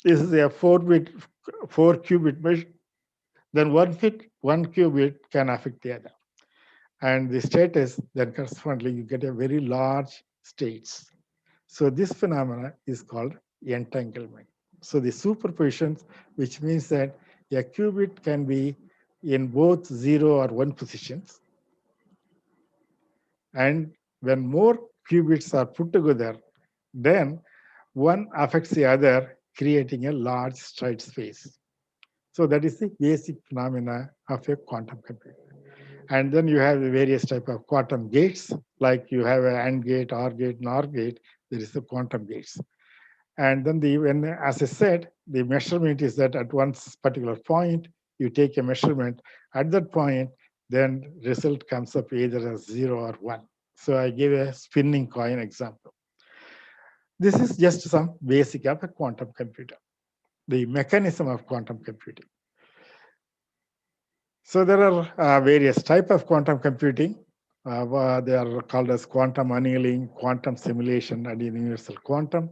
this is a 4 qubit measure, then one qubit can affect the other. And the status, then correspondingly, you get a very large states. So this phenomena is called entanglement. So the superpositions, which means that a qubit can be in both 0 or 1 positions. And when more qubits are put together, then one affects the other, creating a large state space. So that is the basic phenomena of a quantum computer. And then you have the various type of quantum gates, like you have an AND gate, OR gate, NOR gate. There is the quantum gates. And then as I said, the measurement is that at one particular point, you take a measurement. At that point, then result comes up either as 0 or 1. So I gave a spinning coin example. This is just some basic of a quantum computer, the mechanism of quantum computing. So there are various types of quantum computing. They are called as quantum annealing, quantum simulation, and universal quantum.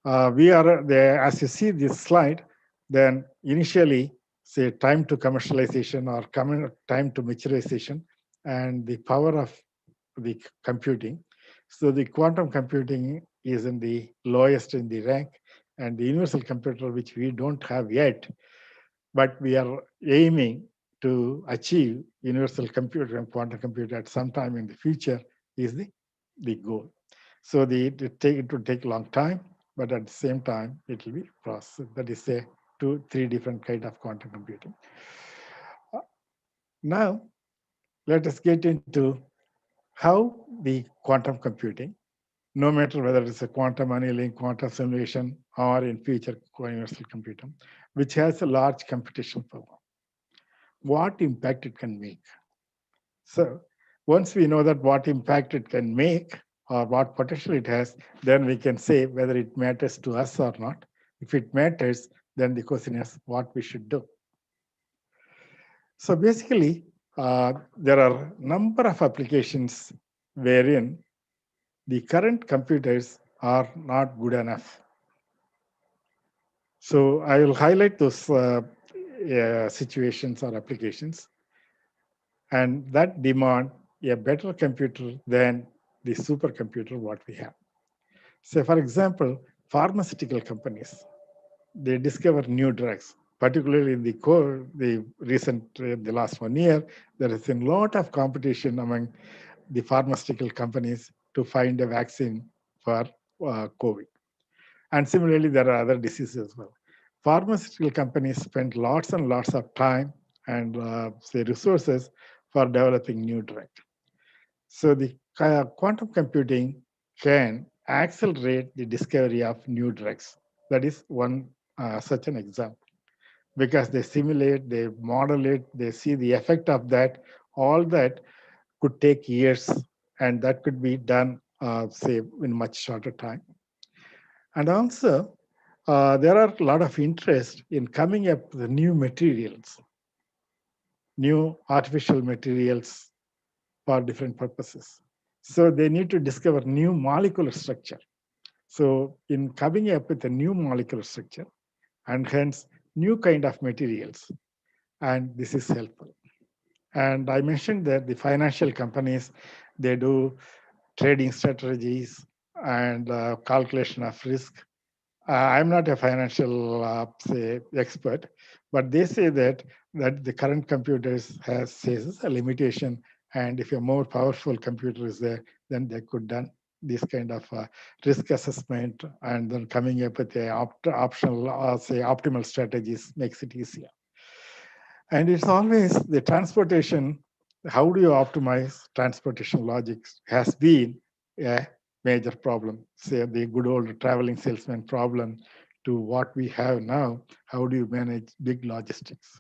As you see this slide, then initially, say time to commercialization or time to maturization, and the power of the computing. So the quantum computing is in the lowest in the rank, and the universal computer, which we don't have yet, but we are aiming to achieve universal computer and quantum computer at some time in the future, is the goal. So it will take a long time, but at the same time, it will be processed. That is 2-3 different kind of quantum computing. Now, let us get into how the quantum computing, no matter whether it's a quantum annealing, quantum simulation, or in future universal computer, which has a large computational power, what impact it can make. So once we know that what impact it can make or what potential it has, then we can say whether it matters to us or not. If it matters, then the question is what we should do. So basically, there are a number of applications wherein the current computers are not good enough. So I will highlight those situations or applications. And that demand a better computer than the supercomputer what we have. So for example, pharmaceutical companies, they discover new drugs, particularly in the last 1 year, there has been a lot of competition among the pharmaceutical companies to find a vaccine for COVID. And similarly, there are other diseases as well. Pharmaceutical companies spend lots and lots of time and resources for developing new drugs. So the quantum computing can accelerate the discovery of new drugs. That is one such an example. Because they simulate, they model it, they see the effect of that. All that could take years, and that could be done, say, in much shorter time. And also, there are a lot of interest in coming up with new materials, new artificial materials for different purposes. So they need to discover new molecular structure. So in coming up with a new molecular structure, and hence new kind of materials, and this is helpful. And I mentioned that the financial companies, they do trading strategies and calculation of risk. I'm not a financial say expert, but they say that the current computers says a limitation, and if a more powerful computer is there, then they could done this kind of risk assessment, and then coming up with a optional say optimal strategies makes it easier. And it's always the transportation. How do you optimize transportation logics has been a major problem. Say the good old traveling salesman problem to what we have now. How do you manage big logistics?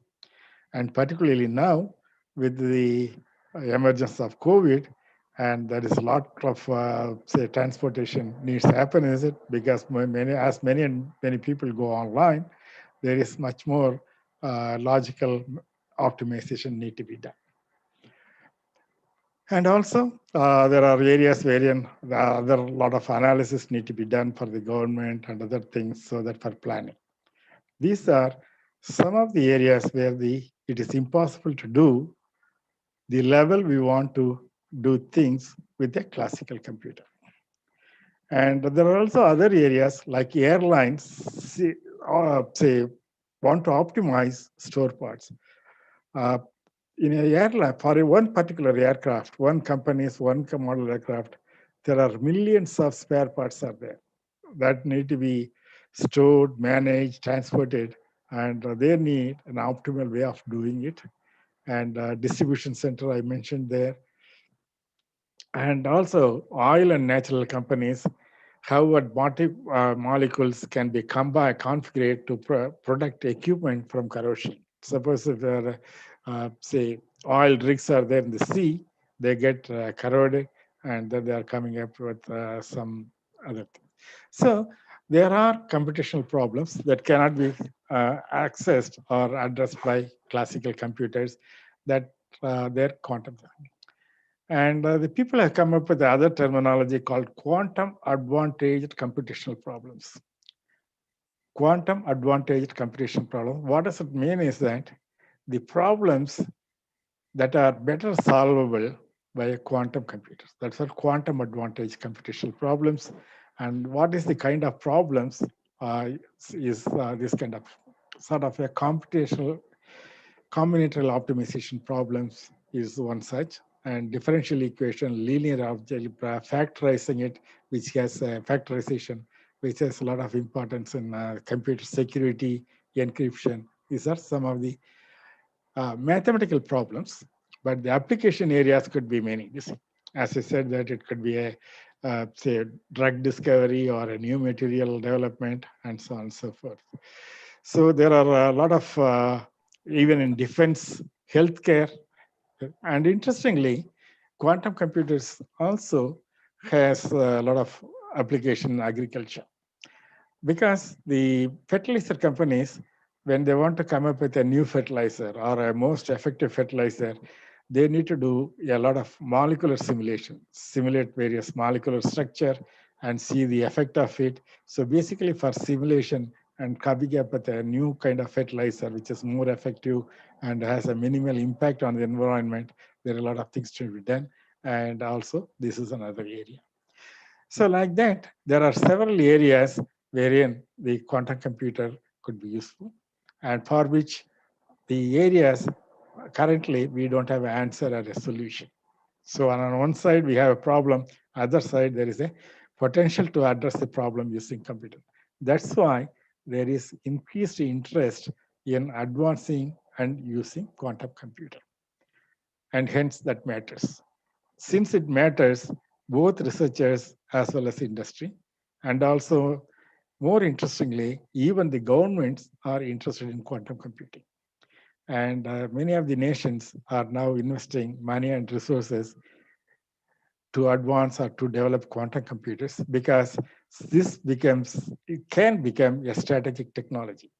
And particularly now with the emergence of COVID, and there is a lot of say transportation needs to happen, is it? Because many people go online, there is much more logical optimization need to be done. And also, there are areas wherein there are a lot of analysis need to be done for the government and other things, so that for planning. These are some of the areas where it is impossible to do the level we want to do things with a classical computer. And there are also other areas like airlines say want to optimize store parts. In an airline, for one particular aircraft, one company's one model aircraft, there are millions of spare parts are there that need to be stored, managed, transported, and they need an optimal way of doing it. And distribution center I mentioned there. And also oil and natural companies, how molecules can be configured to protect equipment from corrosion. Suppose if there are, say, oil rigs are there in the sea, they get corroded, and then they are coming up with some other thing. So there are computational problems that cannot be accessed or addressed by classical computers, that they're quantum. And the people have come up with the other terminology called quantum advantaged computational problems. Quantum advantaged computational problem. What does it mean is that the problems that are better solvable by a quantum computer. That's what quantum advantaged computational problems. And what is the kind of problems is this kind of sort of a computational combinatorial optimization problems is one such, and differential equation, linear algebra, factorizing it, which has factorization, which has a lot of importance in computer security, encryption. These are some of the mathematical problems, but the application areas could be many. As I said, that it could be a say drug discovery or a new material development, and so on and so forth. So there are a lot of even in defense, healthcare, and interestingly, quantum computers also has a lot of application in agriculture, because the fertilizer companies, when they want to come up with a new fertilizer or a most effective fertilizer, they need to do a lot of molecular simulation, simulate various molecular structure and see the effect of it. So basically for simulation, and coming up with a new kind of fertilizer, which is more effective and has a minimal impact on the environment. There are a lot of things to be done. And also, this is another area. So like that, there are several areas wherein the quantum computer could be useful, and for which the areas currently we don't have an answer or a solution. So on one side, we have a problem. Other side, there is a potential to address the problem using computer. That's why there is increased interest in advancing and using quantum computer. And hence that matters. Since it matters, both researchers as well as industry, and also more interestingly, even the governments are interested in quantum computing. And many of the nations are now investing money and resources to advance or to develop quantum computers, because it can become a strategic technology.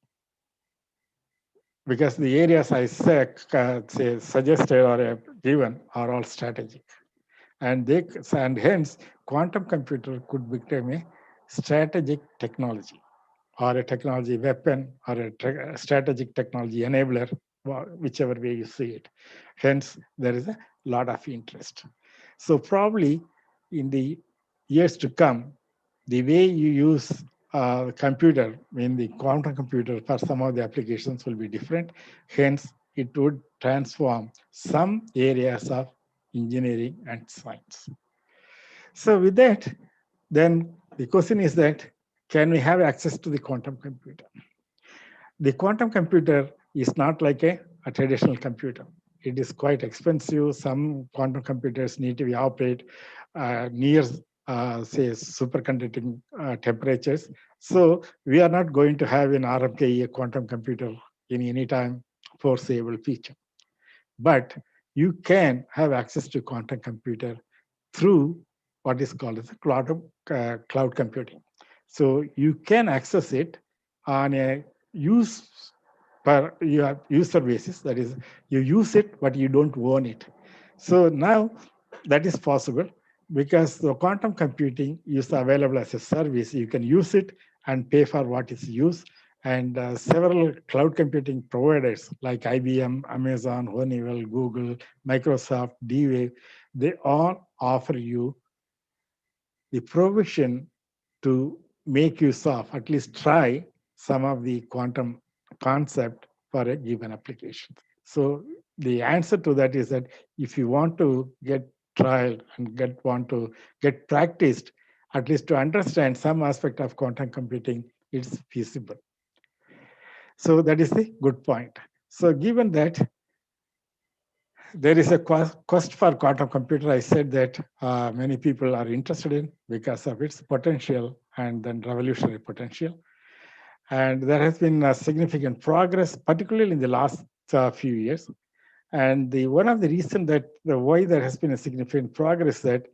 Because the areas I suggested or given are all strategic. And hence quantum computer could become a strategic technology, or a technology weapon, or a strategic technology enabler, whichever way you see it. Hence, there is a lot of interest. So probably in the years to come, the way you use computer, the quantum computer for some of the applications will be different. Hence, it would transform some areas of engineering and science. So with that, then the question is that, can we have access to the quantum computer? The quantum computer is not like a traditional computer. It is quite expensive. Some quantum computers need to be operated near, say, superconducting temperatures. So we are not going to have in RMKEC a quantum computer in any time foreseeable future. But you can have access to quantum computer through what is called as cloud computing. So you can access it on a user basis. That is, you use it, but you don't own it. So now that is possible because the quantum computing is available as a service. You can use it and pay for what is used. And several cloud computing providers like IBM, Amazon, Honeywell, Google, Microsoft, D-Wave, they all offer you the provision to make use of, at least try some of the quantum concept for a given application. So the answer to that is that if you want to get trial and want to get practiced, at least to understand some aspect of quantum computing, it's feasible. So that is the good point. So given that there is a quest for quantum computer, I said that many people are interested in because of its potential and then revolutionary potential. And there has been significant progress, particularly in the last few years. And one of the reasons that why there has been a significant progress that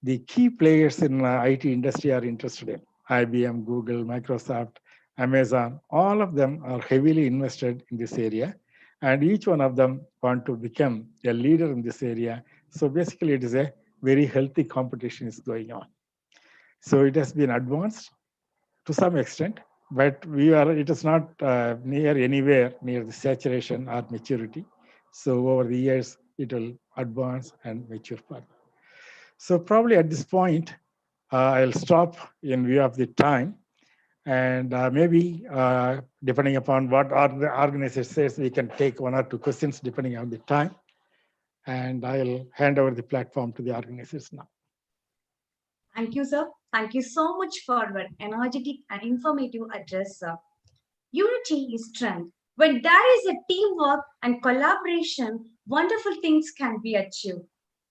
the key players in IT industry are interested in. IBM, Google, Microsoft, Amazon, all of them are heavily invested in this area. And each one of them want to become a leader in this area. So basically it is a very healthy competition is going on. So it has been advanced to some extent, but it is not anywhere near the saturation or maturity. So over the years, it will advance and mature further. So probably at this point, I'll stop in view of the time. And maybe depending upon what the organizer says, we can take one or two questions depending on the time. And I'll hand over the platform to the organizers now. Thank you, sir. Thank you so much for your energetic and informative address, sir. Unity is strength. When there is a teamwork and collaboration, wonderful things can be achieved.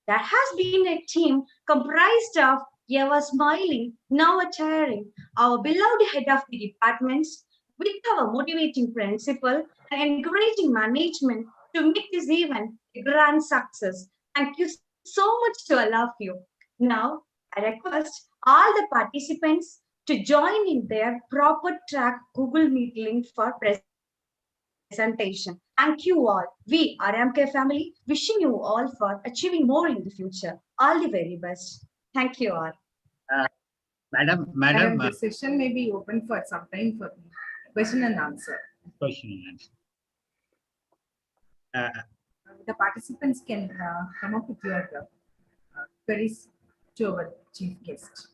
There has been a team comprised of ever smiling, now retiring, our beloved head of the departments, with our motivating principle and encouraging management to make this event a grand success. Thank you so much to all of you. Now, I request all the participants to join in their proper track Google Meet link for presentation. Thank you all. We, RMK family, wishing you all for achieving more in the future. All the very best. Thank you all. Madam, The session may be open for some time for question and answer. Question and answer. The participants can come up with your queries to our chief guest.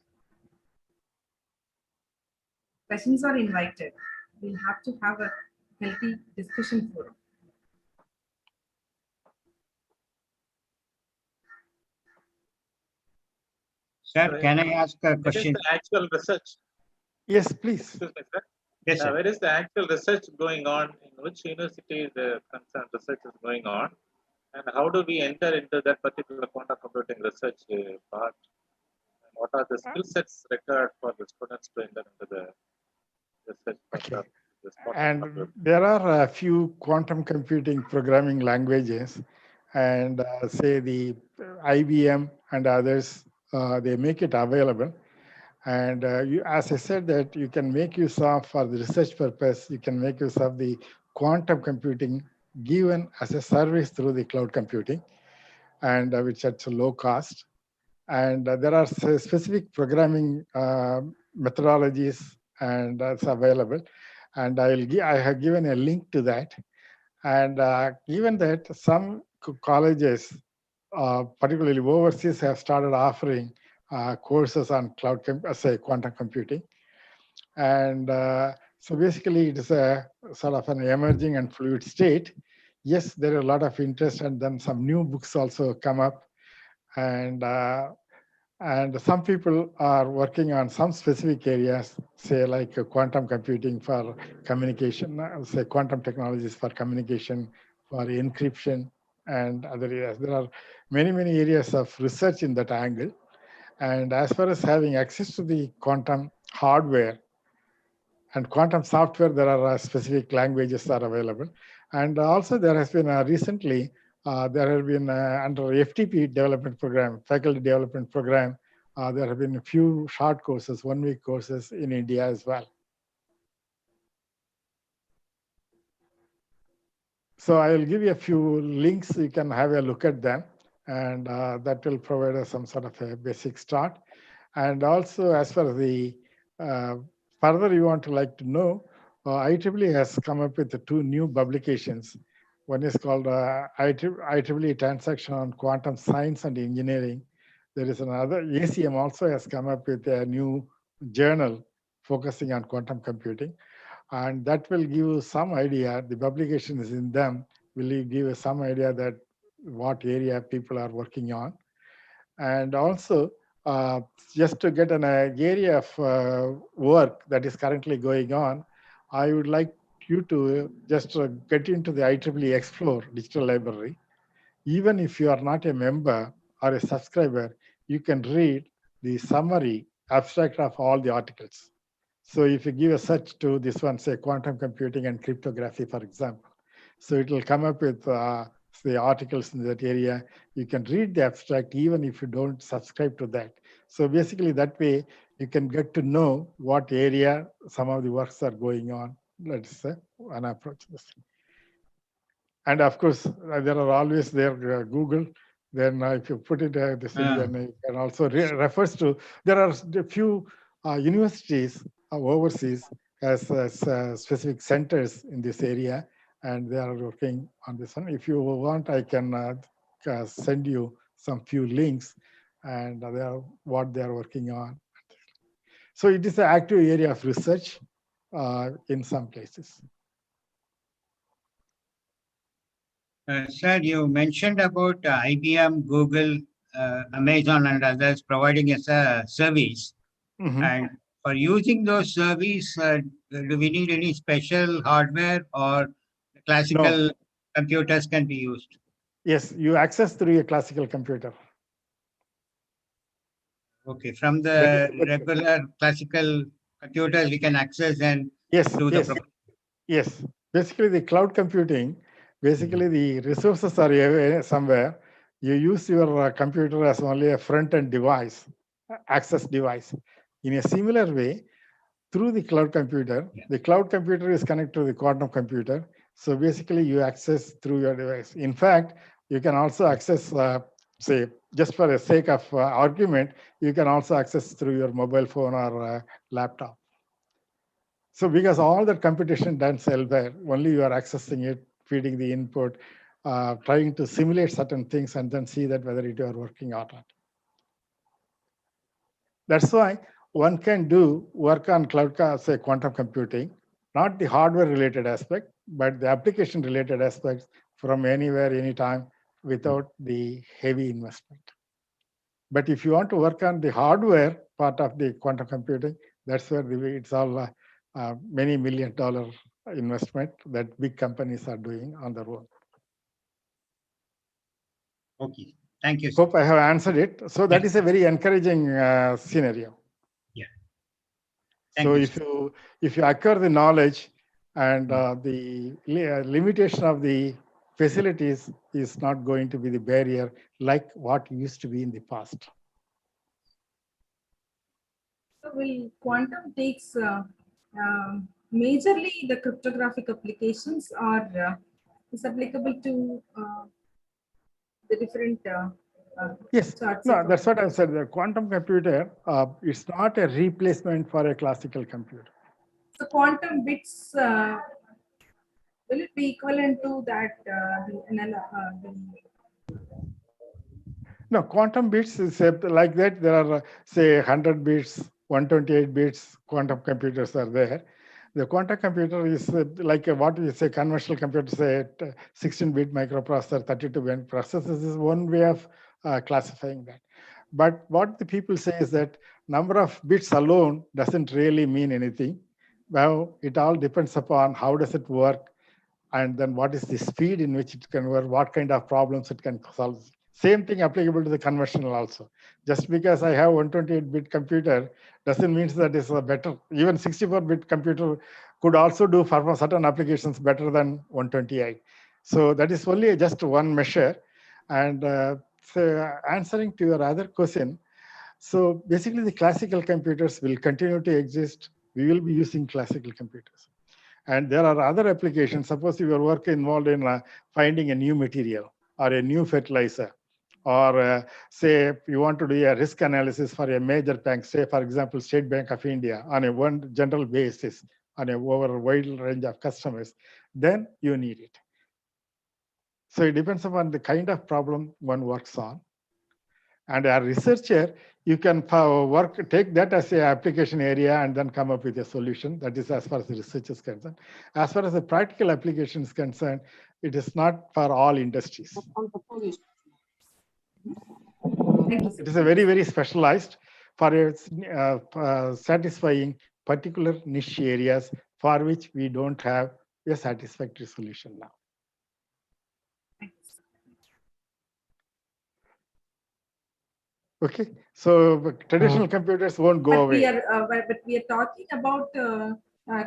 Questions are invited. We'll have to have a healthy discussion forum. Sir, can I ask a What is question? the actual research? Yes, please. Excuse me, sir. Yes, sir. Where is the actual research going on? In which university the concerned research is going on? And how do we enter into that particular quantum computing research part? And what are the skill sets required for the students to enter into the research part of this quantum And computing? there are a few quantum computing programming languages, and say the IBM and others, they make it available. And as I said, that you can make use of, for the research purpose, you can make use of the quantum computing given as a service through the cloud computing, and which at a low cost. And there are specific programming methodologies, and that's available. And I have given a link to that. And given that some colleges, particularly overseas, have started offering courses on say quantum computing. And so basically it is a sort of an emerging and fluid state. Yes, there are a lot of interest, and then some new books also come up. And some people are working on some specific areas, say like quantum computing for communication, say quantam technologies for communication, for encryption, and other areas. There are many, many areas of research in that angle. And as far as having access to the quantum hardware and quantum software, there are specific languages that are available. And also there has been recently, there have been under FTP development program, faculty development program, there have been a few short courses, 1 week courses in India as well. So I will give you a few links, you can have a look at them, and that will provide us some sort of a basic start. And also as far as the further you want to like to know, IEEE has come up with the 2 new publications. One is called IEEE Transaction on Quantum Science and Engineering. There is another, ACM also has come up with a new journal focusing on quantum computing. And that will give you some idea, the publication is in them, will give you some idea that what area people are working on. And also, just to get an area of work that is currently going on, I would like you to just get into the IEEE Explore digital library. Even if you are not a member or a subscriber, you can read the summary abstract of all the articles. So if you give a search to this one, say quantum computing and cryptography, for example, so it will come up with the articles in that area. You can read the abstract even if you don't subscribe to that. So basically that way you can get to know what area some of the works are going on. Let's say an approach this. And of course, there are always there Google. Then if you put it this thing, then you can also refers to. There are a few universities overseas has specific centers in this area, and they are working on this one. If you want, I can send you some few links, and they are what they are working on. So it is an active area of research in some places. Sir, you mentioned about IBM, Google, Amazon, and others providing us a service. And for using those service, do we need any special hardware, or classical computers can be used? Yes, you access through a classical computer. Okay, from the regular classical computers, we can access and do the. Yes, basically the cloud computing, basically the resources are somewhere. You use your computer as only a front-end device, access device. In a similar way, through the cloud computer is connected to the quantum computer. So basically you access through your device. In fact, you can also access, say, just for the sake of argument, you can also access through your mobile phone or laptop. So because all that computation done elsewhere, only you are accessing it, feeding the input, trying to simulate certain things and then see that whether it are working or not. That's why one can do work on cloud, say quantum computing, not the hardware related aspect, but the application related aspects from anywhere, anytime, without the heavy investment. But if you want to work on the hardware part of the quantum computing, that's where it's all many $1 million investment that big companies are doing on their own. Okay, thank you, sir. Hope I have answered it. So that is a very encouraging scenario. Yeah. So if you acquire the knowledge and the limitation of the facilities is not going to be the barrier like what used to be in the past. So will quantum takes majorly the cryptographic applications, or is applicable to the different Yes, sorts no, of that's what I said. The quantum computer, it's not a replacement for a classical computer. So quantum bits, will it be equivalent to that No, quantum bits is like that. There are, say, 100 bits, 128 bits, quantum computers are there. The quantum computer is like what we say, conventional computer, say, 16-bit microprocessor, 32-bit processor. This is one way of classifying that. But what the people say is that number of bits alone doesn't really mean anything. Well, it all depends upon how does it work, and then what is the speed in which it can work, what kind of problems it can solve. Same thing applicable to the conventional also. Just because I have 128-bit computer doesn't mean that it's a better. Even 64-bit computer could also do for certain applications better than 128. So that is only just one measure. And so answering to your other question, so basically the classical computers will continue to exist. We will be using classical computers. And there are other applications. Suppose your work involved in finding a new material or a new fertilizer, or say you want to do a risk analysis for a major bank, say for example, State Bank of India, on a one general basis, on a over a wide range of customers, then you need it. So it depends upon the kind of problem one works on. And a researcher, you can take that as an application area and then come up with a solution. That is as far as the research is concerned. As far as the practical application is concerned, it is not for all industries. It is a very, very specialized for satisfying particular niche areas for which we don't have a satisfactory solution now. Okay, so traditional computers won't go away. But we are talking about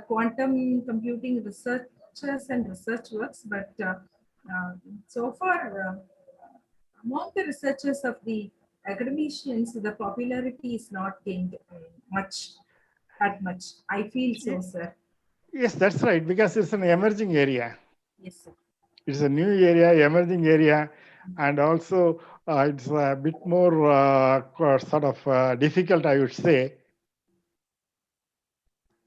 quantum computing researchers and research works. But so far, among the researchers of the academicians, the popularity is not gained much. I feel so, sir. Yes, that's right, because it's an emerging area. Yes, sir. It's a new area, emerging area, and also it's a bit more sort of difficult, I would say,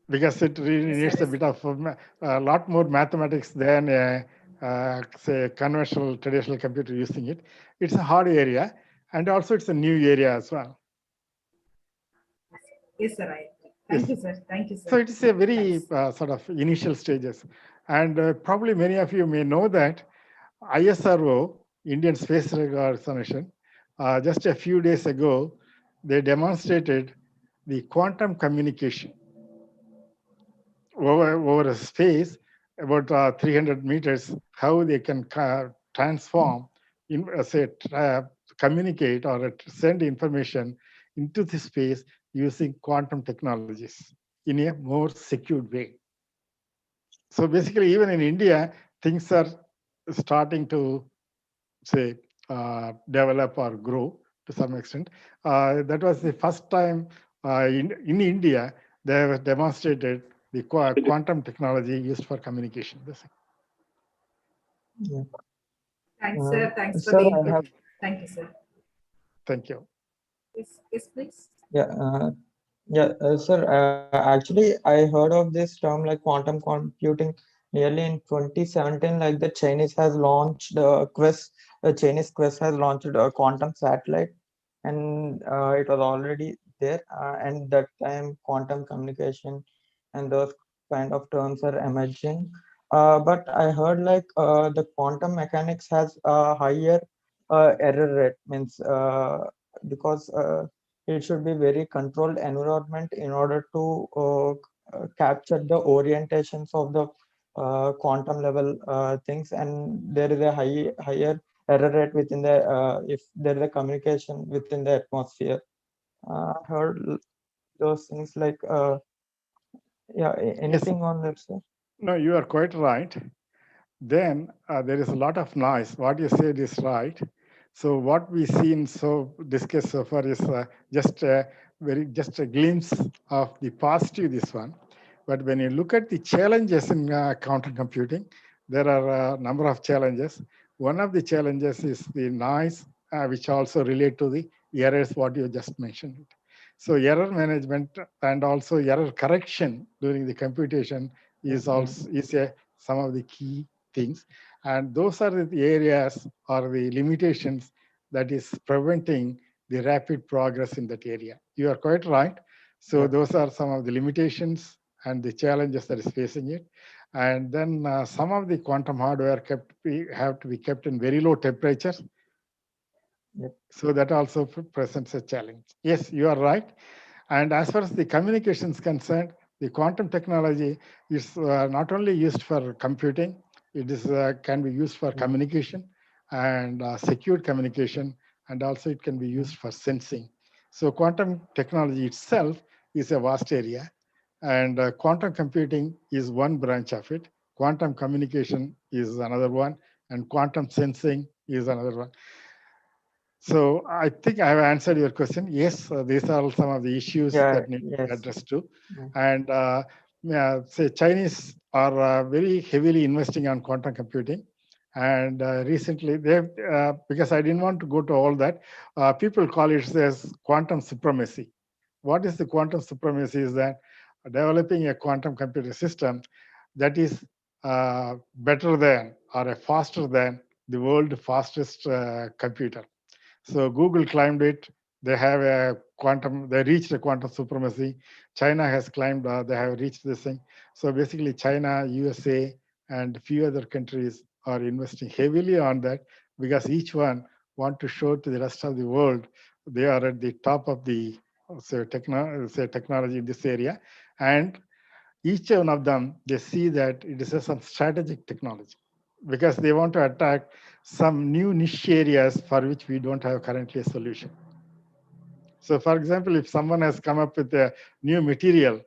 because it really needs a bit of a lot more mathematics than say conventional traditional computer using it. It's a hard area, and also it's a new area as well. Yes, sir. Thank you, sir. Thank you, sir. So it is a very sort of initial stages, and probably many of you may know that ISRO, Indian Space Organization, just a few days ago, they demonstrated the quantum communication over a space about 300 meters, how they can transform, communicate or send information into the space using quantum technologies in a more secure way. So basically, even in India, things are starting to say develop or grow to some extent. That was the first time in India they have demonstrated the quantum technology used for communication. Yeah. Thanks, sir. Thanks for Sir, the I input. have, Thank you, sir. Thank you. Yes, please. yeah, Yeah, sir. Actually, I heard of this term like quantum computing nearly in 2017. Like the Chinese has launched Quest. Chinese Quest has launched a quantum satellite, and it was already there. And that time, quantum communication and those kind of terms are emerging. But I heard like the quantum mechanics has a higher error rate, means because it should be very controlled environment in order to capture the orientations of the quantum level things, and there is a higher error rate within the if there is a communication within the atmosphere. I heard those things like yeah, anything on that, sir? No, you are quite right. Then there is a lot of noise. What you said is right. So what we seen discussed so far is just a glimpse of the positive. This one, but when you look at the challenges in quantum computing, there are a number of challenges. One of the challenges is the noise, which also relate to the errors what you just mentioned. So error management and also error correction during the computation is also some of the key things, and those are the areas or the limitations that is preventing the rapid progress in that area. You are quite right. So those are some of the limitations and the challenges that is facing it. And then some of the quantum hardware have to be kept in very low temperatures. So that also presents a challenge. Yes, you are right. And as far as the communication is concerned, the quantum technology is not only used for computing, it is can be used for communication and secured communication, and also it can be used for sensing. So quantum technology itself is a vast area, and quantum computing is one branch of it. Quantum communication is another one, and quantum sensing is another one. So I think I have answered your question. Yes, these are some of the issues that need to be addressed too. And say Chinese are very heavily investing on quantum computing. And recently, they because I didn't want to go to all that, people call it as quantum supremacy. What is the quantum supremacy? Is that developing a quantum computer system that is better than or faster than the world's fastest computer. So Google climbed it. They have a quantum, they reached a quantum supremacy. China has climbed, they have reached this thing. So basically China, USA, and a few other countries are investing heavily on that because each one want to show to the rest of the world they are at the top of the technology in this area. And each one of them, they see that it is some strategic technology because they want to attack some new niche areas for which we don't have currently a solution. So for example, if someone has come up with a new material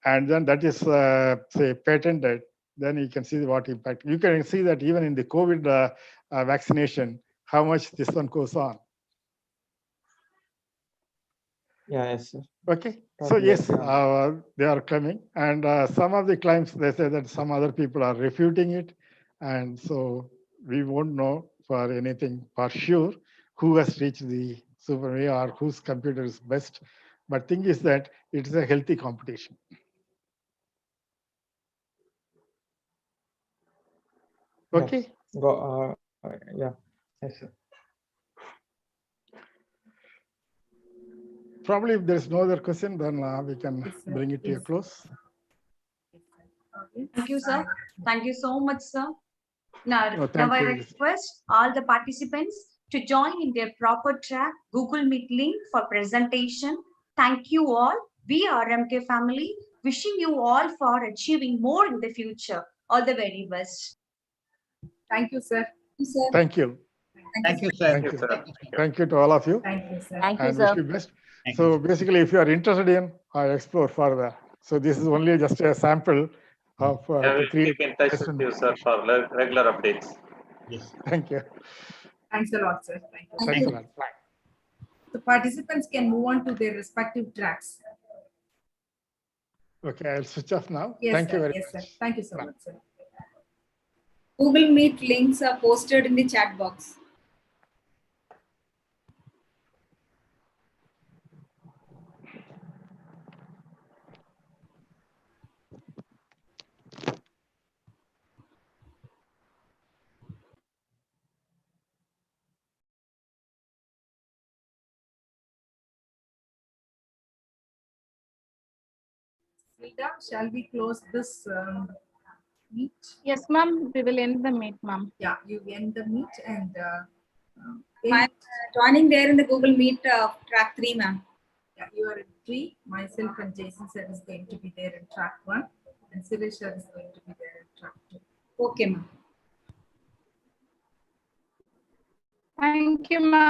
and then that is say patented, then you can see what impact. You can see that even in the COVID vaccination, how much this one goes on. Yeah, yes, sir. Okay, so yes, they are coming, and some of the claims they say that some other people are refuting it, and so we won't know for anything for sure who has reached the super or whose computer is best. But thing is that it is a healthy competition. Okay. Yeah. Yes, sir. Probably if there's no other question, then we can bring it to a close. Thank you, sir. Thank you so much, sir. Now thank I you. request all the participants to join in their proper track Google Meet link for presentation. Thank you all. We are RMK family. Wishing you all for achieving more in the future. All the very best. Thank you, sir. Thank you. Thank you, sir. Thank you. Thank you to all of you. Thank you, sir. Thank you, And sir. wish you best. So basically, if you are interested in, explore further. So this is only just a sample of to create. Keep in touch with you, sir, for regular updates. Yes. Thank you. Thanks a lot, sir. Thank you. Thanks a lot. Bye. The participants can move on to their respective tracks. Okay, I'll switch off now. Yes, Thank sir. you very Yes, much. sir. Thank you so much, sir. Google Meet links are posted in the chat box. Rita, shall we close this meet? Yes, ma'am. We will end the meet, ma'am. Yeah, you end the meet and I'm joining there in the Google Meet track 3, ma'am. yeah, you are in 3. Myself and Jason sir is going to be there in track 1, and Suresh sir is going to be there in track 2. Okay, ma'am. Thank you, ma'am.